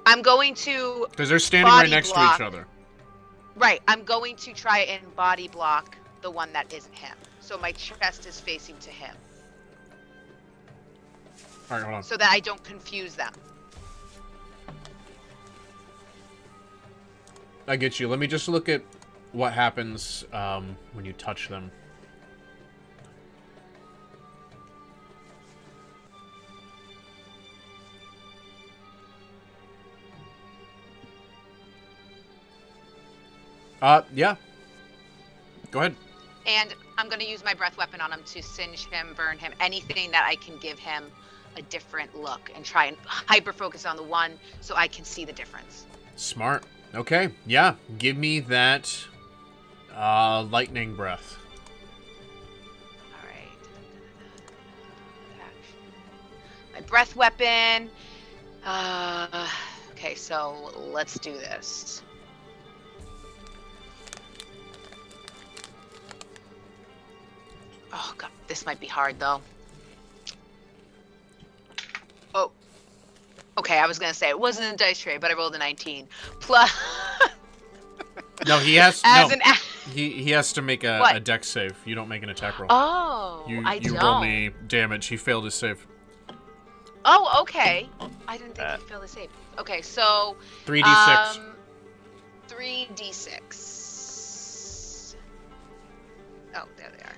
I'm going to... Because they're standing right next to each other. Right, I'm going to try and body block the one that isn't him. So my chest is facing to him. All right, hold on. So that I don't confuse them. I get you. Let me just look at what happens when you touch them. Yeah. Go ahead. And I'm going to use my breath weapon on him to singe him, burn him, anything that I can give him a different look and try and hyper focus on the one so I can see the difference. Smart. Okay. Yeah. Give me that lightning breath. All right. My breath weapon. Okay, so let's do this. This might be hard though. Oh. Okay, I was gonna say it wasn't a dice tray, but I rolled a 19. Plus. No, he has As no. an. He has to make a What? dex save. You don't make an attack roll. Oh, you I you don't. roll me damage. He failed his save. Oh, okay. I didn't think he failed the save. Okay, so 3d6. 3d6. Oh, there they are.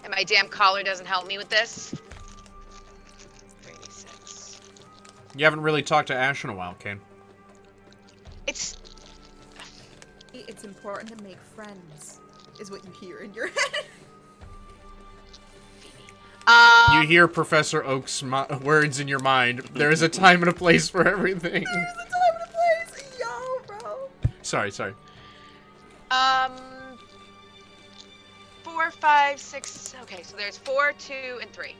And my damn collar doesn't help me with this. 3d6. You haven't really talked to Ash in a while, Kane. It's important to make friends, is what you hear in your head. You hear Professor Oak's words in your mind. There is a time and a place for everything. There's a time and a place. Yo, bro. Sorry. 4, 5, 6. Okay, so there's 4, 2, and 3.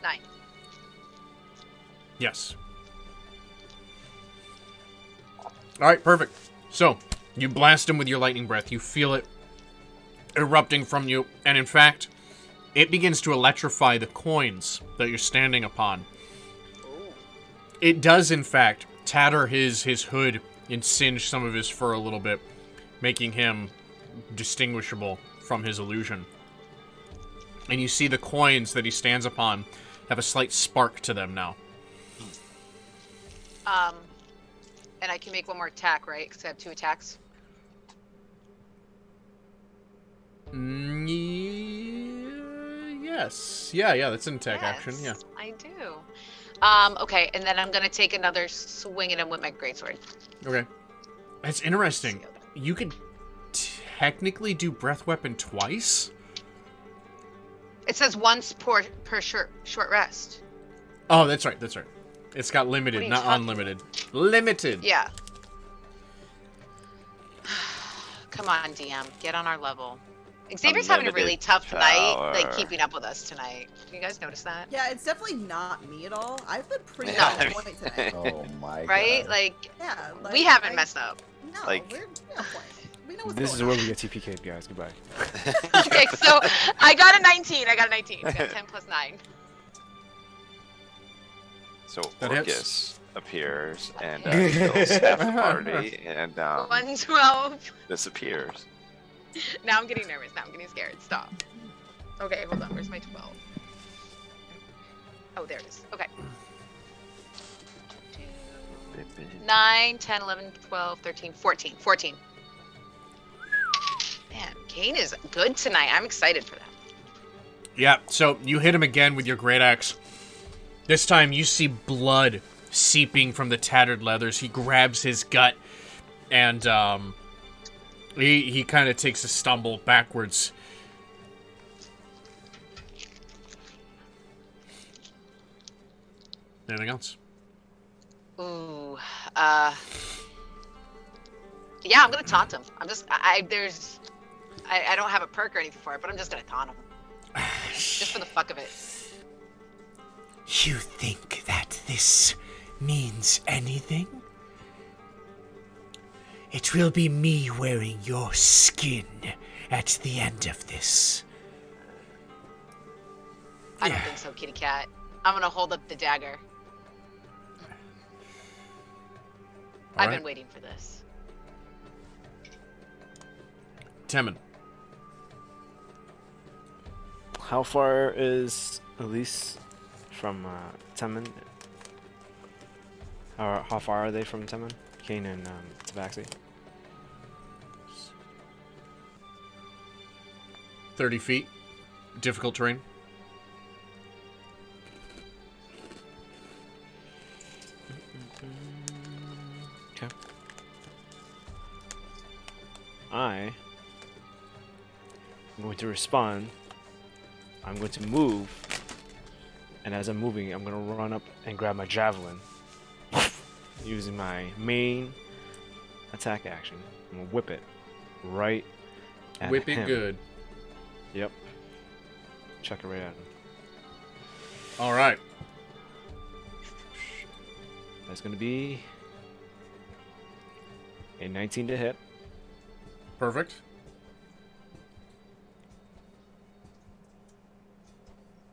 9. Yes. All right, perfect. So, you blast him with your lightning breath. You feel it erupting from you, and in fact, it begins to electrify the coins that you're standing upon. It does, in fact, tatter his hood and singe some of his fur a little bit, making him distinguishable from his illusion. And you see the coins that he stands upon have a slight spark to them now. And I can make one more attack, right? Because I have 2 attacks. Yes. Yeah, that's an attack action, yeah. I do. Okay, and then I'm going to take another swing at him with my greatsword. Okay. That's interesting. You could technically do breath weapon twice? It says once per short rest. Oh, that's right. It's got limited, not talking unlimited. Limited. Yeah. Come on, DM. Get on our level. Xavier's having a really tough night, like, keeping up with us tonight. You guys notice that? Yeah, it's definitely not me at all. I've been pretty No. on point today. Oh my Right? god. Like, Yeah, like, we haven't messed up. No, Like- we're on point. We know what's This is going where on. we get TPK'd, guys. Goodbye. Okay, so I got a 19. I got 10 plus 9. So That Orcus appears and kills half the party and 112. disappears. Now I'm getting nervous. Now I'm getting scared. Stop. Okay, hold on. Where's my 12? Oh, there it is. Okay. 9, 10, 11, 12, 13, 14. 14. Man, Kane is good tonight. I'm excited for that. Yeah, so you hit him again with your great axe. This time you see blood seeping from the tattered leathers. He grabs his gut and he kind of takes a stumble backwards. Anything else? Ooh, yeah, I'm gonna taunt him. I don't have a perk or anything for it, but I'm just gonna taunt him. Just for the fuck of it. You think that this means anything? It will be me wearing your skin at the end of this. I don't think so, kitty cat. I'm gonna hold up the dagger. I've been waiting for this. Temin. How far is Elise from Temin? Or how far are they from Temin? Kane and Tabaxi? 30 feet. Difficult terrain. Okay. I'm going to respond. I'm going to move. And as I'm moving, I'm going to run up and grab my javelin. Using my main attack action. I'm going to whip it right at Whip it him. good. Yep. Chuck it right at him. All right. That's going to be a 19 to hit. Perfect.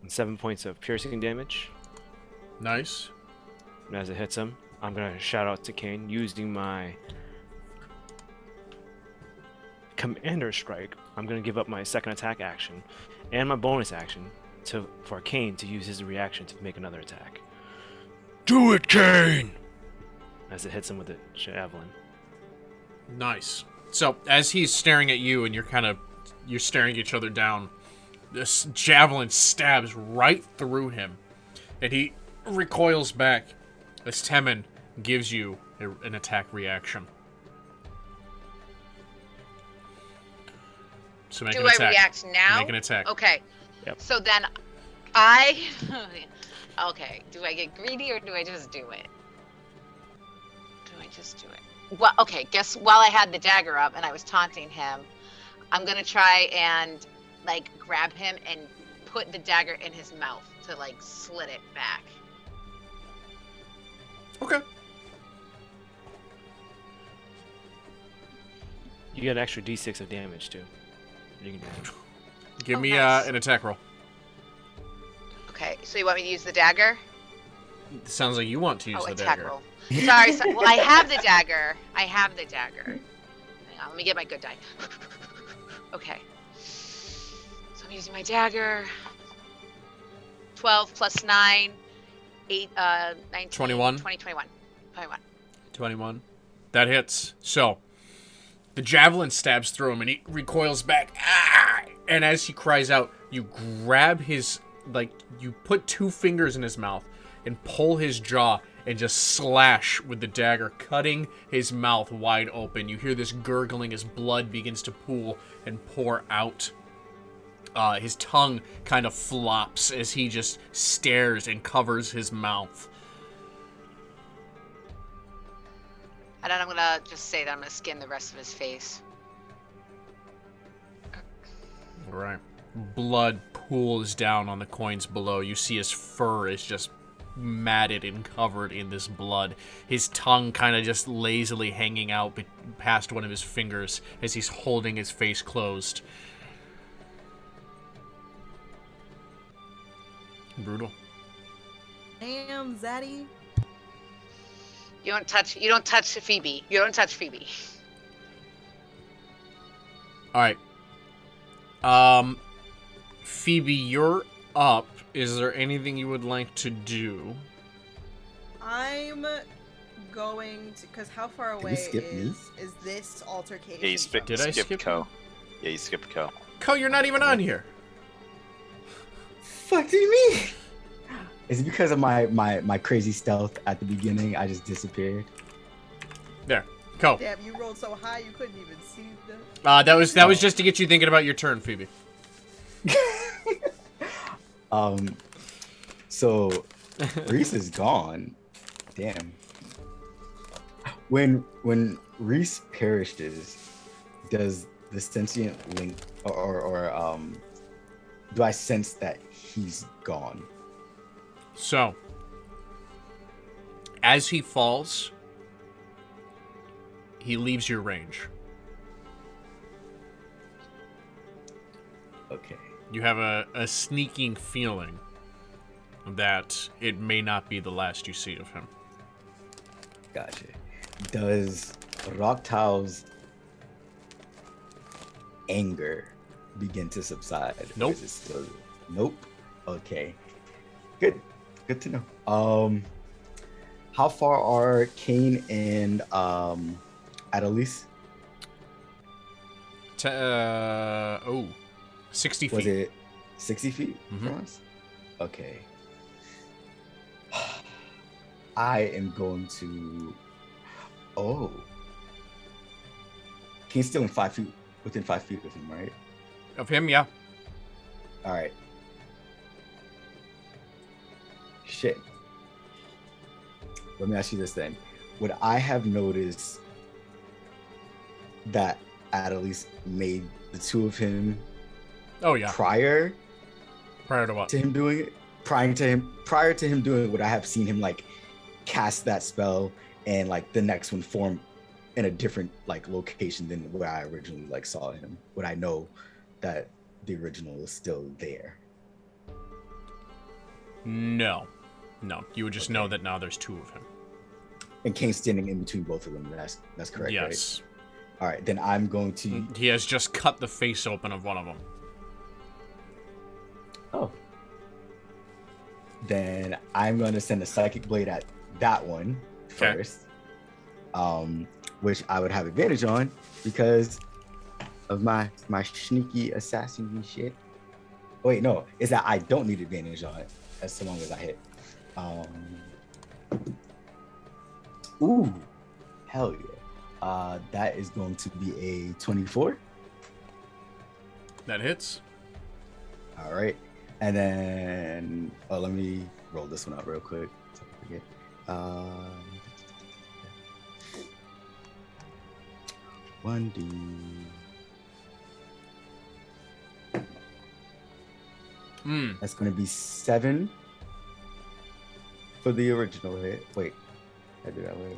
And 7 points of piercing damage. Nice. And as it hits him, I'm going to shout out to Kane using my Commander Strike. I'm going to give up my second attack action and my bonus action for Kane to use his reaction to make another attack. Do it, Kane! As it hits him with the javelin. Nice. So, as he's staring at you and you're staring each other down, this javelin stabs right through him. And he recoils back as Temin gives you an attack reaction. So make Do an I attack. react now? Make an attack. Okay. Yep. So then okay, do I get greedy or do I just do it? Well, okay, guess while I had the dagger up and I was taunting him, I'm going to try and, like, grab him and put the dagger in his mouth to, like, slit it back. Okay. You get an extra d6 of damage, too. You can do that. Give me nice. an attack roll. Okay, so you want me to use the dagger? Sounds like you want to use the attack dagger. roll. Sorry, well, I have the dagger. Hang on, let me get my good die. Okay. So I'm using my dagger. 12 plus 9, 8, 19, 21. 21. 21. That hits. So, the javelin stabs through him and he recoils back. Ah! And as he cries out, you grab his, you put 2 fingers in his mouth and pull his jaw and just slash with the dagger, cutting his mouth wide open. You hear this gurgling as blood begins to pool and pour out. His tongue kind of flops as he just stares and covers his mouth. And then I'm gonna just say that I'm gonna skin the rest of his face. All right. Blood pools down on the coins below. You see his fur is just matted and covered in this blood. His tongue kind of just lazily hanging out past one of his fingers as he's holding his face closed. Brutal. Damn, Zaddy. You don't touch Phoebe. You don't touch Phoebe. All right. Phoebe, you're up. Is there anything you would like to do? I'm going to, because how far Did you away skip me? is this altercation? Yeah, you from? Did I skipped skip Co. Yeah, you skipped Co. Co, you're not even on here. Fuck do you mean? Is it because of my crazy stealth at the beginning? I just disappeared. There. Co. Damn, you rolled so high you couldn't even see the. That was just to get you thinking about your turn, Phoebe. So Reese is gone. Damn. When Reese perishes, does the sentient link or do I sense that he's gone? So, as he falls, he leaves your range. Okay. You have a sneaking feeling that it may not be the last you see of him. Gotcha. Does Rocktail's anger begin to subside? Or Nope. is it still... Nope. Okay. Good. Good to know. How far are Kane and Adelise? 60 feet. Was it 60 feet Mhm. from us? Okay. I am going to... Oh. Kane's still in 5 feet, within 5 feet of him, right? Of him, yeah. All right. Shit. Let me ask you this then. Would I have noticed that Adelise made the two of him Oh, yeah. prior Prior to what? to him doing it? Prior to him doing it, would I have seen him like cast that spell and like the next one form in a different like location than where I originally like saw him? Would I know that the original is still there? No. You would just know Okay. that now there's 2 of him. And Kane's standing in between both of them. That's correct, Yes. right? All right, then I'm going to. He has just cut the face open of one of them. Oh. Then I'm going to send a psychic blade at that one first, which I would have advantage on because of my sneaky assassin shit. Wait, no, is that I don't need advantage on it as long as I hit. Ooh, hell yeah. That is going to be a 24. That hits. All right. And then, let me roll this one out real quick. So I forget. 1d. That's going to be 7 for the original hit. Wait, I did that way.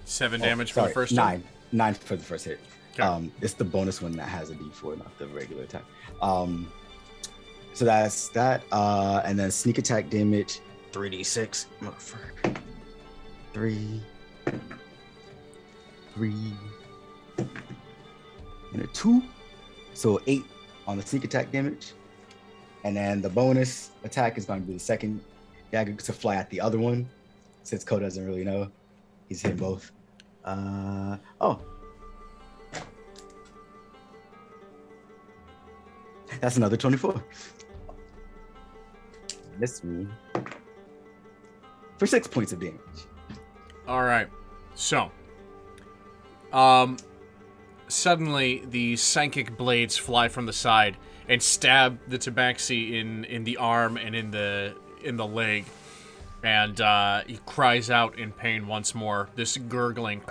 7 damage for the first 9. 9 for the first hit. Okay. It's the bonus one that has a d4, not the regular attack. So that's that. And then sneak attack damage, 3d6. Motherfucker. 3, and a 2. So 8 on the sneak attack damage. And then the bonus attack is going to be the second dagger to fly at the other one. Since Ko doesn't really know, he's hit both. That's another 24. Miss me for 6 points of damage. All right. So, suddenly the psychic blades fly from the side and stab the tabaxi in the arm and in the leg, and he cries out in pain once more. This gurgling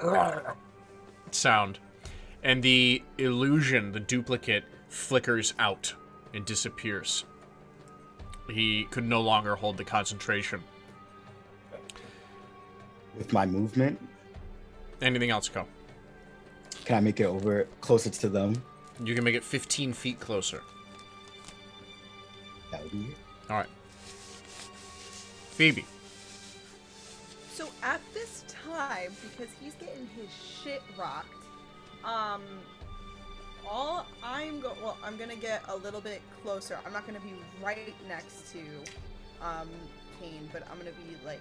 sound, and the illusion, the duplicate, flickers out and disappears. He could no longer hold the concentration. With my movement, Anything else, Ko? can I make it over closer to them? You can make it 15 feet closer. That would be it. All right. Phoebe. So at this time, because he's getting his shit rocked, I'm gonna get a little bit closer. I'm not gonna be right next to Kane, but I'm gonna be like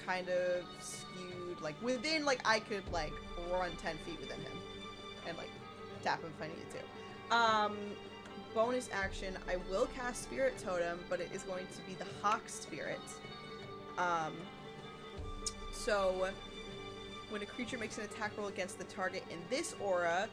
kind of skewed, like within, like I could like run 10 feet within him and like tap him if I needed to. Bonus action, I will cast Spirit Totem, but it is going to be the Hawk Spirit. So when a creature makes an attack roll against the target in this aura,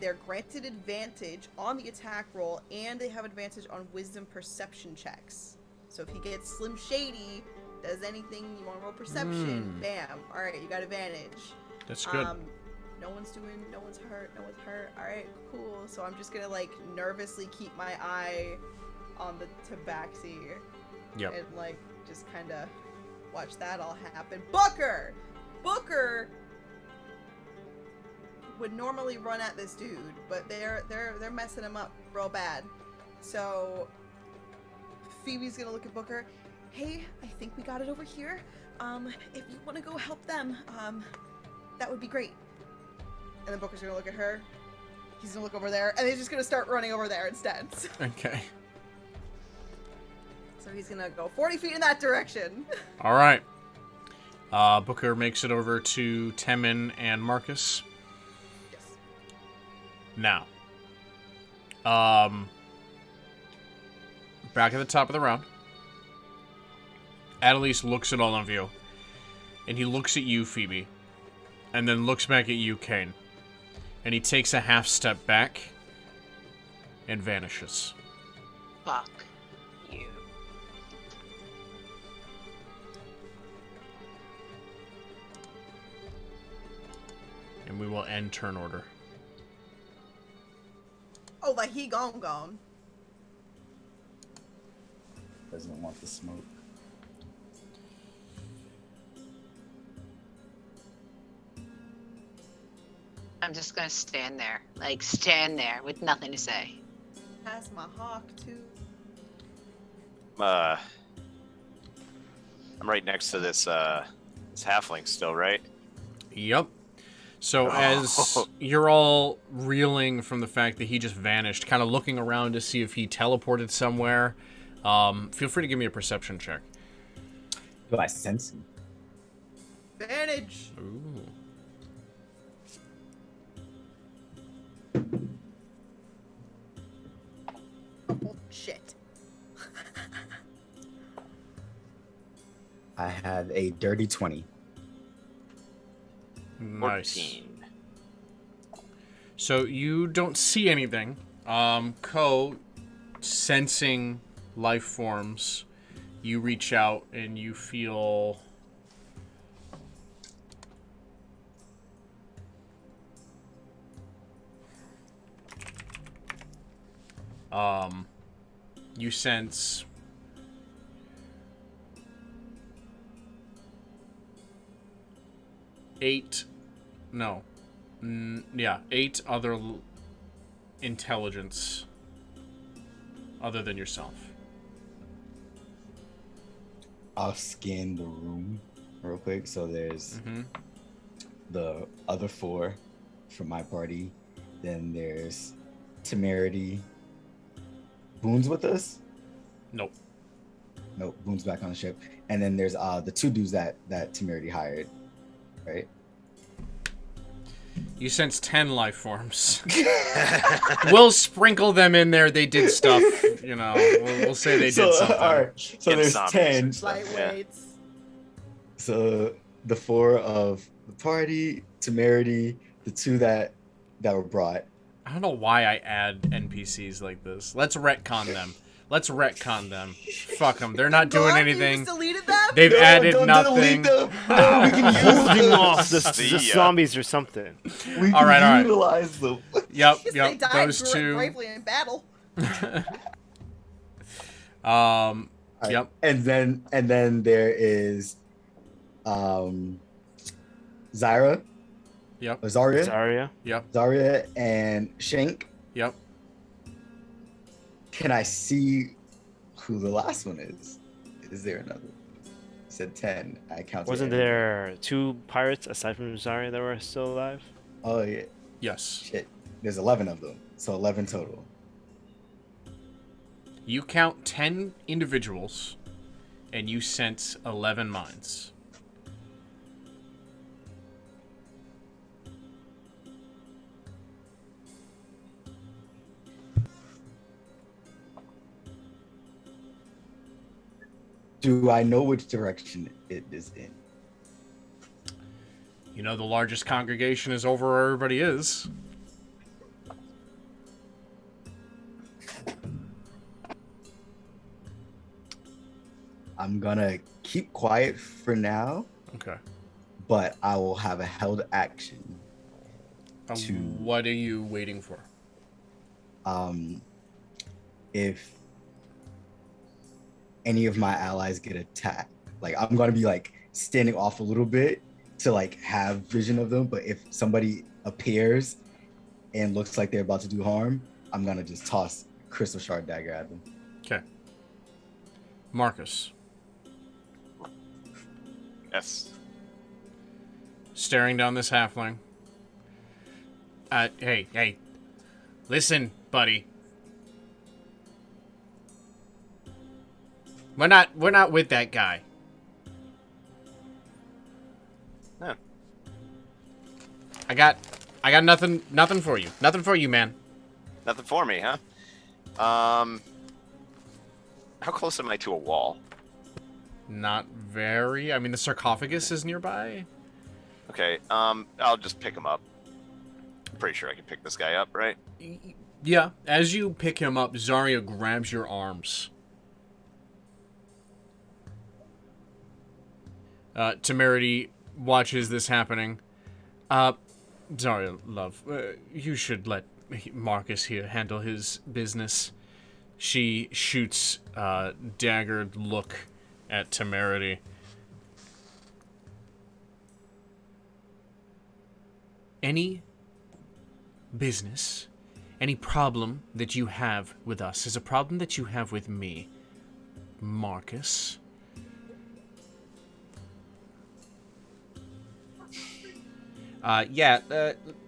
they're granted advantage on the attack roll, and they have advantage on Wisdom Perception checks. So if he gets Slim Shady, does anything, you want to roll Perception, bam. Alright, you got advantage. That's good. No one's hurt. Alright, cool. So I'm just gonna like nervously keep my eye on the tabaxi. Yep. And like just kinda watch that all happen. Booker would normally run at this dude, but they're messing him up real bad. So Phoebe's gonna look at Booker. Hey, I think we got it over here. If you want to go help them, that would be great. And then Booker's gonna look at her. He's gonna look over there, and he's just gonna start running over there instead. Okay. So he's gonna go 40 feet in that direction. All right. Booker makes it over to Temin and Marcus. Yes. Now, back at the top of the round, Adelise looks at all of you, and he looks at you, Phoebe, and then looks back at you, Kane, and he takes a half step back and vanishes. Fuck you. And we will end turn order. Oh, like he gone. Doesn't want the smoke. I'm just gonna stand there. Like, stand there with nothing to say. Has my hawk too. I'm right next to this halfling still, right? Yep. So as you're all reeling from the fact that he just vanished, kind of looking around to see if he teleported somewhere, feel free to give me a perception check. Do I sense him? Advantage. Ooh. Oh, shit. I have a dirty 20. Nice. 14. So you don't see anything. Ko, sensing life forms, you reach out and you feel you sense eight other intelligence other than yourself. I'll scan the room real quick. So there's the other 4 from my party. Then there's Temerity. Boone's with us? Nope. Nope, Boone's back on the ship. And then there's the 2 dudes that Temerity hired, right? You sense 10 life forms. We'll sprinkle them in there. They did stuff, you know. We'll say they did something. All right. So Get there's zombies 10. and stuff. Lightweights. So the 4 of the party, Temerity, the 2 that were brought. I don't know why I add NPCs like this. Let's retcon them. Fuck them. They're not doing Gone? anything. You just deleted them? They've added don't nothing. delete them. No, we can use Holding them. off the See ya. zombies or something. We can All right. utilize them. Yep, Yes, they yep. died Those two. bravely in battle. Yep. And then there is Zyra, Yep. Zarya, Zarya. Yep. Zarya, and Shank. Yep. Can I see who the last one is? Is there another? You said 10. I counted. Wasn't there 2 pirates aside from Zarya that were still alive? Oh yeah. Yes. Shit. There's 11 of them, so 11 total. You count 10 individuals, and you sense 11 minds. Do I know which direction it is in? You know the largest congregation is over where everybody is. I'm gonna keep quiet for now, Okay. but I will have a held action. To- What are you waiting for? If any of my allies get attacked, like I'm gonna be like standing off a little bit to like have vision of them, but if somebody appears and looks like they're about to do harm, I'm gonna just toss crystal shard dagger at them. Okay. Marcus, Yes. staring down this halfling. Hey. Listen, buddy. We're not with that guy. Huh. I got nothing for you. Nothing for you, man. Nothing for me, huh? How close am I to a wall? Not very. I mean, the sarcophagus is nearby. Okay, I'll just pick him up. I'm pretty sure I can pick this guy up, right? Yeah. As you pick him up, Zarya grabs your arms. Temerity watches this happening. Zarya, love, you should let Marcus here handle his business. She shoots a daggered look at Temerity. Any business, any problem that you have with us is a problem that you have with me, Marcus.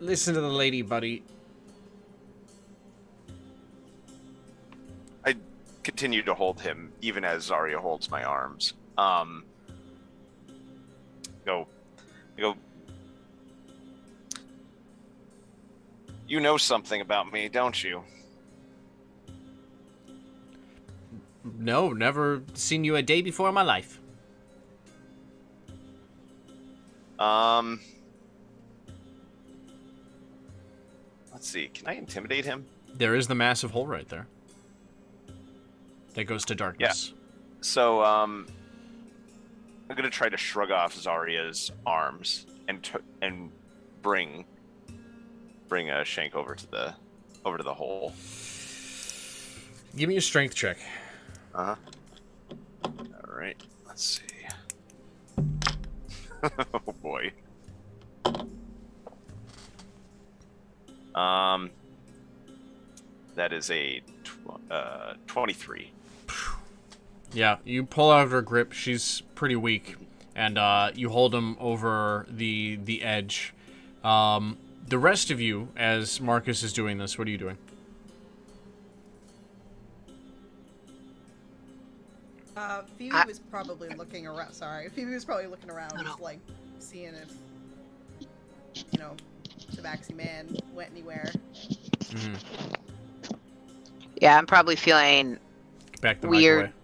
Listen to the lady, buddy. I continue to hold him, even as Zarya holds my arms. Go. You know something about me, don't you? No, never seen you a day before in my life. Let's see. Can I intimidate him? There is the massive hole right there. That goes to darkness. Yeah. So, I'm gonna try to shrug off Zarya's arms and bring a Shank over to the hole. Give me a strength check. All right. Let's see. Oh boy. That is a 23. Yeah, you pull out of her grip. She's pretty weak, and you hold him over the edge. The rest of you, as Marcus is doing this, what are you doing? Phoebe was probably looking around. Sorry, Phoebe was probably looking around, like seeing if Tabaxi Man went anywhere. Mm-hmm. Yeah, I'm probably feeling Back the weird. mic away.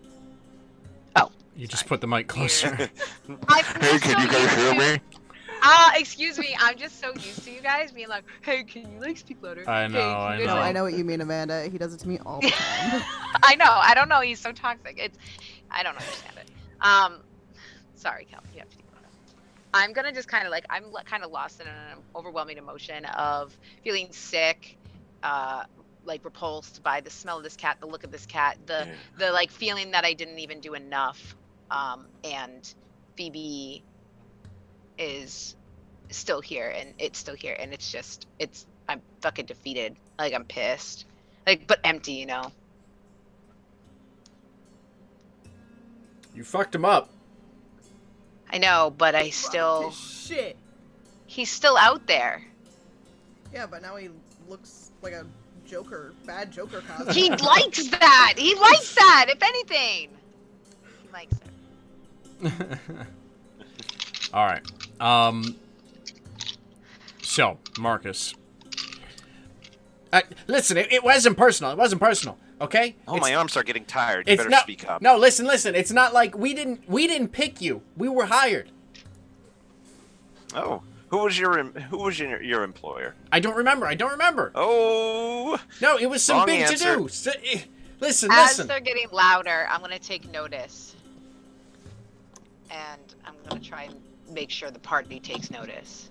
Oh, you just put the mic closer. Hey, can you guys hear me? Excuse me. I'm just so used to you guys being like, "Hey, can you like speak louder?" I know, Hey, I can you know. guys, I know what you mean, Amanda. He does it to me all the time. I know. I don't know. He's so toxic. I don't understand it. Sorry, Cal. You have to do that. I'm gonna just kind of I'm kind of lost in an overwhelming emotion of feeling sick, repulsed by the smell of this cat, the look of this cat, the feeling that I didn't even do enough, and Phoebe is still here, and I'm fucking defeated. I'm pissed, but empty, You fucked him up. I know, but I still. Shit. He's still out there. Yeah, but now he looks like a bad Joker costume. He likes that. He likes that. If anything, he likes it. All right. So, Marcus. Listen, it wasn't personal. It wasn't personal. Okay? Oh, my arms are getting tired. You better speak up. No, listen. It's not like we didn't pick you. We were hired. Oh, who was your employer? I don't remember. Oh. No, it was some wrong big answer. to do. Listen. As they're getting louder, I'm gonna take notice, and I'm gonna try and make sure the party takes notice.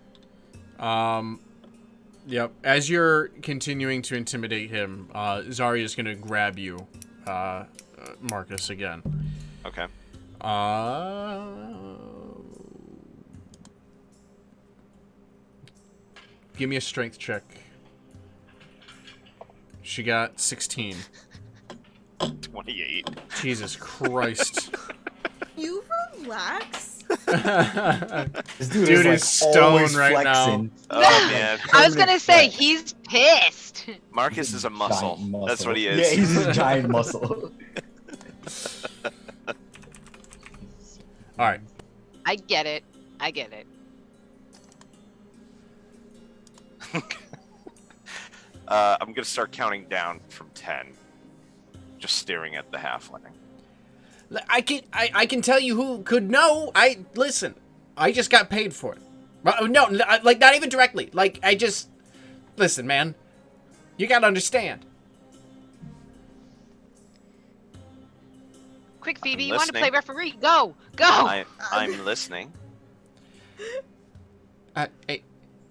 Yep. As you're continuing to intimidate him, Zarya's gonna grab you, Marcus, again. Okay. Give me a strength check. She got 16. 28. Jesus Christ. You relax. This Dude is stoned right now. Oh, man. I was gonna say he's pissed. Marcus is a muscle. Giant muscle. That's what he is. Yeah, he's a giant muscle. All right. I get it. I'm gonna start counting down from 10. Just staring at the halfling. I can tell you who could know. Listen. I just got paid for it. No, not even directly. Listen, man. You gotta understand. Quick, Phoebe, I'm you want to listening. play referee? Go. I'm listening. Hey,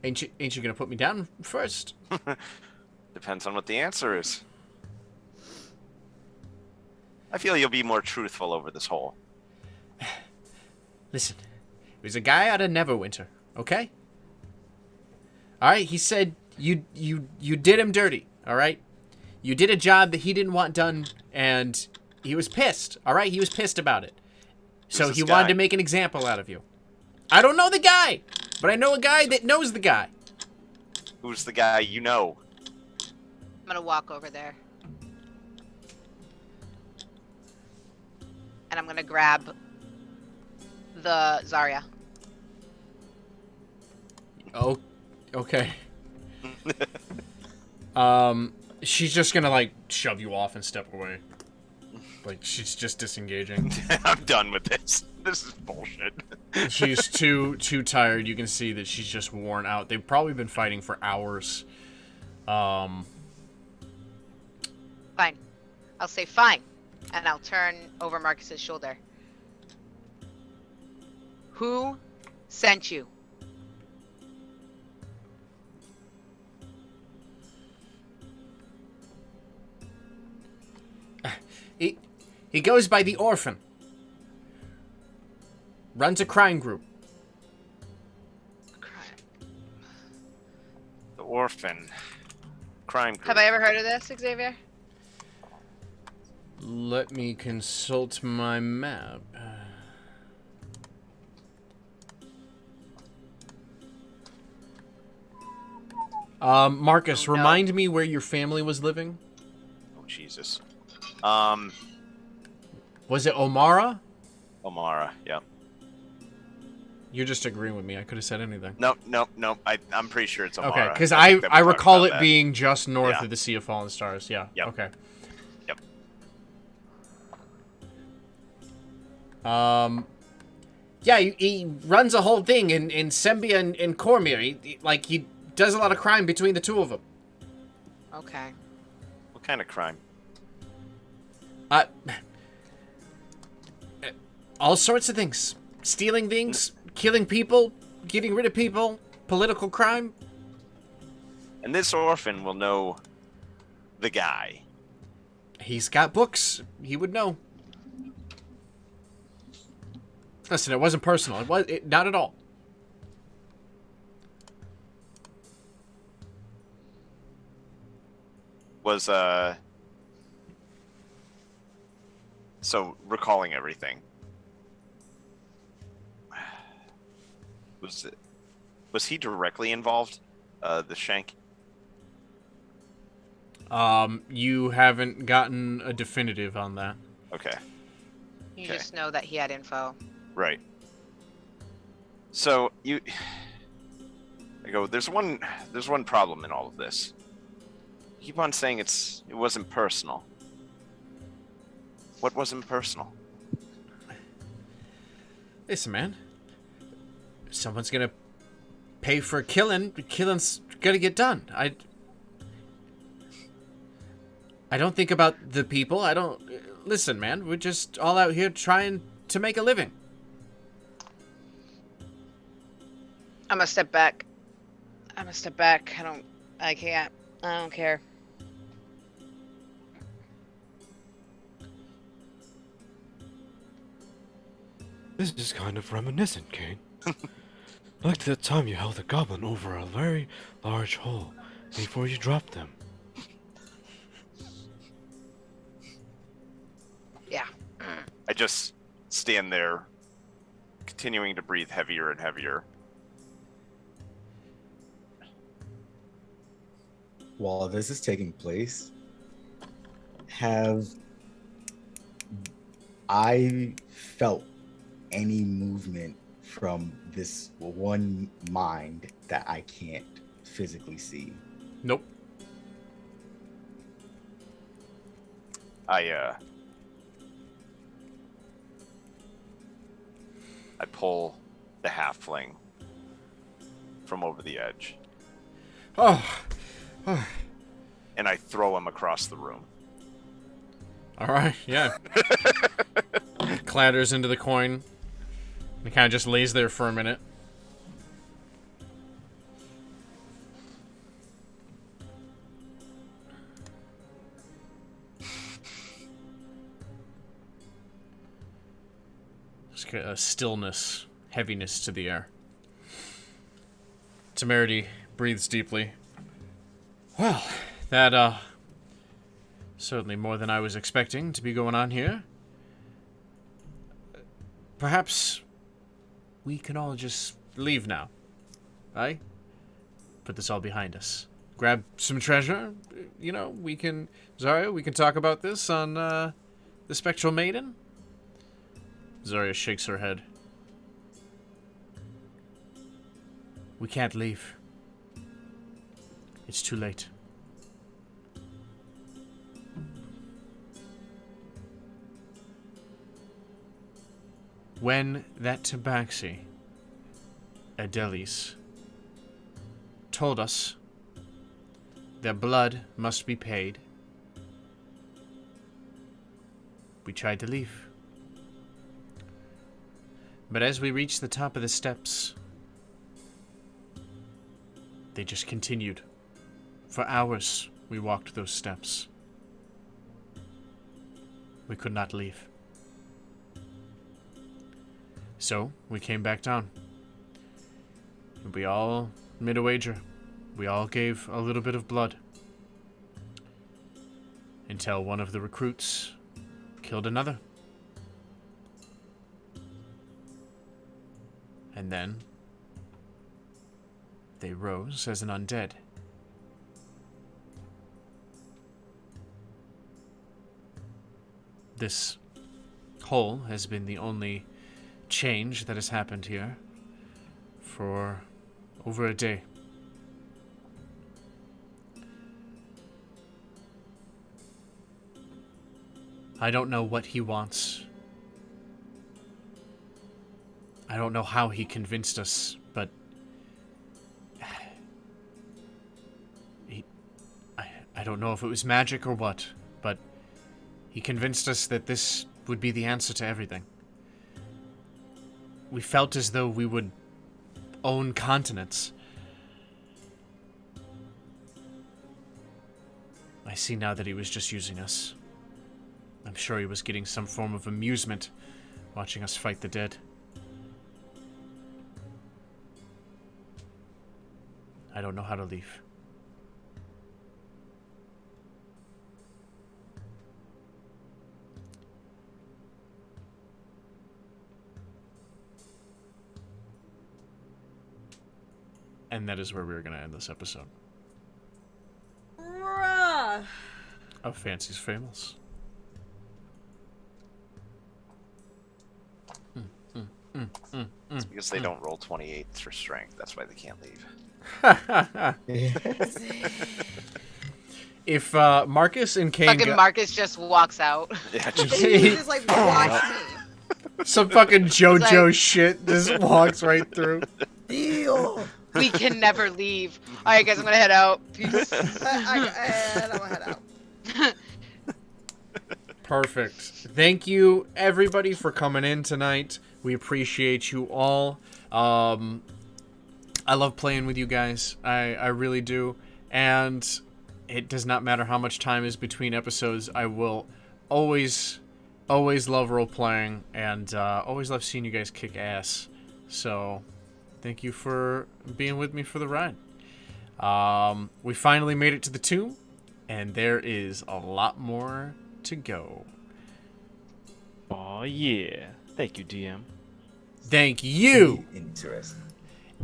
ain't you gonna put me down first? Depends on what the answer is. I feel you'll be more truthful over this hole. Listen, it was a guy out of Neverwinter, okay? All right, he said You did him dirty, all right? You did a job that he didn't want done, and he was pissed, all right? He was pissed about it. So he wanted to make an example out of you. I don't know the guy, but I know a guy that knows the guy. Who's the guy you know? I'm gonna walk over there. And I'm gonna grab the Zarya. Oh, okay. She's just gonna, like, shove you off and step away. Like, she's just disengaging. I'm done with this. This is bullshit. She's too tired. You can see that she's just worn out. They've probably been fighting for hours. Fine. I'll say fine. And I'll turn over Marcus's shoulder. Who sent you? He goes by the Orphan. Runs a crime group. The Orphan. Crime group. Have I ever heard of this, Xavier? Let me consult my map. Marcus, Oh, no. remind me where your family was living. Oh, Jesus. Was it Omara? Omara, yeah. You're just agreeing with me. I could have said anything. Nope. I'm pretty sure it's Omara. Okay, because I think that we I talked recall about it that. being just north Yeah. of the Sea of Fallen Stars. Yeah. Yep. Okay. Yep. Yeah, he runs a whole thing in Sembia and Cormier. He does a lot of crime between the two of them. Okay. What kind of crime? All sorts of things. Stealing things, killing people, getting rid of people, political crime. And this orphan will know the guy. He's got books. He would know. Listen, it wasn't personal. Not at all. Was so recalling everything. Was he directly involved? The Shank? You haven't gotten a definitive on that. Okay. You Okay. just know that he had info. Right. So I go, there's one problem in all of this. You keep on saying it wasn't personal. What wasn't personal? Listen, man. Someone's gonna pay for killing. Killing's gonna get done. I don't think about the people. I don't... Listen, man. We're just all out here trying to make a living. I'm gonna step back. I can't. I don't care. This is kind of reminiscent, Kane. Like that time you held the goblin over a very large hole before you dropped them. Yeah. I just stand there, continuing to breathe heavier and heavier. While this is taking place, have I felt any movement from this one mind that I can't physically see? Nope. I pull the halfling from over the edge, Oh. and I throw him across the room. All right. Yeah. Clatters into the coin. And kind of just lays there for a minute. Just a stillness, heaviness to the air. Temerity breathes deeply. Well, that, certainly more than I was expecting to be going on here. Perhaps we can all just leave now. Aye? Put this all behind us. Grab some treasure. You know, we can... Zarya, we can talk about this on, the Spectral Maiden? Zarya shakes her head. We can't leave. It's too late. When that tabaxi, Adelis, told us that blood must be paid, we tried to leave. But as we reached the top of the steps, they just continued. For hours, we walked those steps. We could not leave. So, we came back down. And we all made a wager. We all gave a little bit of blood. Until one of the recruits killed another. And then they rose as an undead. This hole has been the only change that has happened here for over a day. I don't know what he wants. I don't know how he convinced us, but I don't know if it was magic or what, but he convinced us that this would be the answer to everything. We felt as though we would own continents. I see now that he was just using us. I'm sure he was getting some form of amusement watching us fight the dead. I don't know how to leave. And that is where we're going to end this episode Bruh. of Fancie's Fables. It's because they don't roll 28 for strength. That's why they can't leave. If Marcus and Kane Fucking Marcus just walks out. Yeah, He's just like, watch me. some fucking JoJo like- shit just walks right through. Deal. We can never leave. All right, guys, I'm gonna head out. Peace. And I'm gonna head out. Perfect. Thank you, everybody, for coming in tonight. We appreciate you all. I love playing with you guys. I really do. And it does not matter how much time is between episodes. I will always love role-playing and always love seeing you guys kick ass. So, thank you for being with me for the ride. We finally made it to the tomb, and there is a lot more to go. Oh yeah. Thank you, DM. Thank you. Interesting.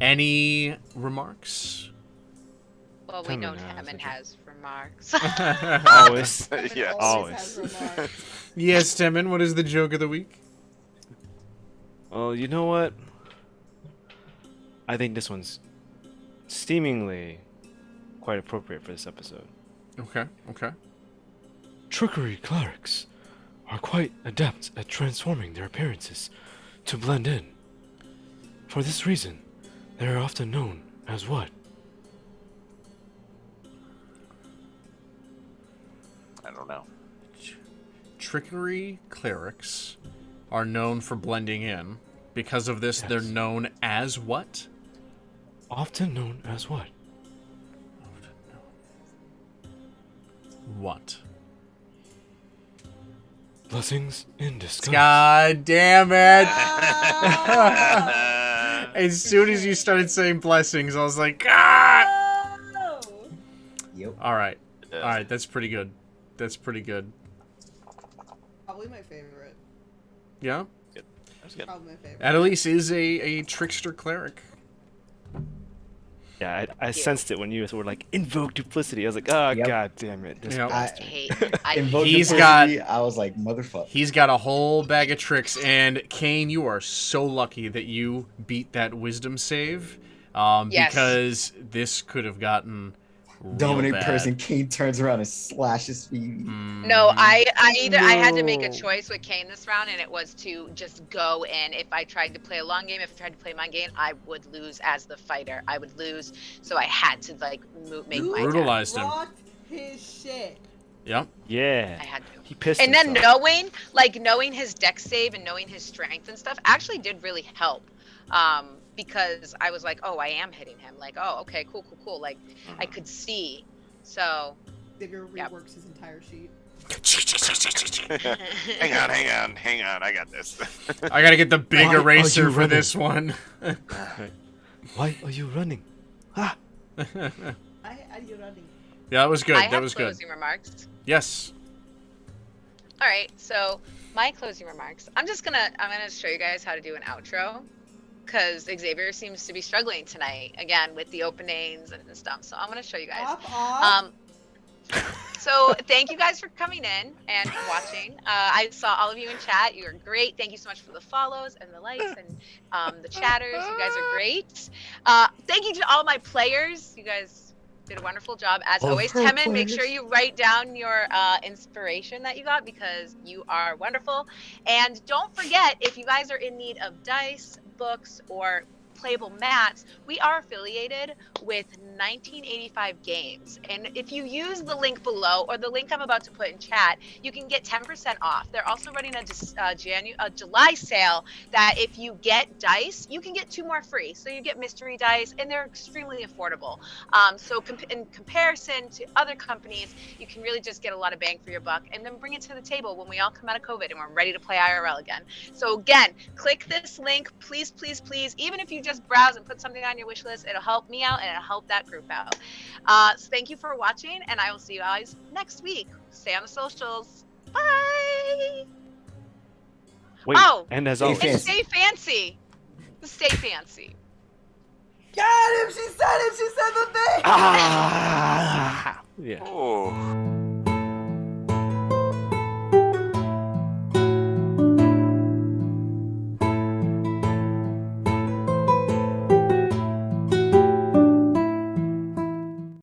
Any remarks? Well, we Come know on now, Hammond Cedric. has remarks. Always. Yes. Always. Has remarks. Yes, Timon, what is the joke of the week? Well, you know what? I think this one's seemingly quite appropriate for this episode. Okay. Trickery clerics are quite adept at transforming their appearances to blend in. For this reason, they are often known as what? I don't know. Trickery clerics are known for blending in. Because of this, they're Yes. known as what? Often known as what? What? Blessings in disguise. God damn it! Ah. As soon as you started saying blessings, I was like, ah! Oh. Yep. All right. It is. All right. That's pretty good. That's pretty good. Probably my favorite. Yeah. That's good. Probably my favorite. Annalise is a trickster cleric. Yeah, I sensed it when you were like, invoke duplicity. I was like, oh, Yep. god damn it. This Yep. I bastard. hate. I Invoke He's duplicity, I was like, motherfucker. He's got a whole bag of tricks, and Kane, you are so lucky that you beat that wisdom save, Yes. because this could have gotten real Dominate bad. person, Kane turns around and slashes Phoebe. No, I had to make a No. choice with Kane this round, and it was to just go in. If I tried to play a long game, if I tried to play my game, I would lose as the fighter. I would lose, so I had to like make my attack. Brutalized him. Rocked his shit. Yep. Yeah. I had to. He pissed And then himself. knowing his deck save and knowing his strength and stuff actually did really help. Because I was like, oh, I am hitting him. Like, oh, okay, cool. Like, I could see. So. Xavier Yep. reworks his entire sheet. hang on. I got this. I gotta get the big Why are eraser you for running? this one. Why are you running? Ah! I you running. Yeah, that was good. I That have was good. closing remarks. Yes. All right, so my closing remarks. I'm gonna show you guys how to do an outro, because Xavier seems to be struggling tonight again with the openings and stuff. So I'm gonna show you guys. Off. So thank you guys for coming in and watching. I saw all of you in chat. You are great. Thank you so much for the follows and the likes and the chatters. You guys are great. Thank you to all my players. You guys did a wonderful job as All always. her Temin, make players. sure you write down your inspiration that you got, because you are wonderful. And don't forget, if you guys are in need of dice, books, or playable mats, we are affiliated with 1985 Games, and if you use the link below or the link I'm about to put in chat, you can get 10% off. They're also running a July sale that if you get dice, you can get 2 more free. So you get mystery dice, and they're extremely affordable. So in comparison to other companies, you can really just get a lot of bang for your buck, and then bring it to the table when we all come out of COVID and we're ready to play IRL again. So again, click this link, please. Even if you just browse and put something on your wish list, it'll help me out and it'll help that group out. So thank you for watching, and I will see you guys next week. Stay on the socials. Bye. Wait, Oh, and as Stay always, fancy. Stay fancy. Stay fancy. Got him! She said it! She said the thing! ah, yeah. Oh.